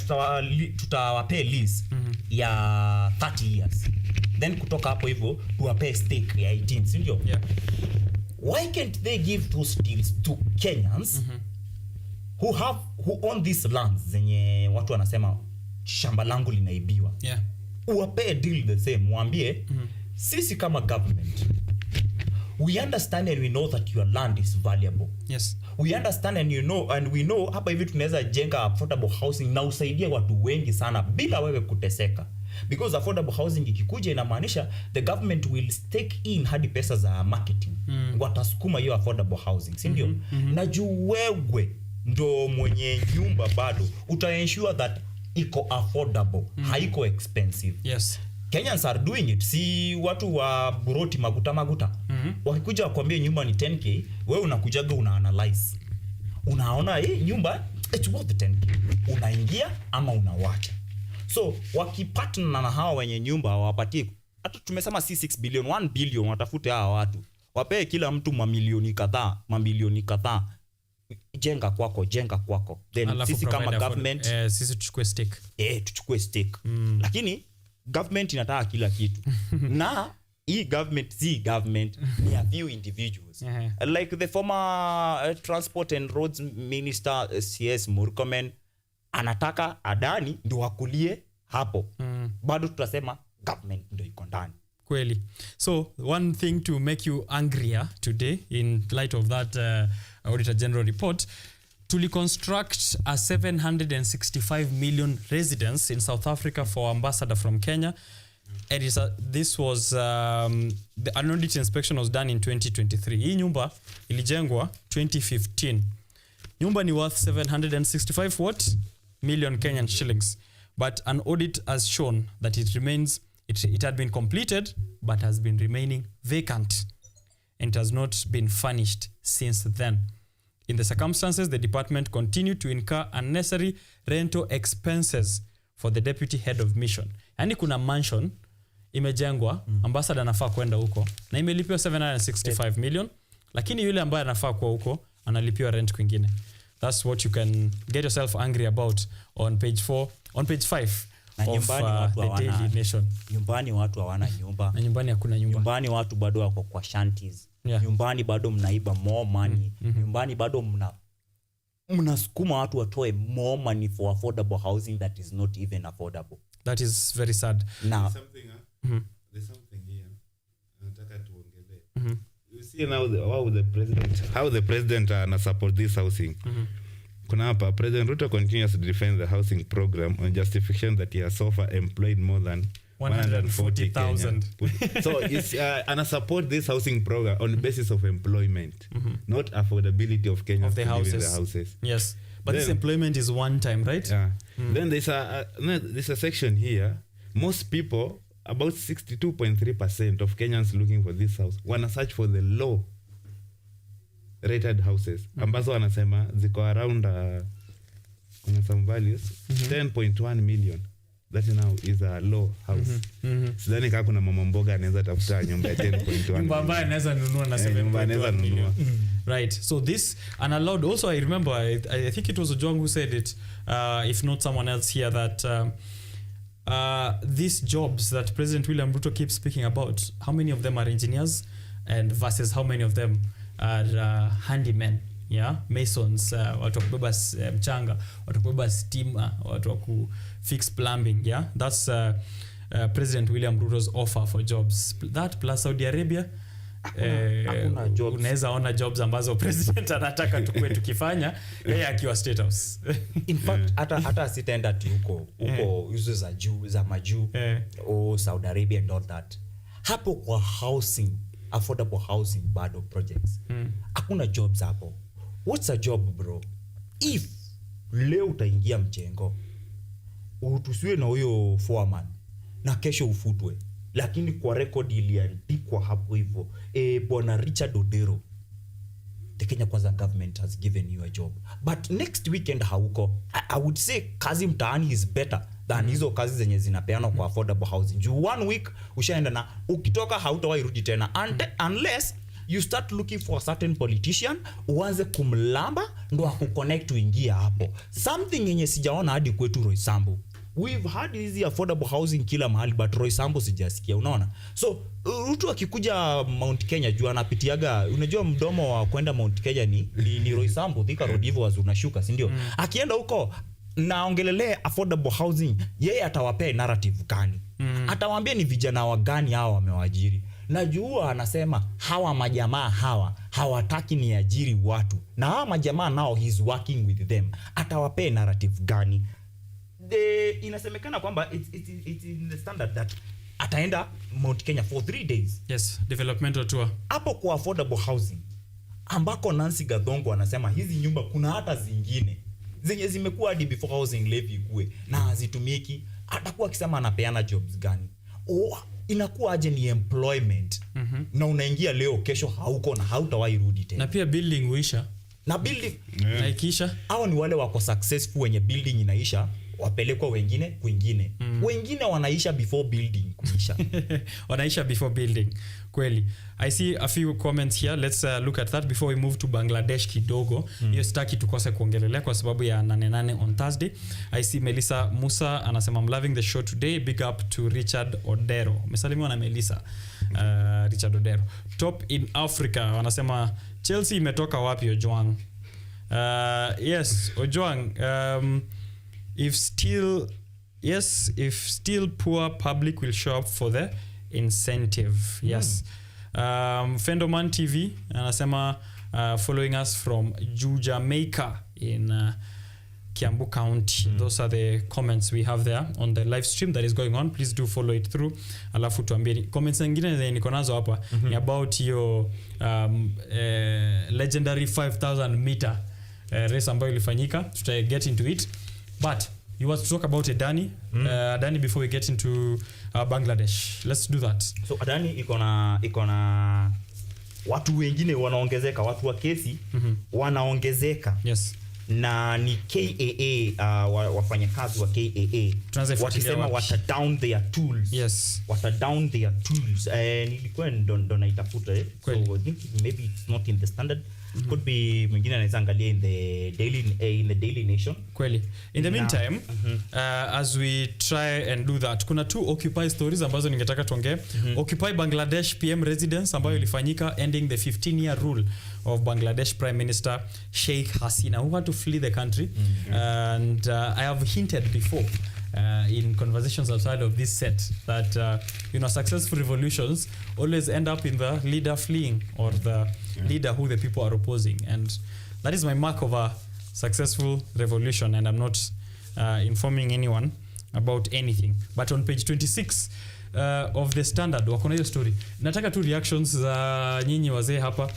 tutawapea lease ya 30 years. Then kutoka hapo hivyo tuwapee stake ya 18, si ndio?
Yeah.
Why can't they give those deals to Kenyans who own these lands zenye watu wanasema shamba langu linaibiwa?
Yeah.
Uwapee deal the same, mwambie sisi kama government we understand and we know that your land is valuable.
Yes.
We understand and we know hapa hivi tunaweza jenga affordable housing na usaidie watu wengi sana bila wewe kuteseka. Because affordable housing ikikuja inamaanisha the government will stake in hadi pesa za marketing. Watasukuma hiyo affordable housing, si ndio? Na juu wewe ndo mwenye nyumba bado utaensure that iko affordable, haiko expensive.
Yes.
Kenyans are doing it. Si watu wa buroti maguta. Wakikuja wakwambie nyumba ni 10k, wewe unakujaga una-analyze. Unaona hii nyumba it's worth 10k. Unaingia ama unawacha. So wakipartner na hawa wenye nyumba wapatie, hata tumesema si 6 billion, 1 billion watafute hawa watu. Wapee kila mtu mamilioni kadhaa. Jenga kwako. Then sisi kama government
sisi tuchukue stake.
Tuchukue stake. Lakini government inataka kila kitu. Na hii government ni a few individuals. Like the former transport and roads minister CS Murkomen anataka Adani ndio wakulie hapo. Bado tutasema government ndio iko ndani.
Kweli. So one thing to make you angrier today in light of that Auditor General report, to construct a 765 million residence in South Africa for ambassador from Kenya. And this was the audit inspection was done in 2023. Hii nyumba ilijengwa 2015. Nyumba ni worth 765 million Kenyan shillings, but an audit has shown that it had been completed but has been remaining vacant and has not been furnished since then. In the circumstances, the department continued to incur unnecessary rental expenses for the deputy head of mission. Yani kuna mansion imejengwa, ambassador anafaa kwenda huko na imelipiwa 765 million, lakini yule ambaye anafaa kwa huko analipiwa rent kwingine. That's what you can get yourself angry about on page 4, on page 5 of the Daily Nation.
Nyumbani watu hawana nyumba.
Na nyumbani hakuna nyumba.
Nyumbani watu bado wako kwa shanties. Yeah. Nyumbani bado mnaiba more money. Nyumbani bado mnasukuma watu watoe more money for affordable housing that is not even affordable.
That is very sad.
Now,
there's something here. Nataka tuongezee. You see now how the president na support this housing. Kuna hapa President Ruto continues to defend the housing program on justification that he has so far employed more than
140,000.
Kenya. So it's and support this housing program on the basis of employment, not affordability of Kenyans
Of the
to live in the
houses.
houses.
Yes. But
Then-
this employment is one time, right?
Yeah. Then there's a section here. Most people, about 62.3% of Kenyans looking for this house, wanna search for the low rated houses. Ambazo wanasema ziko around kuna some values 10.1 million. That now is a low house. Sidhani kama kuna mama mboga anaweza tafuta nyumba ya 10.1.
Nyumba ambayo anaweza nunua na 7.1 million. Right. So this and allowed also, I remember I think it was Ojwang who said it, if not someone else here, that these jobs that President William Ruto keeps speaking about, how many of them are engineers and versus how many of them are handymen, yeah, masons, watu wa kubeba mchanga, watu wa kubeba stima, watu wa ku fix plumbing, yeah. That's President William Ruto's offer for jobs. That plus Saudi Arabia, unaweza ona jobs ambazo president anataka tukue tukifanya yeye akiwa State House.
In fact hata sitaenda tu huko hizo za majuu o Saudi Arabia and all that. Hapo kwa housing, affordable housing bado projects. Hakuna jobs hapo. What's a job, bro? If leo utaingia mjengo utusiwe na huyo foreman na kesho ufutwe, lakini kwa record iliandikwa hapo hivyo, bwana Richard Odero, the Kenya Kwanza government has given you a job, but next weekend hauko. I would say kazi mtaani is better than hizo kazi zenye zinapeana kwa affordable housing. Juu 1 week ushaenda na ukitoka hautawahi rudi tena unless you start looking for a certain politician, uanze kumlamba ndo akuconnect uingia hapo. Something yenye sijaona hadi kwetu Roysambu. We've had hizi affordable housing kila mahali, but Roysambu sijasikia, unaona? So Ruto akikuja Mount Kenya juu anapitiaga, unajua mdomo wa kwenda Mount Kenya ni Roysambu, Thika Road hivyo unashuka, si ndio? Akienda huko naongelelea affordable housing, yeye atawapea narrative gani? Atawaambia ni vijana wa gani hao wamewaajiri? Najua anasema hawa majamaa hawataki ni ajiri watu, na hawa majamaa nao he's working with them. Atawapea narrative gani? Inasemekana kwamba it's in the standard that ataenda Mount Kenya for 3 days.
Yes, developmental tour.
Hapo kwa affordable housing ambako Nancy Gathongo anasema hizi nyumba kuna hata zingine zenye zimekuwa hadi before housing levy ikue na hazitumiki. Atakuwa akisema anapeana jobs gani? Inakuwa aje ni employment. Na unaingia leo, kesho hauko na hautawahi rudi tena.
Na pia building huisha.
Na building
na ikiisha,
hao ni wale wako successful wenye building inaisha, wapelekwa wengine kwingine. Wengine wanaisha before building kuisha.
Wanaisha before building. Kweli. I see a few comments here. Let's look at that before we move to Bangladesh kidogo. Hiyo sitaki tukose kuongelelea kwa sababu ya 8 on Thursday. I see Melissa Musa anasema I'm loving the show today. Big up to Richard Odero. Umesalimiwa na Melissa. Richard Odero. Top in Africa wanasema Chelsea imetoka wapi Ojwang? Yes, Ojwang, if still poor public will show up for the incentive. Yes. Fendoman TV anasema following us from Jamaica in Kiambu County. Those are the comments we have there on the live stream that is going on. Please do follow it through. Alafu tuambie comments nyingine niko nazo hapa ni about your legendary 5000 meter race ambayo ilifanyika. Tuta get into it, but you want to talk about Adani Adani before we get into Bangladesh. Let's do that.
So Adani iko na watu wengine wanaongezeka, watu wa kesi wanaongezeka.
Yes.
Na ni KAA, wafanyakazi wa KAA wakisema wata down their tools.
Yes.
Wata down their tools. Nilikuwa ndo naitafuta. So I think maybe it's not in the standard. Could be mwingine anaweza angalia in the Daily Nation.
Kweli. In the meantime, as we try and do that, kuna 2 Occupy stories ambazo ningetaka tuongee. Occupy Bangladesh PM residence ambayo ilifanyika ending the 15-year rule of Bangladesh Prime Minister Sheikh Hasina, who had to flee the country. And I have hinted before in conversations outside of this set that successful revolutions always end up in the leader fleeing or the leader who the people are opposing, and that is my mark of a successful revolution, and I'm not informing anyone about anything. But on page 26 of the Standard wako na hiyo story. Nataka tu reactions za nyinyi wazee hapa.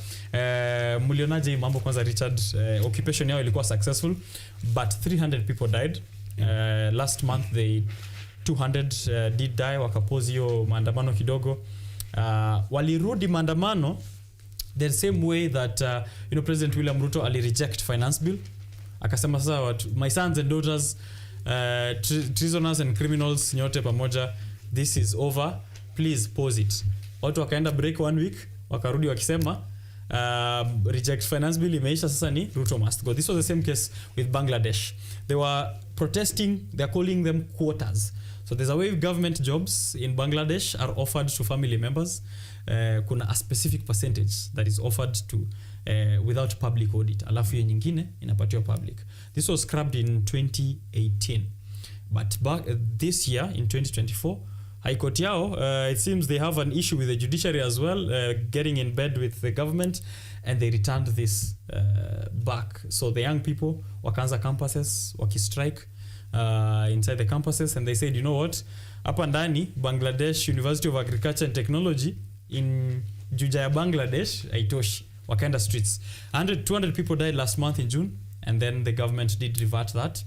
Mlionaje mambo kwanza Richard? Occupation yao ilikuwa successful but 300 people died. Last month 200 did die, wakapose hiyo maandamano kidogo. Walirudi maandamano the same way that President William Ruto ali reject finance bill. Akasema sasa my sons and daughters, treasoners and criminals nyote pamoja, this is over, please pause it. Watu wakaenda break 1 week, wakarudi wakisema reject finance bill imeisha, sasa ni Ruto must go. This was the same case with Bangladesh. They were protesting, they're calling them quotas. So there's a way government jobs in Bangladesh are offered to family members. Kuna a specific percentage that is offered to without public audit. Alafu hiyo nyingine inapatiwa public. This was scrapped in 2018. But this year in 2024, High Court yao, it seems they have an issue with the judiciary as well, getting in bed with the government, and they returned this back. So the young people wakaanza campuses, wakistrike inside the campuses, and they said, you know what, hapa ndani Bangladesh University of Agriculture and Technology in Juja, Bangladesh, haitoshi. Wakaenda streets. 200 people died last month in June, and then the government did revert that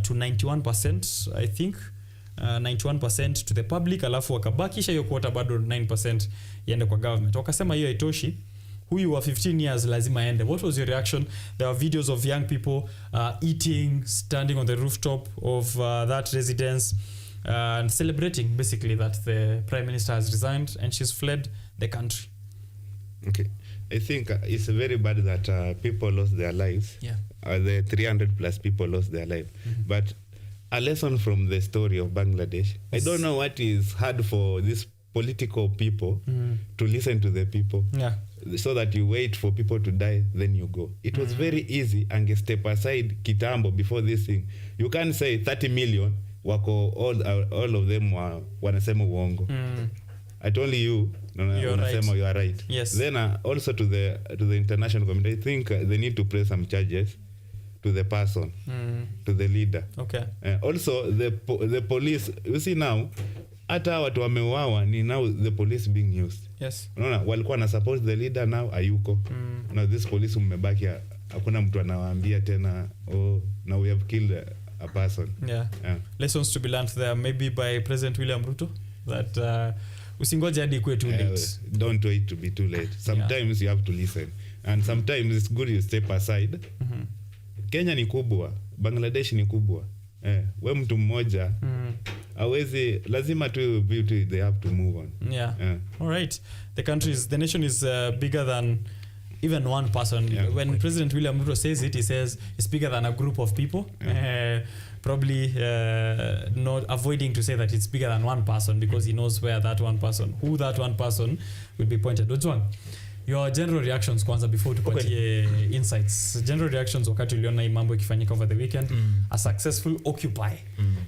to 91%, I think. 91% to the public, alafu wakabakisha hiyo quota bado 9% iende kwa government. Wakasema hiyo haitoshi, huyu wa 15 years lazima ende. What was your reaction? There are videos of young people eating, standing on the rooftop of that residence and celebrating basically that the Prime Minister has resigned and she's fled the country.
Okay. I think it's very bad that people lost their lives.
Yeah.
The 300 plus people lost their life. But a lesson from the story of Bangladesh. I don't know what is hard for these political people to listen to the people.
Yeah.
So that you wait for people to die, then you go. It was very easy and step aside kitambo before this thing. You can't say 30 million wako all of them wanasema uongo. I told you wanasema you are right.
Yes.
Then also to the international community, I think they need to press some charges to the person, to the leader.
Okay.
Also the police, you see now, hata watu wameuawa ni now the police being used.
Yes.
Unaona walikuwa na support the leader, now ayuko. Now this police mmebaki, hakuna mtu anawaambia tena, oh now we have killed a person.
Yeah. Lessons to be learned there maybe by President William Ruto that usingoje hadi kuwe too late.
Don't wait to be too late. Sometimes you have to listen, and sometimes it's good you step aside. Kenya ni kubwa, Bangladesh ni kubwa. We mtu mmoja hawezi, lazima tu beauty, they have to move on.
Yeah. All right. The nation is bigger than even one person.
Yeah.
When President William Ruto says it, he says it's bigger than a group of people. Probably not avoiding to say that it's bigger than one person because he knows who that one person will be pointed. Ojwang, your general reactions kwanza before tupatie insights. General reactions wakati uliona hii mambo ikifanyika over the weekend. A successful Occupy.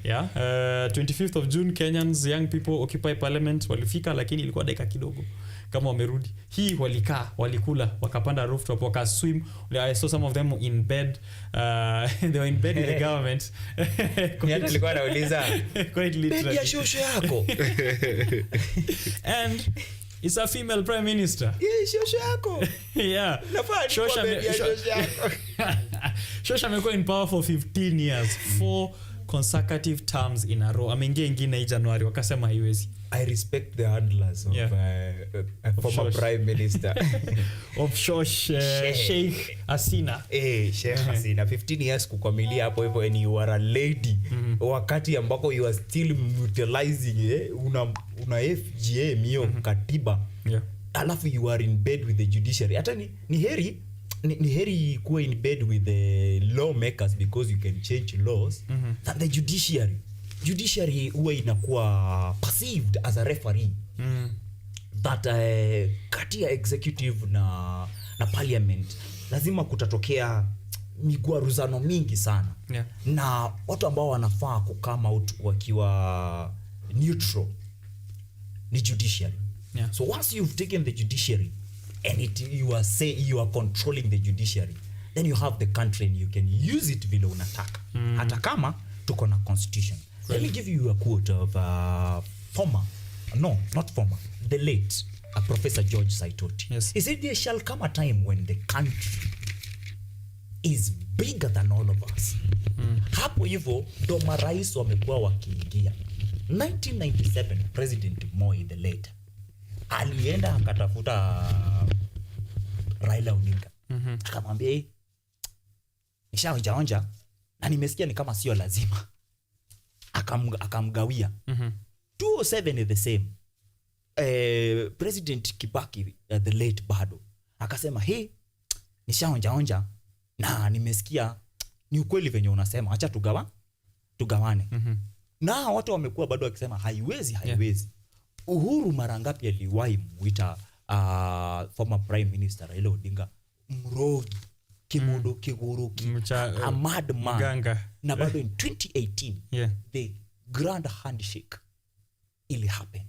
Yeah. 25th of June, Kenyans, young people occupy parliament. Walifika lakini ilikuwa dakika kidogo kama wamerudi. Hii walikaa, walikula, wakapanda rooftop, wakaswim. I saw some of them in bed. They were in bed with the government.
Niata alikuwa anauliza
quite literally.
Ya shosho yako.
And it's a female prime minister.
Yeah, shosho yako.
Yeah. Shosha amekuwa in power for 15 years. 4 consecutive terms in a row. Ameingia ingine hii Januari, wakasema haiwezi.
I respect the handlers of former prime minister
of Shosh Sheikh Hasina.
Sheikh Hasina 15 years kukwamilia hapo hivyo, and you are a lady wakati ambako you are still utilizing una FGA mio katiba.
Yeah.
Alafu you are in bed with the judiciary. Hata ni heri kuwa in bed with the lawmakers because you can change laws than the judiciary huwa inakuwa perceived as a referee. That kati ya executive na parliament lazima kutatokea migwaruzano mingi sana.
Yeah.
Na watu ambao wanafaa kukama out wakiwa neutral ni judiciary.
Yeah.
So once you've taken the judiciary and you are controlling the judiciary, then you have the country and you can use it vile unataka. Hata kama tuko na constitution. Let me give you a quote of the late Professor George Saitoti.
Yes.
He said, there shall come a time when the country is bigger than all of us. Hapo hivyo ndo marais wamekuwa wakiingia. 1997 President Moi the late alienda akatafuta Raila Odinga. Akamwambia nishaonja na nimesikia ni kama sio lazima. Akamgawia. 2007 is the same. President Kibaki the late bado akasema nishaonja na nimesikia ni ukweli venye unasema, acha tugawane. Na watu wamekuwa bado wakisema haiwezi. Uhuru mara ngapi aliwahi muita former prime minister Raila Odinga mrogi, kimudo, kiguru, a madman.
Mganga.
Na bado in 2018 the grand handshake ili happen.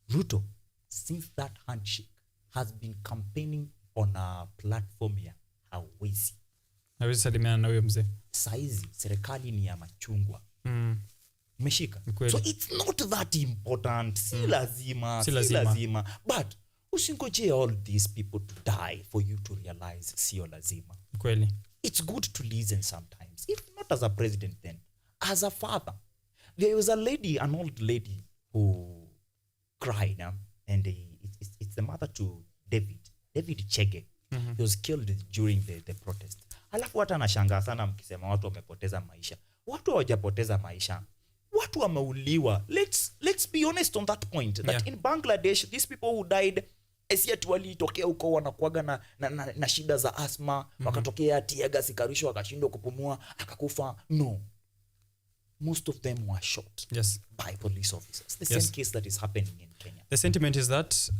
Ruto since that handshake has been campaigning on a platform ya hawezi
salimiana na huyo mzee.
Saizi serikali ni ya machungwa. Umeshika. So it's not that important. Si lazima. But usingoje all these people to die for you to realize sio lazima.
Kweli.
It's good to listen sometimes. If not as a president, then as a father. There was an old lady who cried, and it's the mother to David Chege. He was killed during the protest. Alafu watu anashangaa sana mkisema watu wamepoteza maisha. Watu hawajapoteza maisha. Watu wameuliwa. Let's be honest on that point. That in Bangladesh, these people who died, esiati walitokea huko wanakuaga na shida za asthma, wakatokea tiaga sikarisho, wakashindwa kupumua, akakufa. No. Most of them were shot by police officers. The same case that is happening in Kenya.
The sentiment is that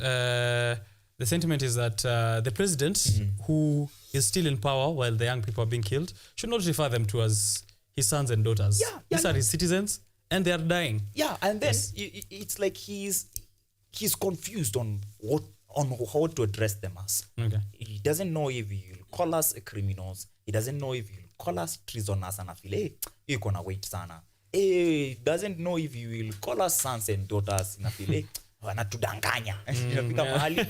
the president who is still in power while the young people are being killed should not refer them to as his sons and daughters. These are his citizens and they are dying.
Yeah, and then it's like he's confused on how to address them as.
Okay.
He doesn't know if he'll call us criminals. He doesn't know if he'll call us treasoners and afile yuko na wait sana. He doesn't know if he will call us sons and daughters na afile anatudanganya. Inafika mahali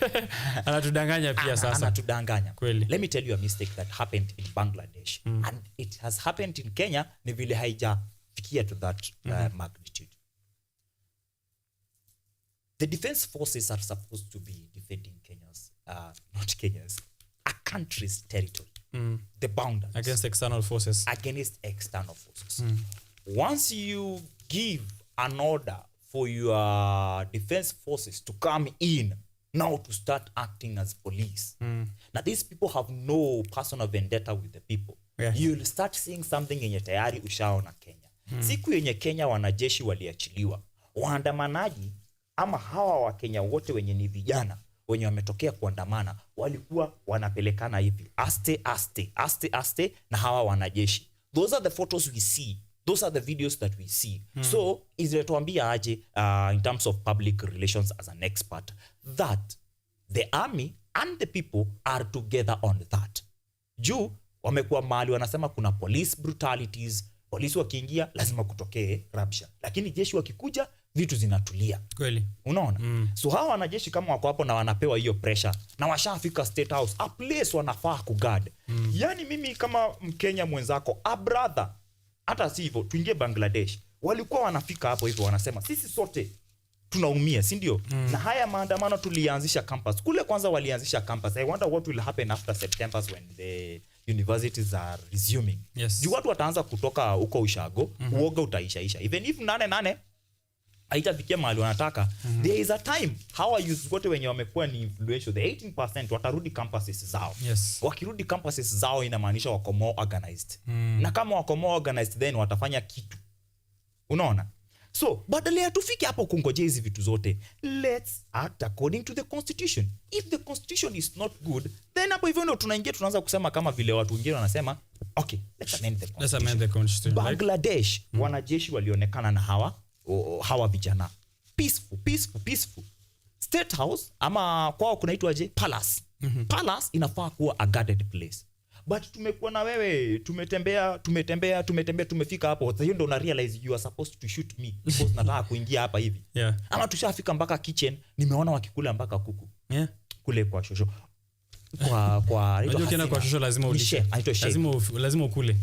anatudanganya pia sasa.
Anatudanganya.
Kweli.
Let me tell you a mistake that happened in Bangladesh and it has happened in Kenya, ni vile haijafikia to that magnitude. The defense forces are supposed to be defending a country's territory, the boundaries.
Against external forces.
Once you give an order for your defense forces to come in, now to start acting as police. Now these people have no personal vendetta with the people. You'll start seeing something yenye tayari ushaona Kenya. Siku yenye Kenya wanajeshi waliachiliwa, waandamanaji ama hawa wa Kenya wote wenye ni vijana wenye wametokea kuandamana walikuwa wanapelekana hivi aste na hawa wanajeshi. Those are the photos we see. Those are the videos that we see. So izletuambia aje in terms of public relations as an expert that the army and the people are together on that. Juu wamekuwa mahali wanasema kuna police brutalities, polisi wakiingia lazima kutokee rabsha, lakini jeshi wakikuja vitu zinatulia.
Kweli.
Unaona? So hawa wanajeshi kama wako hapo na wanapewa hiyo pressure na washafika State House, a place wanafaa kuguard. Yani mimi kama Mkenya mwenzako, a brother, hata si hivyo tuingie Bangladesh, walikuwa wanafika hapo hivyo wanasema sisi sote tunaumia, si ndio? Na haya maandamano tulianzisha campus. Kule kwanza walianzisha campus. I wonder what will happen after September when the universities are resuming. Juu watu wataanza kutoka huko ushago, uoga utaisha. Even if 8 haitafikia mahali wanataka, there is a time hawa youth wote wenye wamekuwa ni influential, the 18% watarudi campuses zao. Wakirudi campuses zao inamaanisha wako more organized. Na kama wako more organized then watafanya kitu. Unaona? So, badala ya tufike hapo kungoje hizi vitu zote, let's act according to the constitution. If the constitution is not good, then hapo hivyo ndio tunaingia tunaanza kusema kama vile watu wengine wanasema, okay, let's amend the constitution. Bangladesh, wanajeshi walionekana na hawa vijana. Peaceful. State House, ama kwao kunaitwaje? Palace. Palace inafaa kuwa a guarded place. but tumekuwa na wewe, tumetembea tumefika hapo. Sasa hiyo ndo una realize you are supposed to shoot me because nataka kuingia hapa hivi. Ama tushafika mpaka kitchen, nimeona wakikula mpaka kuku kule kwa shosho. Unajua
ukienda kwa shosho lazima ulishe. Lazima ukule.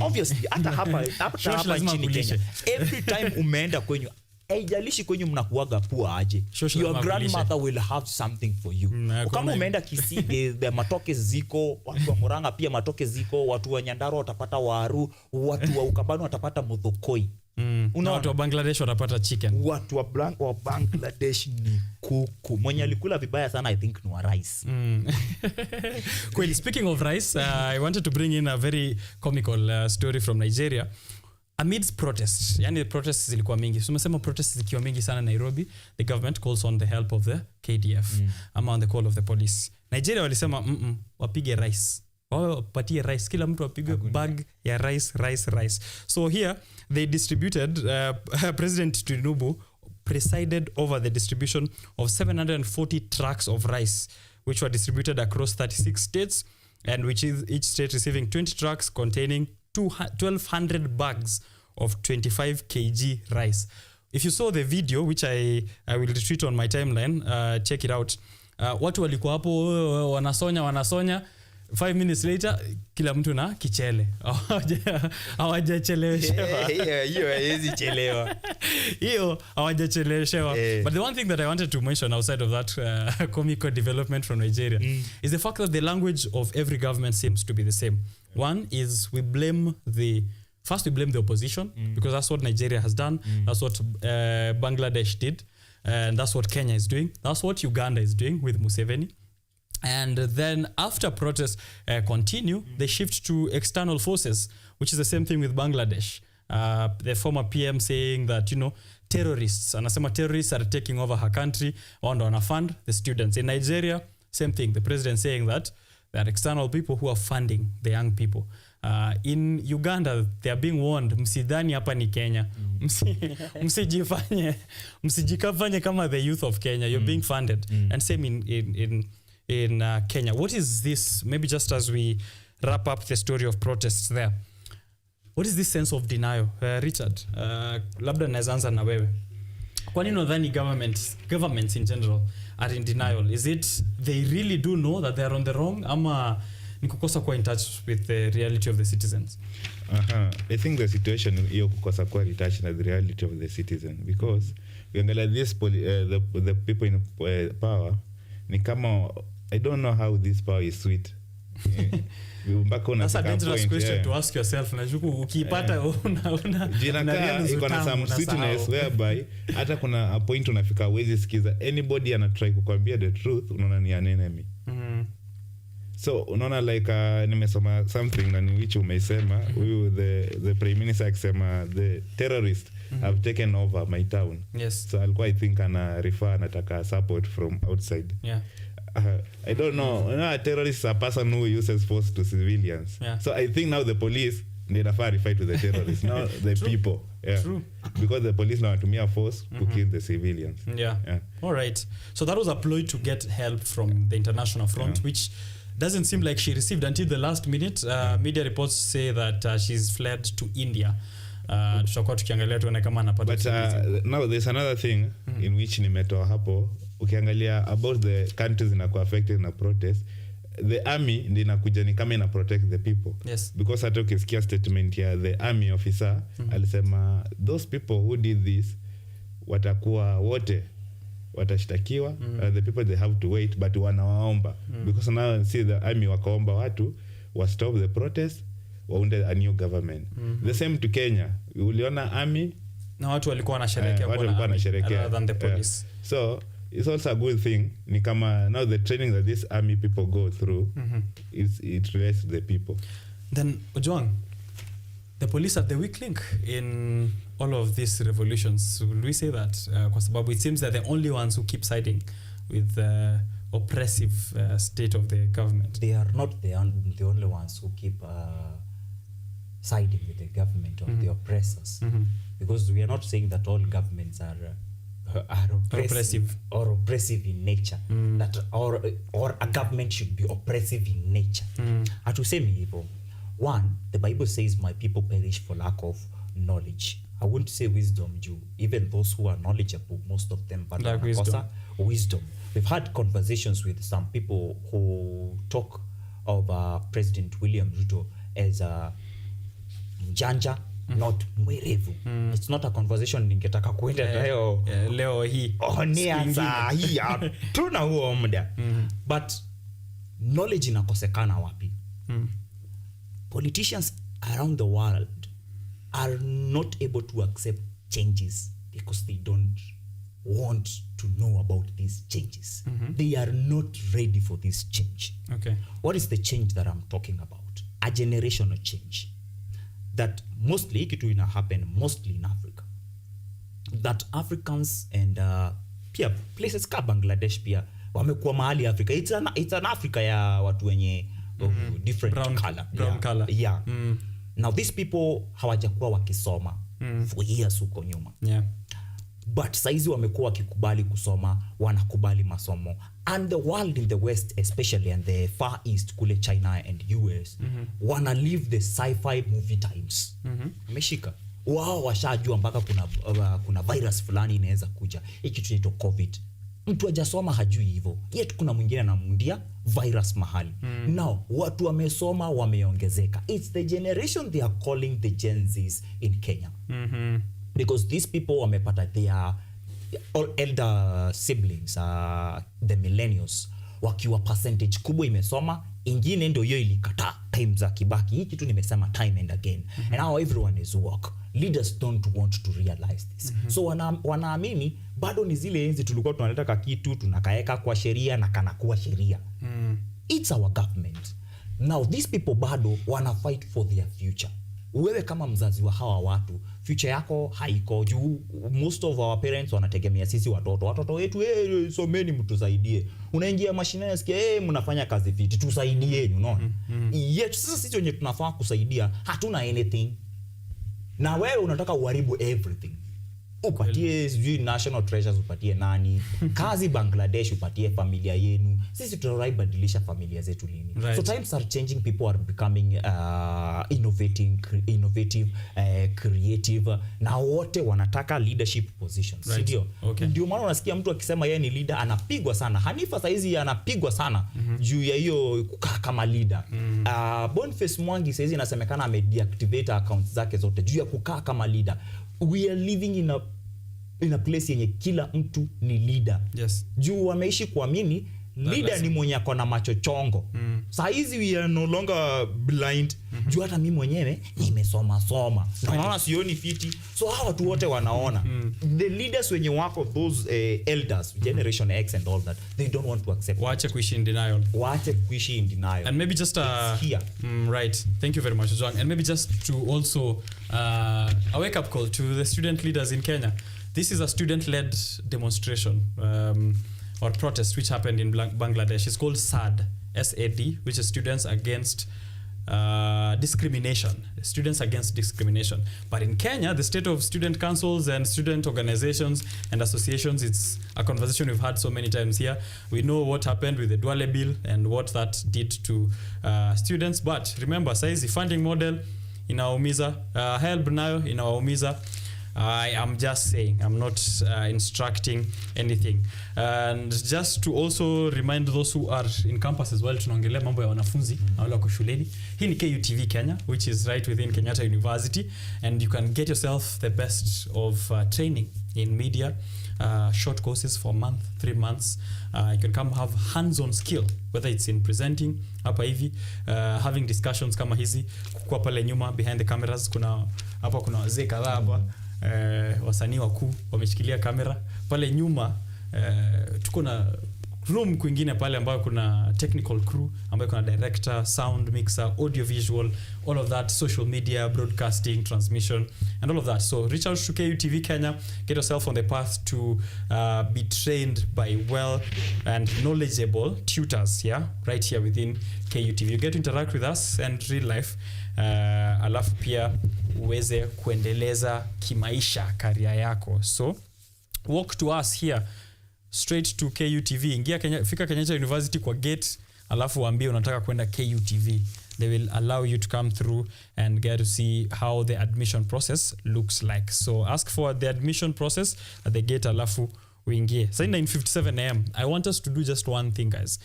Obviously hata hapa nchini Kenya, every time umeenda kwenyu, haijalishi kwenyu mnakuaga poa aje, your grandmother will have something for you. Kama umeenda Kisii, the matoke ziko, watu wa Murang'a pia matoke ziko, watu wa Nyandarua watapata waru, watu wa Ukambani watapata muthokoi.
Watu wa Bangladesh watapata chicken.
Watu wa Bangladesh ni kuku. Mwenye alikula vibaya sana I think ni wa rice.
Well, speaking of rice, I wanted to bring in a very comical story from Nigeria. Amidst protests, yani protests zilikuwa mingi. Tumesema protests zikiwa mingi sana Nairobi, the government calls on the help of the KDF, ama on the call of the police. Nigeria walisema wapige rice. Wapatie rice, kila mtu apige bag ya rice. So here they distributed, President Tinubu presided over the distribution of 740 trucks of rice, which were distributed across 36 states, and which is each state receiving 20 trucks containing 1,200 bags of 25 kg rice. If you saw the video, which I will retweet on my timeline, check it out. Watu walikuwa hapo wanasonya 5 minutes later kila mtu na kichele. Hawajacheleweshwa.
Hiyo haiwezi chelewa.
Hiyo hawajacheleweshwa. But the one thing that I wanted to mention outside of that comical development from Nigeria is the fact that the language of every government seems to be the same. One is we blame the opposition because that's what Nigeria has done. That's what Bangladesh did. And that's what Kenya is doing. That's what Uganda is doing with Museveni. And then after protests continue, they shift to external forces, which is the same thing with Bangladesh. The former PM saying that, terrorists, anasema terrorists are taking over her country, and wana fund the students. In Nigeria, same thing. The president saying that there are external people who are funding the young people. In Uganda, they are being warned, msidhani hapa ni Kenya. Msijikafanye kama the youth of Kenya. You're being funded. And same in Kenya. What is this, maybe just as we wrap up the story of protests there, what is this sense of denial? Richard, labda naanza na wewe. Kwa nini unadhani governments in general are in denial? Is it they really do know that they are on the wrong, ama ni kukosa kuwa in touch with the reality of the citizens?
I think the situation hiyo kukosa kuwa in touch with the reality of the citizen, because ukiangalia this the people in power ni kama, I don't know how this power is sweet.
That's a dangerous question to ask yourself. Najuku ukipata
iko na some sweetness whereby hata kuna a point unafika wezi sikiza anybody ana try kukwambia the truth, unaona ni an enemy. So unaona like nimesoma something na which umeisema huyu the prime minister akisema the terrorists have taken over my town.
Yes.
So alikuwa I think ana refer anataka support from outside. I don't know. A terrorist is a person who uses force to civilians. So I think now the police they never fight with the terrorists. Now the people.
True.
Because the police now tumia force to kill the civilians.
All right. So that was a ploy to get help from the international front, which doesn't seem like she received until the last minute. Media reports say that she's fled to India. Tutakuwa tukiangalia tuone kama anapata.
But now there's another thing in which nimetoa hapo. Ukiangalia about the countries inakuwa affected na protest, the army ndio inakuja ni kama ina protect the people.
Yes.
Because hata ukisikia statement ya the army officer alisema those people who did this watakuwa wote watashtakiwa. The people they have to wait, but wanawaomba because now see the army wakaomba watu wa stop the protest, waunde a new government. The same to Kenya. Uliona army
na watu walikuwa wanasherehekea rather than the police.
So it's also a good thing ni kama now the training that this army people go through it relates to the people.
Then Ojwang, the police are the weak link in all of these revolutions. Will we say that? Kwa sababu it seems they're the only ones who keep siding with the oppressive state of the government.
They are not the only ones who keep siding with the government or the oppressors. Because we are not saying that all governments are are oppressive in nature, that or a government should be oppressive in nature. Hatusemi hivyo. One, the Bible says my people perish for lack of knowledge. I won't say wisdom, even those who are knowledgeable, most of them, but
like
wisdom. We've had conversations with some people who talk of President William Ruto as a mjanja, not mwerevu. It's not a conversation ningetaka kuenda nayo
leo hii.
Nianza hii tuna huo muda. But knowledge inakosekana wapi? Politicians around the world are not able to accept changes because they don't want to know about these changes. They are not ready for this change.
Okay.
What is the change that I'm talking about? A generational change. That mostly kitu ina happen mostly in Africa. That Africans and pia places ka Bangladesh pia wamekuwa mahali Africa. It's an Africa ya watu wenye different
brown color.
Yeah. Now these people hawajakuwa wakisoma for years huko nyuma.
Yeah.
But saizi wamekuwa wakikubali kusoma, wanakubali masomo. And the world in the West especially and the Far East kule China and US wana live the sci-fi movie times. Umeshika. Wao washajua mpaka kuna virus fulani inaweza kuja. Hiki tunaitwa COVID. Mtu hajasoma hajui hivyo. Yet kuna mwingine anamundia virus mahali. Now watu wamesoma wameongezeka. It's the generation they are calling the Gen Zs in Kenya. Because these people wamepata their all elder siblings, the millennials, wakiwa percentage kubwa imesoma, ingine ndio hiyo ilikataa time za Kibaki. Hiki tu nimesema time and again. And now everyone is woke. Leaders don't want to realize this. So wanaamini bado ni zile enzi tulikuwa tunaleta kitu tunakaeka kwa sheria na kanakuwa sheria. It's our government. Now these people bado wana fight for their future. Wewe kama mzazi wa hawa watu, future yako haiko juu. Most of our parents wanategemea sisi watoto wetu, someni mtusaidie. Unaingia mashinani sikia, mnafanya kazi fiti, tusaidieni, unaona? Yet sasa sisi wenye tunafaa kusaidia, hatuna anything. Na wewe unataka uharibu everything. Upatie sijui national treasures, upatie nani? Kazi Bangladesh, upatie familia yenu. Sisi tunaibadilisha familia zetu lini?
Right.
So times are changing, people are becoming innovative, creative. Na wote wanataka leadership positions.
Right.
Ndio.
Okay.
Ndio maana unasikia mtu akisema yeye ni leader anapigwa sana. Hanifa saizi anapigwa sana juu ya hiyo kukaa kama leader. Boniface Mwangi saizi inasemekana amedeactivate accounts zake zote juu ya kukaa kama leader. We are living in a place yenye kila mtu ni leader.
Yes.
Juu wameishi kuamini leader ni mwenye ako na macho chongo. Saizi we are no longer blind. Juu hata mimi mwenyewe nimesoma. Na unaona sioni fiti. So hawa watu wote wanaona. The leaders wenye wako those elders, Generation X and all that, they don't want to accept.
Waache kuishi in denial.
And
maybe just right. Thank you very much, John. And maybe just to also a wake-up call to the student leaders in Kenya. This is a student-led demonstration or protest which happened in Bangladesh. It's called SAD, S-A-D, which is Students Against Discrimination. Students Against Discrimination. But in Kenya, the state of student councils and student organizations and associations, it's a conversation we've had so many times here. We know what happened with the Duale bill and what that did to students. But remember, saizi funding model inaumiza, help nayo inaumiza. I am just saying, I'm not instructing anything. And just to also remind those who are in campus as well, tunaongelea mambo ya wanafunzi na wale wako shuleni. Hii ni KUTV Kenya, which is right within Kenyatta University, and you can get yourself the best of training in media, short courses for a month, 3 months. You can come have hands-on skill, whether it's in presenting, hapa hivi, having discussions kama hizi, kukua pale nyuma, behind the cameras, kuna wazee kadhaa hapa, wasanii wakuu wameshikilia kamera pale nyuma. Tuko na room kwingine pale ambayo kuna technical crew, ambayo kuna director, sound mixer, audio visual, all of that, social media, broadcasting, transmission, and all of that. So reach out to KUTV Kenya, get yourself on the path to be trained by well and knowledgeable tutors, right here within KUTV. You get to interact with us and real life. Alafu pia uweze kuendeleza kimaisha career yako. So walk to us here straight to KUTV. Ingia fika Kenyatta University kwa gate, alafu waambie unataka kwenda KUTV. They will allow you to come through and get to see how the admission process looks like. So ask for the admission process at the gate, alafu uingie. So 9:57 a.m. I want us to do just one thing, guys.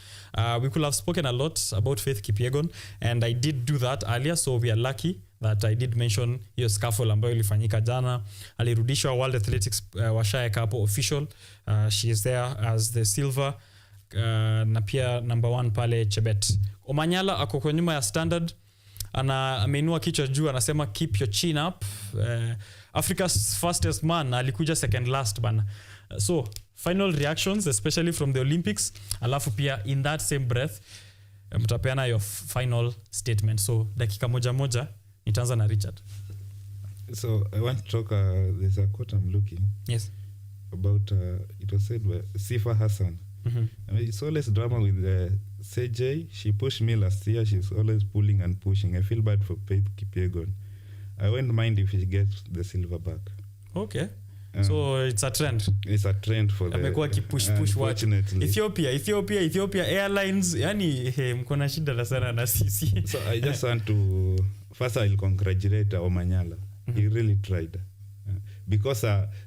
We could have spoken a lot about Faith Kipyegon, and I did do that earlier, so we are lucky that I did mention hiyo scuffle ambayo ilifanyika jana. Alirudishwa World Athletics Washaya Cup official. She is there as the silver na pia number 1 pale Chebet. Omanyala ako kwa nyuma ya standard, ameinua kichwa juu, anasema keep your chin up. Africa's fastest man alikuja second last bana. So final reactions, especially from the Olympics, alafu pia in that same breath mtapeana your final statement. So dakika moja nitaanza na Richard.
So I want to talk, there's a quote I'm looking.
Yes.
About, it was said by Sifa Hassan.
Mm-hmm.
I mean, it's always drama with CJ. She pushed me last year. She's always pulling and pushing. I feel bad for Faith Kipyegon. I won't mind if she gets the silver back.
Okay. So it's a trend.
It's a trend for the...
Amekuwa kipush watch. Ethiopia Airlines. Yani, mkona shida na sana na sisi.
So I just want to... First, I'll congratulate Omanyala. Mm-hmm. He really tried. Because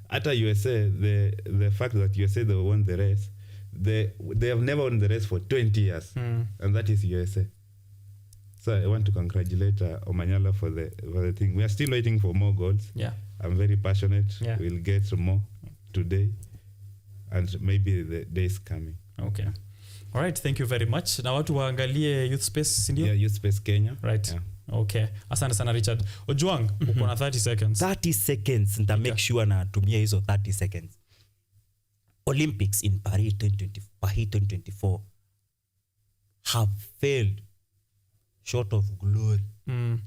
at USA, the fact that USA they won the race, they have never won the race for 20 years. And that is USA. So I want to congratulate Omanyala for the thing. We are still waiting for more goals.
Yeah.
I'm very passionate.
Yeah.
We'll get some more today. And maybe the day is coming.
Okay. All right. Thank you very much. Na watu waangalie Youth Space, ndio?
Yeah, Youth Space Kenya.
Right. Yeah. Okay. Asante sana Richard. Ojwang, uko na 30 seconds.
30 seconds. Nita make sure na tumia hizo 30 seconds. Olympics in Paris 2024 have failed short of glory.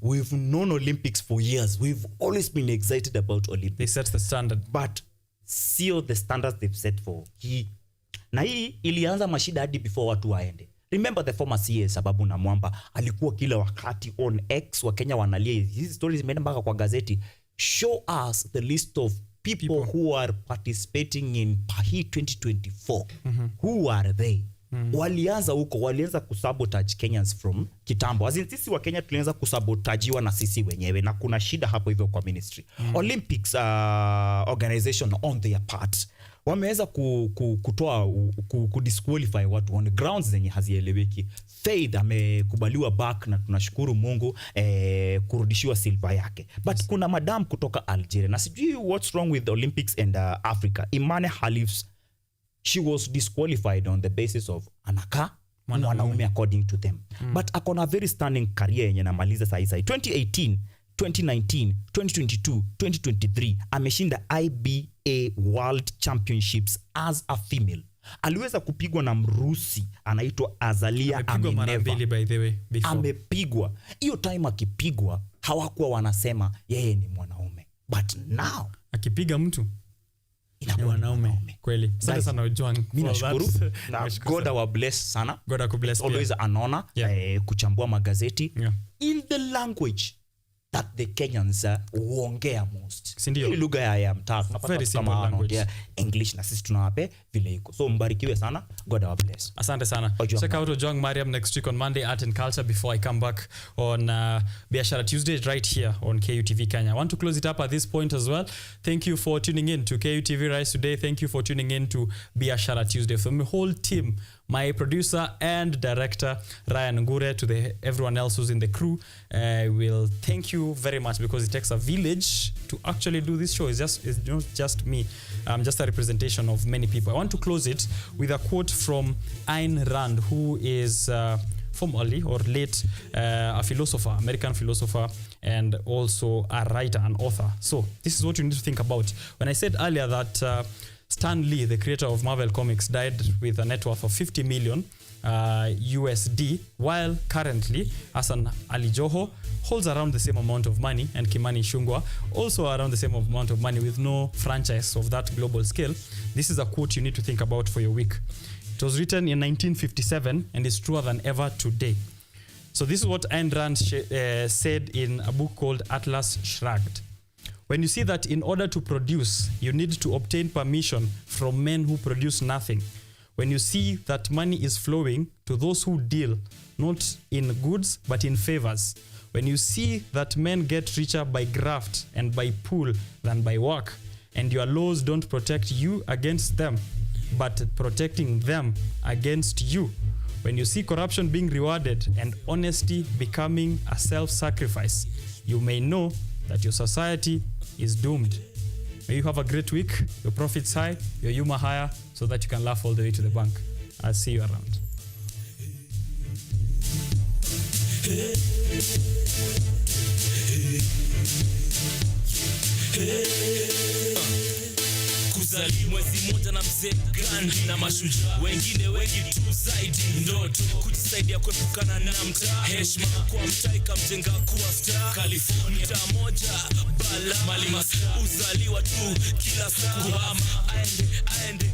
We've known Olympics for years. We've always been excited about Olympics.
They set the standard.
But see the standards they've set for. Na hii ilianza mashida hadi before watu waende. Remember the former CA Sababu na Mwamba alikuwa kila wakati on X, wa Kenya wanalia. Hizi stories zimeenda mpaka kwa gazeti. Show us the list of people who are participating in Paris 2024. Who are they? Walianza kusabotage Kenyans from kitambo. As in sisi wa Kenya tulianza kusabotajiwa na sisi wenyewe, na kuna shida hapo hivyo kwa ministry. Olympics organization on their part wameweza kudisqualify watu on grounds zenye hazieleweki. Faith amekubaliwa back na tunashukuru Mungu kurudishiwa silver yake. But kuna madam kutoka Algeria, na sijui what's wrong with the Olympics and Africa. Imane Halif's, she was disqualified on the basis of anaka mwanaume according to them. But akona very stunning career yenye namaliza saisa. 2018, 2019, 2022, 2023 ameshinda IBA World Championships as a female. Aliweza kupigwa na Mrusi anaitwa Azalia Amineva.
By the way,
amepigwa. Hiyo time akipigwa hawakuwa wanasema yeye ni mwanaume. But now
akipiga mtu ni wanaume kweli. Asante sana Ojwang.
Mimi nashukuru. Na God wa bless sana.
God akubless.
Always an honor kuchambua magazeti in the language that the Kenyans huongea most.
Sindio?
Hii lugha ya mtaa tunapata kama wanaongea English na sisi tunawape vile iko. So mbarikiwe sana. God wa bless.
Asante sana. Check out Ojwang Mariam next week on Monday, Art and Culture, before I come back on Biashara Tuesday right here on KUTV Kenya. I want to close it up at this point as well. Thank you for tuning in to KUTV Rise Today. Thank you for tuning in to Biashara Tuesday. From the whole team, my producer and director Ryan Ngure, to everyone else who's in the crew, will thank you very much, because it takes a village to actually do this show. It's not just me. I'm just a representation of many people. I want to close it with a quote from Ayn Rand, who is formerly or late a philosopher, American philosopher, and also a writer and author. So this is what you need to think about. When I said earlier that Stan Lee, the creator of Marvel Comics, died with a net worth of 50 million USD, while currently Hassan Ali Joho holds around the same amount of money, and Kimani Ichung'wah also around the same amount of money, with no franchise of that global scale. This is a quote you need to think about for your week. It was written in 1957 and is truer than ever today. So this is what Ayn Rand said in a book called Atlas Shrugged. When you see that in order to produce, you need to obtain permission from men who produce nothing. When you see that money is flowing to those who deal, not in goods, but in favors. When you see that men get richer by graft and by pull than by work, and your laws don't protect you against them, but protecting them against you. When you see corruption being rewarded and honesty becoming a self-sacrifice, you may know that your society is doomed. May you have a great week, your profits high, your humor higher, so that you can laugh all the way to the bank. I'll see you around.
Kuzali mwezi moja na mzee Gandhi na mashujaa wengine wengi tu zaidi, ndoto kujisaidia kuepukana na mtaa, heshima kwa mtaa ikamjenga kuwa star. California mtaa moja bala mali uzaliwa tu kila saa, kuhama aende